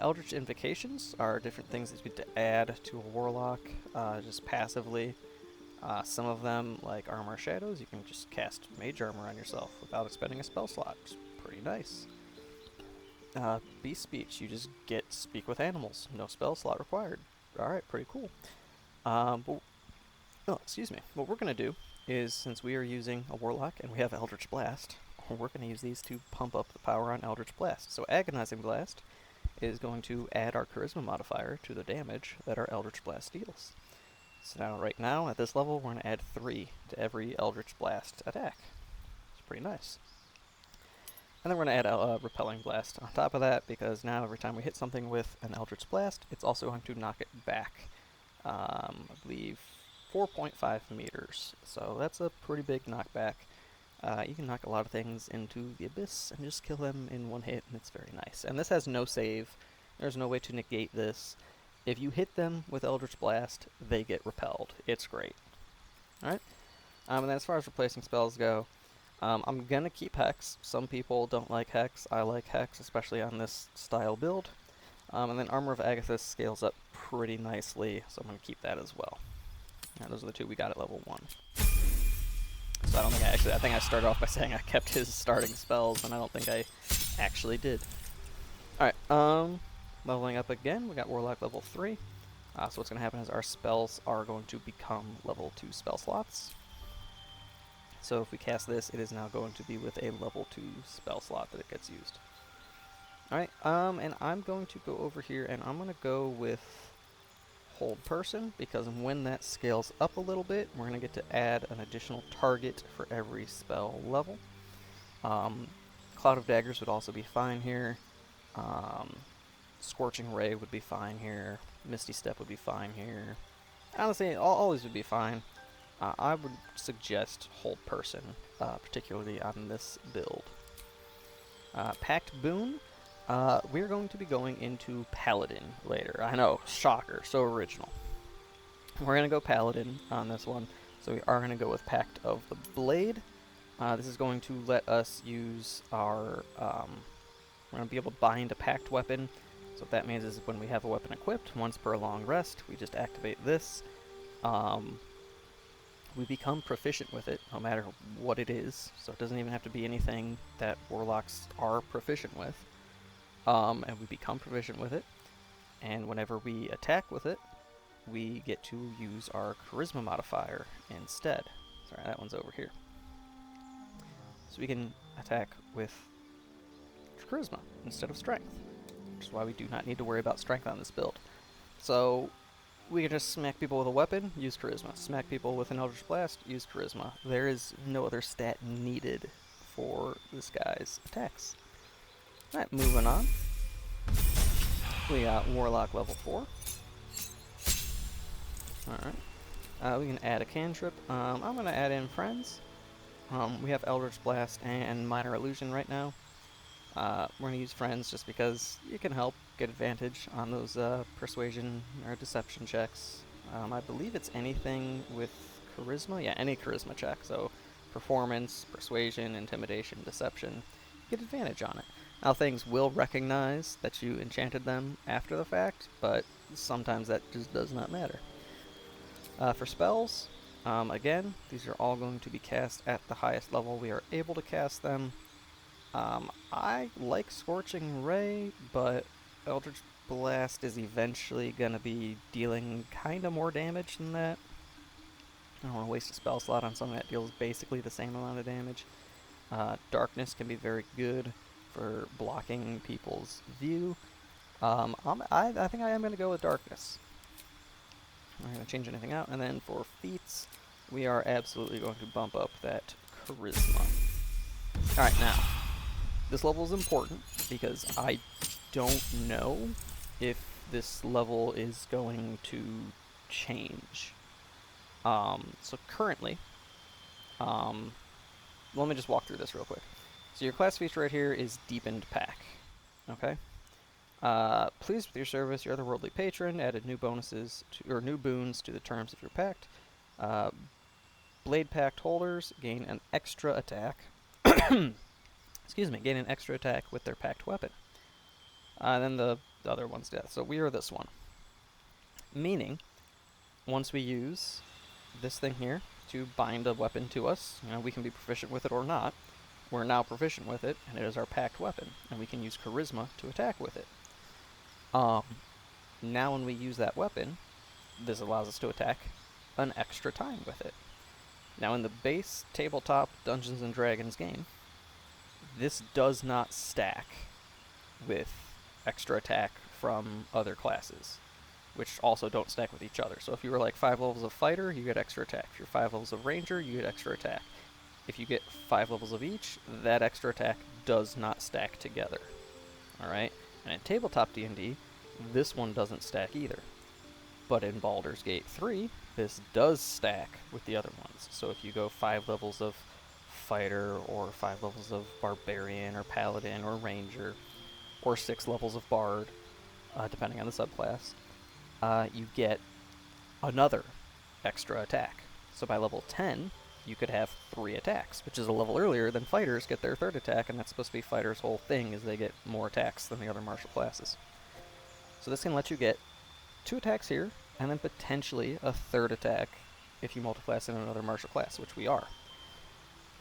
Eldritch Invocations are different things that you get to add to a Warlock, just passively. Some of them, like Armor Shadows, you can just cast Mage Armor on yourself without expending a spell slot, which is pretty nice. Beast Speech, you just get Speak with Animals, no spell slot required. Alright, pretty cool. Excuse me. What we're going to do is, since we are using a Warlock and we have Eldritch Blast, we're going to use these to pump up the power on Eldritch Blast. So Agonizing Blast is going to add our Charisma modifier to the damage that our Eldritch Blast deals. So now, right now, at this level, we're going to add 3 to every Eldritch Blast attack. It's pretty nice. And then we're going to add Repelling Blast on top of that, because now every time we hit something with an Eldritch Blast, it's also going to knock it back, I believe, 4.5 meters. So that's a pretty big knockback. You can knock a lot of things into the abyss and just kill them in one hit, and it's very nice. And this has no save. There's no way to negate this. If you hit them with Eldritch Blast, they get repelled. It's great. Alright? And then as far as replacing spells go, I'm going to keep Hex. Some people don't like Hex. I like Hex, especially on this style build. And then Armor of Agathys scales up pretty nicely, so I'm going to keep that as well. And those are the 2 we got at level 1. So I think I started off by saying I kept his starting spells, and I don't think I actually did. Alright, leveling up again, we got Warlock level 3. So what's going to happen is our spells are going to become level 2 spell slots. So if we cast this, it is now going to be with a level 2 spell slot that it gets used. Alright, and I'm going to go over here, and I'm going to go with Hold Person, because when that scales up a little bit, we're going to get to add an additional target for every spell level. Cloud of Daggers would also be fine here. Scorching Ray would be fine here. Misty Step would be fine here. Honestly, all these would be fine. I would suggest Hold Person, particularly on this build. Pact Boon. We're going to be going into Paladin later. I know, shocker, so original. We're going to go Paladin on this one, so we are going to go with Pact of the Blade. This is going to let us use our, we're going to be able to bind a Pact weapon. So what that means is when we have a weapon equipped, once per long rest, we just activate this. We become proficient with it, no matter what it is, so it doesn't even have to be anything that Warlocks are proficient with. And we become proficient with it, and whenever we attack with it, we get to use our Charisma modifier instead. Sorry, that one's over here. So we can attack with Charisma instead of Strength, which is why we do not need to worry about Strength on this build. So we can just smack people with a weapon, use Charisma. Smack people with an Eldritch Blast, use Charisma. There is no other stat needed for this guy's attacks. Alright, moving on. We got Warlock level 4. Alright. We can add a cantrip. I'm going to add in Friends. We have Eldritch Blast and Minor Illusion right now. We're going to use Friends just because you can help get advantage on those Persuasion or Deception checks. I believe it's anything with Charisma. Yeah, any Charisma check. So Performance, Persuasion, Intimidation, Deception. Get advantage on it. Now, things will recognize that you enchanted them after the fact, but sometimes that just does not matter. For spells, again, these are all going to be cast at the highest level we are able to cast them. I like Scorching Ray, but Eldritch Blast is eventually going to be dealing kind of more damage than that. I don't want to waste a spell slot on something that deals basically the same amount of damage. Darkness can be very good for blocking people's view. I think I am going to go with darkness. I'm not going to change anything out. And then for feats, we are absolutely going to bump up that charisma. Alright, now, this level is important because I don't know if this level is going to change. So currently, let me just walk through this real quick. So your class feature right here is Deepened Pack. Okay? Pleased with your service, your otherworldly patron added new bonuses or new boons to the terms of your pact. Blade Pact holders gain an extra attack. Excuse me, gain an extra attack with their packed weapon. Then the other one's death. So we are this one. Meaning, once we use this thing here to bind a weapon to us, we can be proficient with it or not. We're now proficient with it, and it is our packed weapon, and we can use charisma to attack with it. Now when we use that weapon, this allows us to attack an extra time with it. Now in the base tabletop Dungeons & Dragons game, this does not stack with extra attack from other classes, which also don't stack with each other. So if you were like 5 levels of fighter, you get extra attack. If you're 5 levels of ranger, you get extra attack. If you get 5 levels of each, that extra attack does not stack together. Alright? And in tabletop D&D, this one doesn't stack either. But in Baldur's Gate 3, this does stack with the other ones. So if you go 5 levels of fighter, or 5 levels of barbarian, or paladin, or ranger, or 6 levels of bard, depending on the subclass, you get another extra attack. So by level 10, you could have 3 attacks, which is a level earlier than fighters get their 3rd attack, and that's supposed to be fighters' whole thing, is they get more attacks than the other martial classes. So this can let you get 2 attacks here, and then potentially a 3rd attack if you multiclass in another martial class, which we are.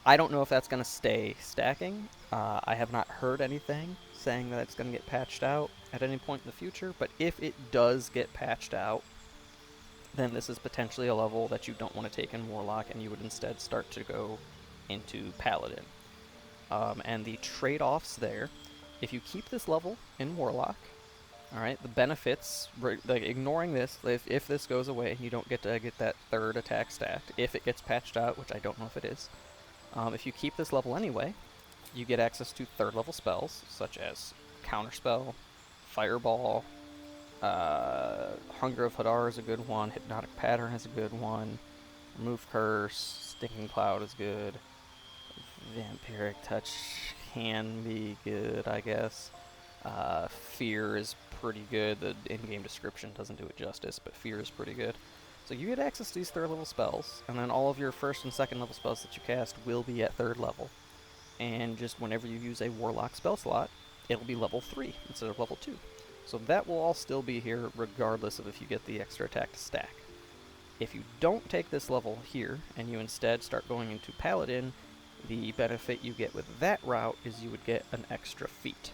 I don't know if that's going to stay stacking. I have not heard anything saying that it's going to get patched out at any point in the future, but if it does get patched out, then this is potentially a level that you don't want to take in Warlock, and you would instead start to go into Paladin. And the trade-offs there, if you keep this level in Warlock, alright, the benefits, like ignoring this, if this goes away and you don't get to get that 3rd attack stacked, if it gets patched out, which I don't know if it is, if you keep this level anyway, you get access to 3rd level spells, such as Counterspell, Fireball, Hunger of Hadar is a good one, Hypnotic Pattern is a good one, Remove Curse, Stinking Cloud is good, Vampiric Touch can be good, I guess. Fear is pretty good. The in-game description doesn't do it justice, but Fear is pretty good. So you get access to these 3rd level spells, and then all of your 1st and 2nd level spells that you cast will be at 3rd level. And just whenever you use a Warlock spell slot, it'll be level 3 instead of level 2. So that will all still be here regardless of if you get the extra attack to stack. If you don't take this level here, and you instead start going into Paladin, the benefit you get with that route is you would get an extra feat.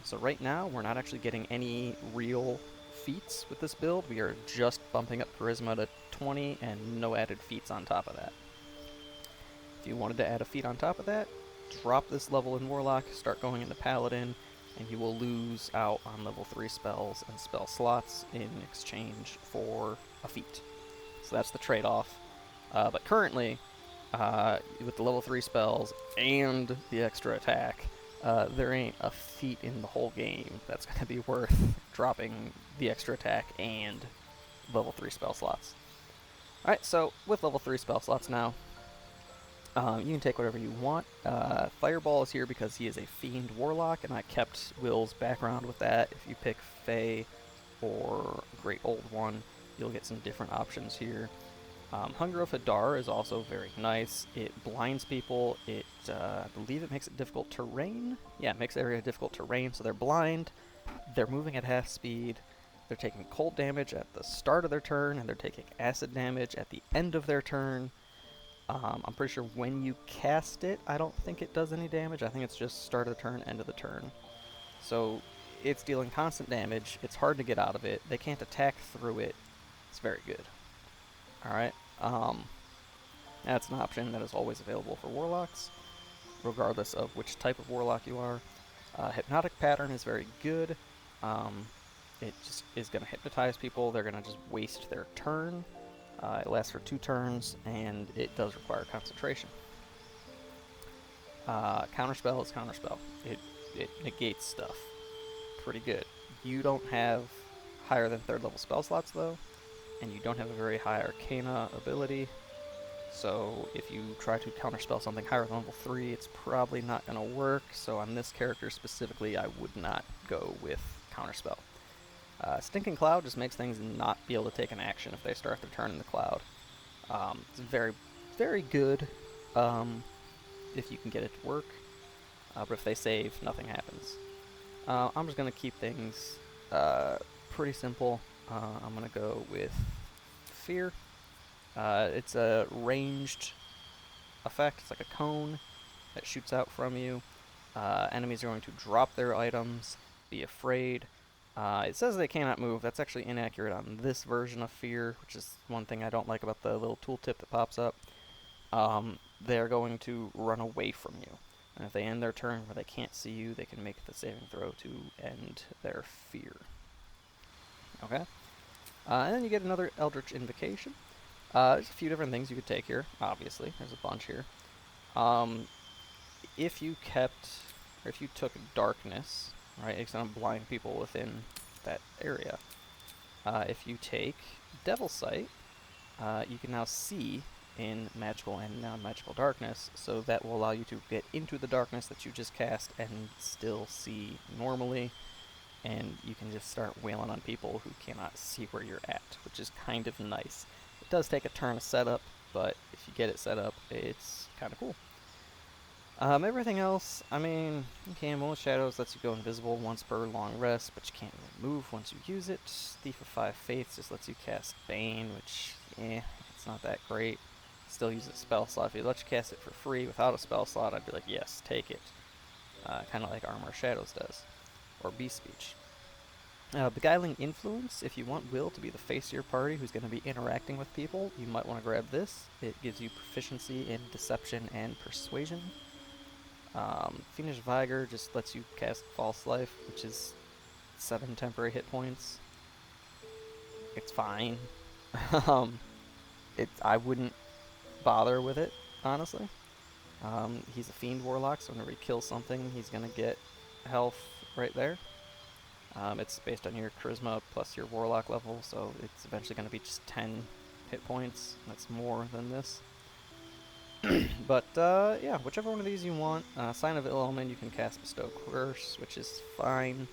So right now, we're not actually getting any real feats with this build. We are just bumping up Charisma to 20 and no added feats on top of that. If you wanted to add a feat on top of that, drop this level in Warlock, start going into Paladin, and you will lose out on level 3 spells and spell slots in exchange for a feat. So that's the trade-off. But currently, with the level 3 spells and the extra attack, there ain't a feat in the whole game that's going to be worth dropping the extra attack and level 3 spell slots. Alright, so with level 3 spell slots now, you can take whatever you want. Fireball is here because he is a Fiend Warlock, and I kept Wyll's background with that. If you pick Fey or Great Old One, you'll get some different options here. Hunger of Hadar is also very nice. It blinds people. I believe it makes it difficult terrain. Yeah, it makes the area difficult terrain, so they're blind. They're moving at half speed. They're taking cold damage at the start of their turn, and they're taking acid damage at the end of their turn. I'm pretty sure when you cast it, I don't think it does any damage. I think it's just start of the turn, end of the turn. So it's dealing constant damage. It's hard to get out of it. They can't attack through it. It's very good. Alright, that's an option that is always available for Warlocks. regardless of which type of warlock you are. Hypnotic Pattern is very good. It just is going to hypnotize people. They're going to just waste their turn. It lasts for 2 turns, and it does require concentration. Counterspell is Counterspell. It negates stuff. Pretty good. You don't have higher than 3rd level spell slots, though, and you don't have a very high Arcana ability. So if you try to counterspell something higher than level 3, it's probably not going to work. So on this character specifically, I would not go with counterspell. Stinking Cloud just makes things not be able to take an action if they start their turn in the cloud. It's very, very good if you can get it to work. But if they save, nothing happens. I'm just going to keep things pretty simple. I'm going to go with Fear. It's a ranged effect. It's like a cone that shoots out from you. Enemies are going to drop their items, be afraid. It says they cannot move. That's actually inaccurate on this version of Fear, which is one thing I don't like about the little tooltip that pops up. They're going to run away from you. And if they end their turn where they can't see you, they can make the saving throw to end their fear. Okay? And then you get another Eldritch Invocation. There's a few different things you could take here, obviously. There's a bunch here. If you took Darkness, right, it's going to blind people within that area. If you take Devil Sight, you can now see in magical and non-magical darkness, so that will allow you to get into the darkness that you just cast and still see normally, and you can just start wailing on people who cannot see where you're at, which is kind of nice. It does take a turn to set up, but if you get it set up, it's kind of cool. Everything else, I mean, okay, Moment Shadows lets you go invisible once per long rest, but you can't really move once you use it. Thief of 5 Faiths just lets you cast Bane, which, it's not that great. Still use a spell slot. If it lets you cast it for free without a spell slot, I'd be like, yes, take it. Kind of like Armor Shadows does, or Beast Speech. Beguiling Influence, if you want Wyll to be the face of your party who's going to be interacting with people, you might want to grab this. It gives you proficiency in Deception and Persuasion. Fiendish Vigor just lets you cast False Life, which is 7 temporary hit points. It's fine. I wouldn't bother with it, honestly. He's a Fiend Warlock, so whenever he kills something, he's going to get health right there. It's based on your Charisma plus your Warlock level, so it's eventually going to be just 10 hit points. That's more than this. But, yeah, whichever one of these you want. Sign of Ill Omen, you can cast Bestow Curse, which is fine.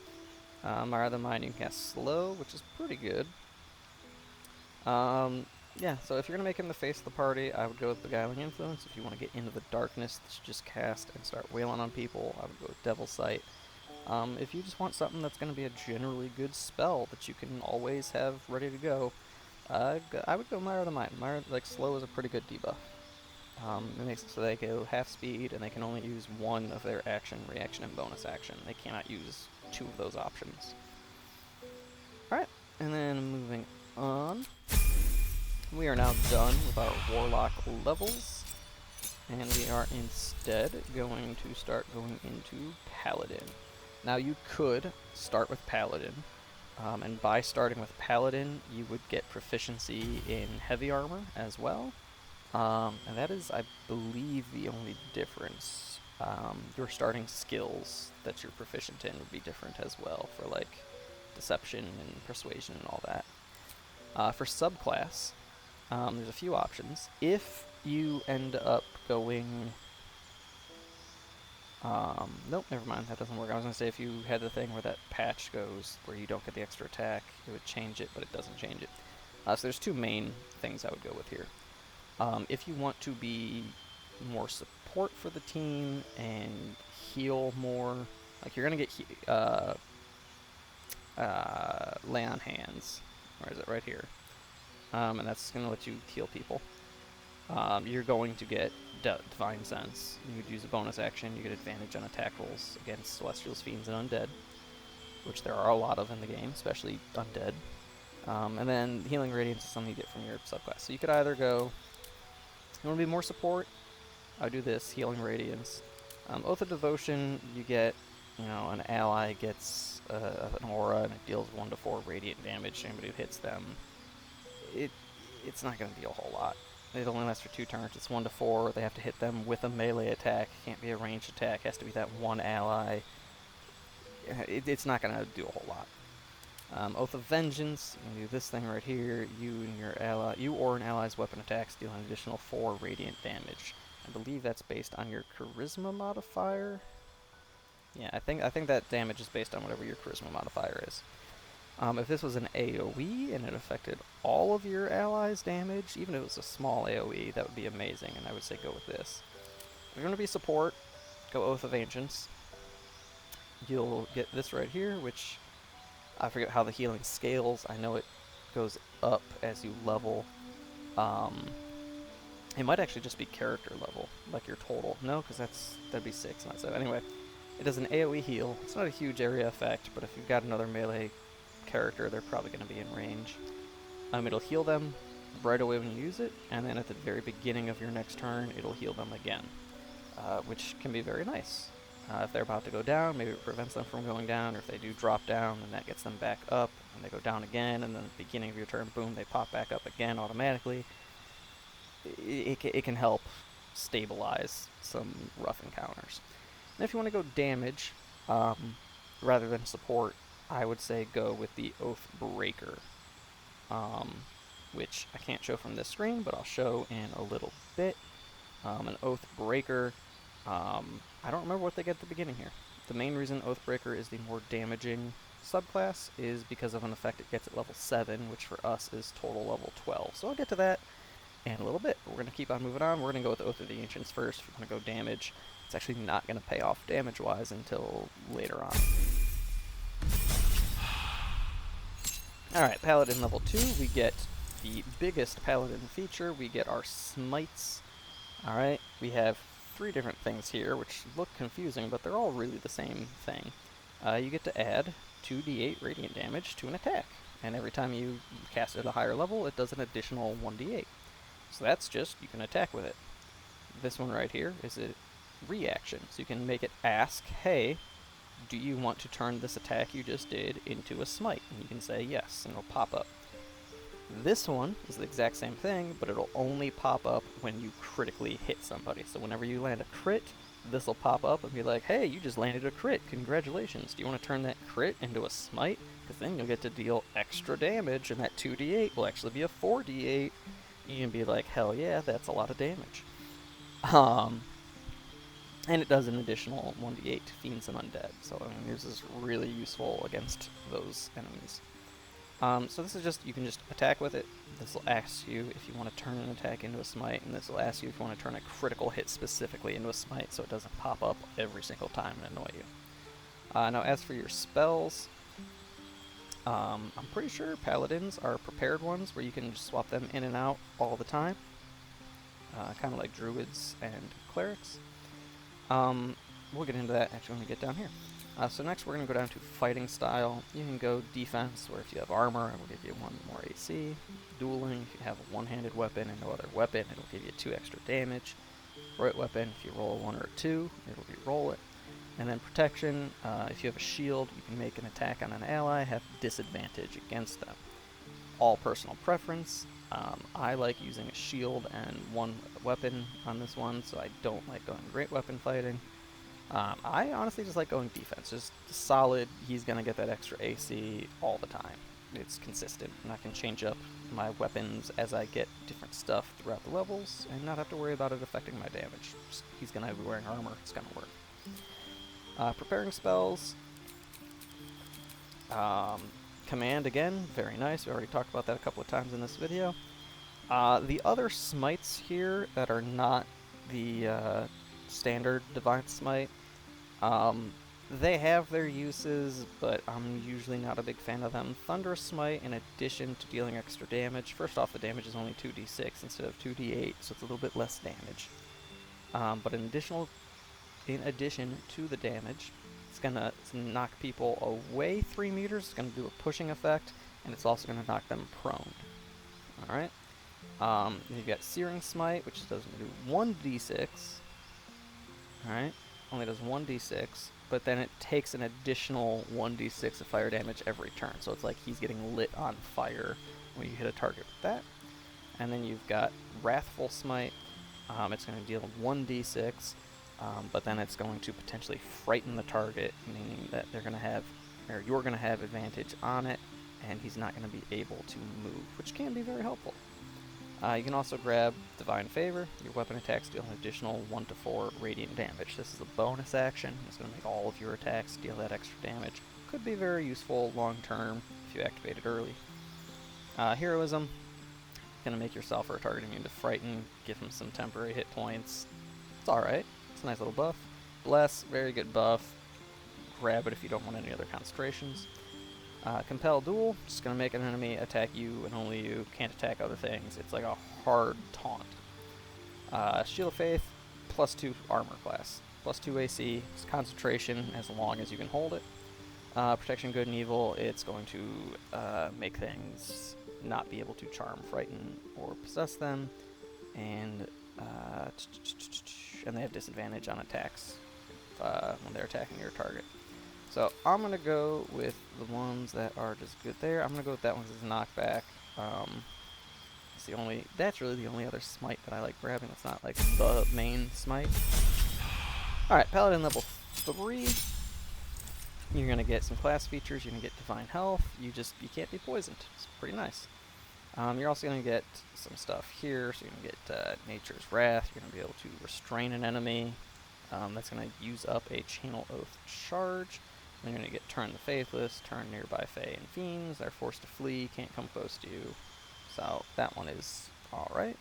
Mire the Mind, you can cast Slow, which is pretty good. Yeah, so if you're going to make him the face of the party, I would go with Beguiling Influence. If you want to get into the darkness that you just cast and start wailing on people, I would go with Devil Sight. If you just want something that's going to be a generally good spell that you can always have ready to go, I would go Mire the Mind. Slow is a pretty good debuff. It makes it so they go half speed, and they can only use one of their action, reaction, and bonus action. They cannot use 2 of those options. Alright, and then moving on. We are now done with our Warlock levels, and we are instead going to start going into Paladin. Now you could start with Paladin, and by starting with Paladin, you would get proficiency in heavy armor as well. And that is, I believe, the only difference. Your starting skills that you're proficient in would be different as well, for like deception and persuasion and all that. For subclass, there's a few options. If you end up going... nope, never mind, that doesn't work. I was going to say if you had the thing where that patch goes, where you don't get the extra attack, it would change it, but it doesn't change it. So there's 2 main things I would go with here. If you want to be more support for the team and heal more, like you're going to get Lay on Hands. Where is it? Right here. And that's going to let you heal people. You're going to get Divine Sense. You would use a bonus action. You get advantage on attack rolls against Celestials, Fiends, and Undead, which there are a lot of in the game, especially Undead. And then Healing Radiance is something you get from your subclass. So you could either go... You want to be more support? I would do this, Healing Radiance. Oath of Devotion, you get, an ally gets an aura and it deals 1 to 4 radiant damage to anybody who hits them. It's not going to deal a whole lot. It only lasts for 2 turns. It's 1 to 4. They have to hit them with a melee attack. Can't be a ranged attack. Has to be that one ally. It's not going to do a whole lot. Oath of Vengeance, you can do this thing right here. You or an ally's weapon attacks deal an additional 4 radiant damage. I believe that's based on your charisma modifier. Yeah, I think that damage is based on whatever your charisma modifier is. If this was an AoE and it affected all of your allies' damage, even if it was a small AoE, that would be amazing, and I would say go with this. If you're going to be support, go Oath of Ancients. You'll get this right here, which I forget how the healing scales. I know it goes up as you level. It might actually just be character level, like your total. No, because that'd be 6, not 7. Anyway, it does an AoE heal. It's not a huge area effect, but if you've got another melee character, they're probably going to be in range. It'll heal them right away when you use it, and then at the very beginning of your next turn, it'll heal them again, which can be very nice. If they're about to go down, maybe it prevents them from going down, or if they do drop down, then that gets them back up, and they go down again, and then at the beginning of your turn, boom, they pop back up again automatically. It can help stabilize some rough encounters. And if you want to go damage, rather than support, I would say go with the Oath Breaker, which I can't show from this screen, but I'll show in a little bit. An Oath Breaker, I don't remember what they get at the beginning here. The main reason Oathbreaker is the more damaging subclass is because of an effect it gets at level 7, which for us is total level 12. So I'll get to that in a little bit. We're going to keep on moving on. We're going to go with Oath of the Ancients first. If we're going to go damage, it's actually not going to pay off damage-wise until later on. Alright, Paladin level 2, we get the biggest Paladin feature. We get our Smites. Alright, we have 3 different things here, which look confusing, but they're all really the same thing. You get to add 2d8 radiant damage to an attack, and every time you cast it at a higher level, it does an additional 1d8. So that's just, you can attack with it. This one right here is a reaction, so you can make it ask, hey, do you want to turn this attack you just did into a smite? And you can say yes, and it'll pop up. This one is the exact same thing, but it'll only pop up when you critically hit somebody. So whenever you land a crit, this will pop up and be like, hey, you just landed a crit, congratulations. Do you want to turn that crit into a smite? Because then you'll get to deal extra damage, and that 2d8 will actually be a 4d8. You can be like, hell yeah, that's a lot of damage. And it does an additional 1d8 to fiends and undead. So I mean, this is really useful against those enemies. So this is just, you can just attack with it. This will ask you if you want to turn an attack into a smite, and this will ask you if you want to turn a critical hit specifically into a smite so it doesn't pop up every single time and annoy you. Now as for your spells, I'm pretty sure paladins are prepared ones where you can just swap them in and out all the time. Kind of like druids and clerics. We'll get into that actually when we get down here. So next we're going to go down to fighting style. You can go defense, where if you have armor, it will give you 1 more AC. Dueling, if you have a one-handed weapon and no other weapon, it'll give you 2 extra damage. Right weapon, if you roll a 1 or a 2, it'll re-roll it. And then protection, if you have a shield, you can make an attack on an ally, have disadvantage against them. All personal preference. I like using a shield and 1 weapon on this one, so I don't like going great weapon fighting. I honestly just like going defense. Just solid, he's going to get that extra AC all the time. It's consistent, and I can change up my weapons as I get different stuff throughout the levels, and not have to worry about it affecting my damage. Just, he's going to be wearing armor, it's going to work. Preparing spells. Command, again, very nice. We already talked about that a couple of times in this video. The other smites here that are not the standard Divine Smite, they have their uses, but I'm usually not a big fan of them. Thunderous Smite, in addition to dealing extra damage, first off, the damage is only 2d6 instead of 2d8, so it's a little bit less damage. But in addition to the damage, it's going to knock people away 3 meters, it's going to do a pushing effect, and it's also going to knock them prone. Alright? You've got Searing Smite, which does do 1d6. Alright? only does 1d6, but then it takes an additional 1d6 of fire damage every turn. So it's like he's getting lit on fire when you hit a target with that. And then you've got Wrathful Smite. It's going to deal 1d6, but then it's going to potentially frighten the target, meaning that they're going to have, or you're going to have advantage on it, and he's not going to be able to move, which can be very helpful. You can also grab Divine Favor. Your weapon attacks deal an additional 1 to 4 radiant damage. This is a bonus action. It's going to make all of your attacks deal that extra damage. Could be very useful long term if you activate it early. Heroism. Going to make yourself or a target immune to Frighten. Give him some temporary hit points. It's alright. It's a nice little buff. Bless. Very good buff. Grab it if you don't want any other concentrations. Compel Duel, just going to make an enemy attack you and only you, can't attack other things. It's like a hard taunt. Shield of Faith, +2 armor class, +2 AC, it's concentration as long as you can hold it. Protection Good and Evil, it's going to make things not be able to charm, frighten, or possess them. And they have disadvantage on attacks when they're attacking your target. So I'm going to go with the ones that are just good there. I'm going to go with that one because it's knockback. That's really the only other smite that I like grabbing. It's not like the main smite. Alright, Paladin level 3. You're going to get some class features. You're going to get Divine Health. You can't be poisoned. It's pretty nice. You're also going to get some stuff here. So you're going to get Nature's Wrath. You're going to be able to restrain an enemy. That's going to use up a Channel Oath charge. Then you're going to get Turn the Faithless, Turn Nearby Fae and Fiends. They're forced to flee, can't come close to you. So that one is alright.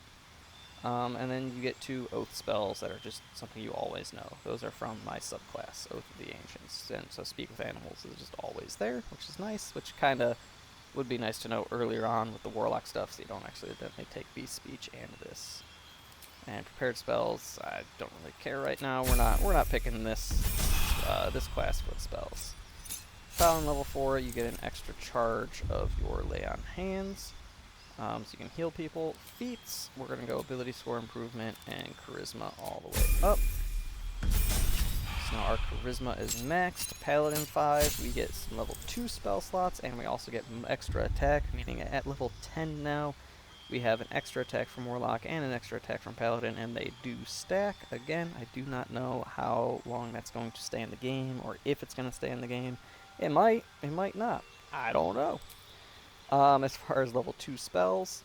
And then you get 2 Oath spells that are just something you always know. Those are from my subclass, Oath of the Ancients. And so Speak with Animals is just always there, which is nice, which kind of would be nice to know earlier on with the Warlock stuff so you don't accidentally take Beast Speech and this. And Prepared Spells, I don't really care right now. We're not picking this class for the spells. Paladin level 4, you get an extra charge of your Lay on Hands, so you can heal people. Feats, we're going to go Ability Score Improvement and Charisma all the way up. So now our Charisma is maxed. Paladin 5, we get some level 2 spell slots, and we also get extra attack, meaning at level 10 now, we have an extra attack from Warlock and an extra attack from Paladin, and they do stack. Again, I do not know how long that's going to stay in the game, or if it's going to stay in the game. It might not. I don't know. As far as level 2 spells,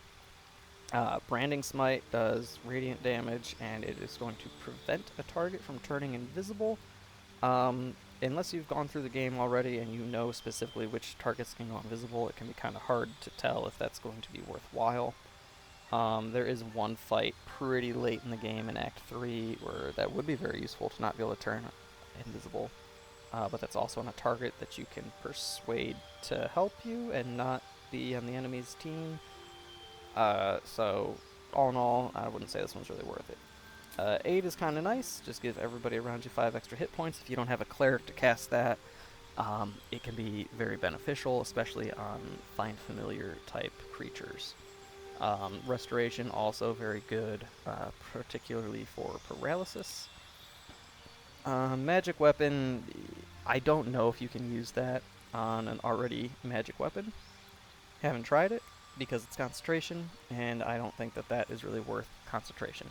Branding Smite does radiant damage, and it is going to prevent a target from turning invisible. Unless you've gone through the game already and you know specifically which targets can go invisible, it can be kind of hard to tell if that's going to be worthwhile. There is one fight pretty late in the game in Act 3 where that would be very useful to not be able to turn invisible. But that's also on a target that you can persuade to help you and not be on the enemy's team. So, all in all, I wouldn't say this one's really worth it. Aid is kind of nice. Just give everybody around you 5 extra hit points. If you don't have a cleric to cast that, it can be very beneficial, especially on Find Familiar type creatures. Restoration, also very good, particularly for paralysis. Magic weapon, I don't know if you can use that on an already magic weapon. Haven't tried it because it's concentration, and I don't think that that is really worth concentration.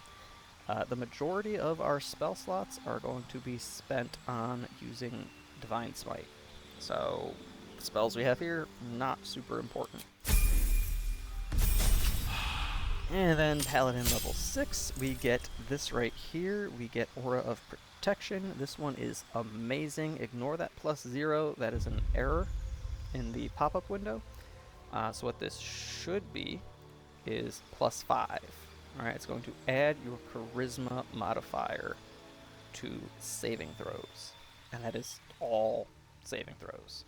The majority of our spell slots are going to be spent on using Divine Smite. So, the spells we have here, not super important. And then Paladin level 6, we get this right here. We get Aura of Protection. This one is amazing. Ignore that +0. That is an error in the pop-up window. So what this should be is +5. Alright, it's going to add your Charisma modifier to saving throws. And that is all saving throws.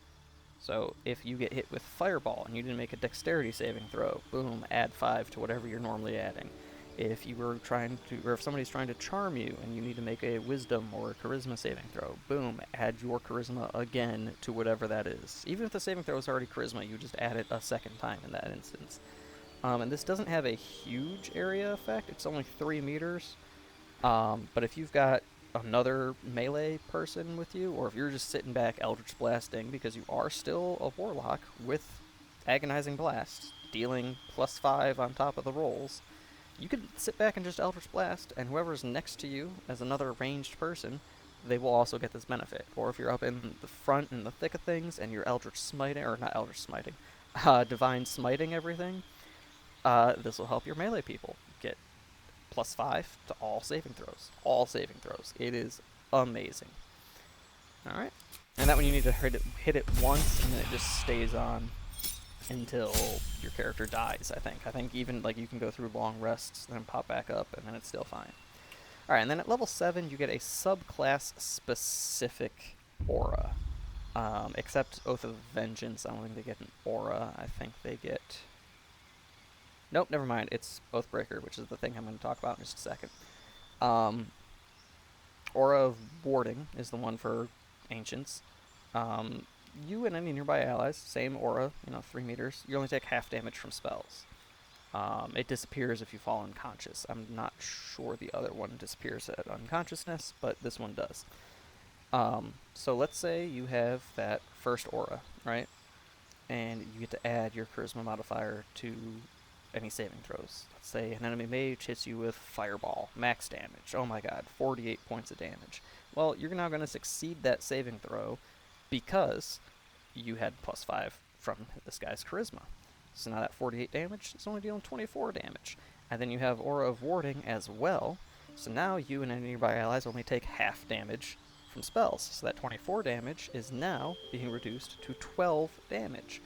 So if you get hit with Fireball and you didn't make a Dexterity saving throw, boom, add 5 to whatever you're normally adding. If you were trying to, or if somebody's trying to charm you and you need to make a Wisdom or a Charisma saving throw, boom, add your Charisma again to whatever that is. Even if the saving throw is already Charisma, you just add it a second time in that instance. And this doesn't have a huge area effect. It's only 3 meters. But if you've got another melee person with you, or if you're just sitting back Eldritch Blasting because you are still a Warlock with Agonizing Blast, dealing +5 on top of the rolls, you could sit back and just Eldritch Blast, and whoever's next to you as another ranged person, they will also get this benefit. Or if you're up in the front in the thick of things and you're Eldritch Smiting, or not Eldritch Smiting, Divine Smiting everything, this will help your melee people get +5 to all saving throws. All saving throws. It is amazing. Alright. And that one you need to hit it once, and then it just stays on until your character dies, I think. I think even, like, you can go through long rests, then pop back up, and then it's still fine. Alright, and then at level 7, you get a subclass-specific aura. Except Oath of Vengeance, I don't think they get an aura. I think they get... Nope, never mind. It's Oathbreaker, which is the thing I'm going to talk about in just a second. Aura of Warding is the one for Ancients. You and any nearby allies, same aura, 3 meters. You only take half damage from spells. It disappears if you fall unconscious. I'm not sure the other one disappears at unconsciousness, but this one does. So let's say you have that first aura, right? And you get to add your charisma modifier to any saving throws. Let's say an enemy mage hits you with Fireball, max damage. Oh my god, 48 points of damage. Well, you're now going to succeed that saving throw because you had +5 from this guy's charisma. So now that 48 damage is only dealing 24 damage. And then you have Aura of Warding as well. So now you and any nearby allies only take half damage from spells. So that 24 damage is now being reduced to 12 damage.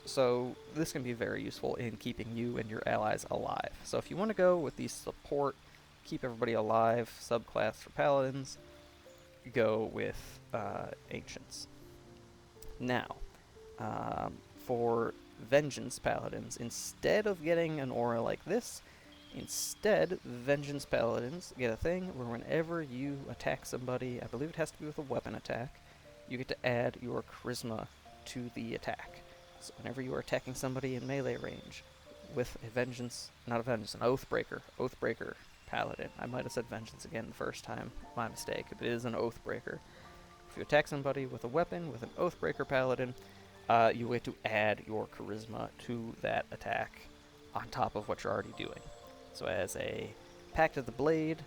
So this can be very useful in keeping you and your allies alive. So if you want to go with the support, keep everybody alive, subclass for paladins, go with Ancients. Now, for Vengeance Paladins, instead of getting an aura like this, instead, Vengeance Paladins get a thing where whenever you attack somebody, I believe it has to be with a weapon attack, you get to add your charisma to the attack. So whenever you are attacking somebody in melee range with a Vengeance, not a Vengeance, an Oathbreaker Paladin. I might have said Vengeance again the first time, my mistake, but it is an Oathbreaker. If you attack somebody with a weapon, with an Oathbreaker Paladin, you get to add your charisma to that attack on top of what you're already doing. So as a Pact of the Blade,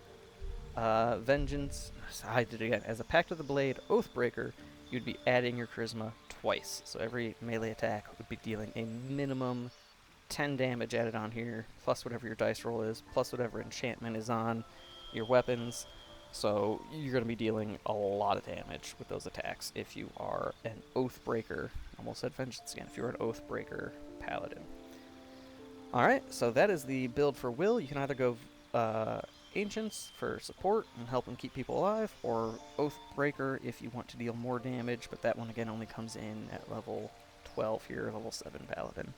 Vengeance, I did it again, as a Pact of the Blade Oathbreaker, you'd be adding your charisma twice. So every melee attack would be dealing a minimum 10 damage added on here, plus whatever your dice roll is, plus whatever enchantment is on your weapons. So you're going to be dealing a lot of damage with those attacks if you are an Oathbreaker. Almost said Vengeance again. If you're an Oathbreaker Paladin. Alright, so that is the build for Wyll. You can either go Ancients for support and help them keep people alive, or Oathbreaker if you want to deal more damage, but that one again only comes in at level 12 here, level 7 Paladin.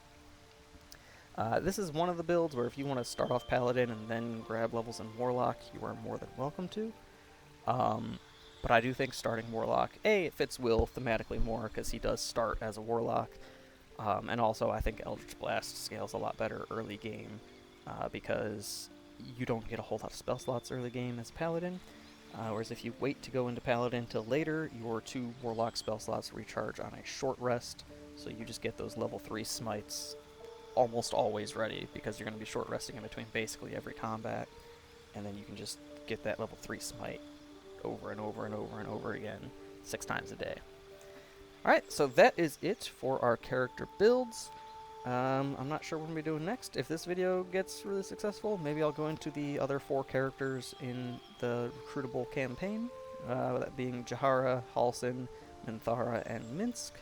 This is one of the builds where if you want to start off Paladin and then grab levels in Warlock, you are more than welcome to. But I do think starting Warlock, it fits Wyll thematically more because he does start as a Warlock. And also I think Eldritch Blast scales a lot better early game because you don't get a whole lot of spell slots early game as Paladin. Whereas if you wait to go into Paladin till later, your 2 Warlock spell slots recharge on a short rest. So you just get those level 3 smites almost always ready because you're going to be short resting in between basically every combat. And then you can just get that level 3 smite over and over and over and over again 6 times a day. Alright, so that is it for our character builds. I'm not sure what we're going to be doing next. If this video gets really successful, maybe I'll go into the other 4 characters in the recruitable campaign. That being Jahara, Halsin, Minthara, and Minsk.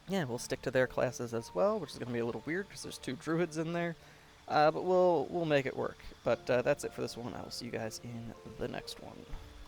Yeah, we'll stick to their classes as well, which is going to be a little weird because there's 2 druids in there. But we'll make it work. But that's it for this one. I will see you guys in the next one.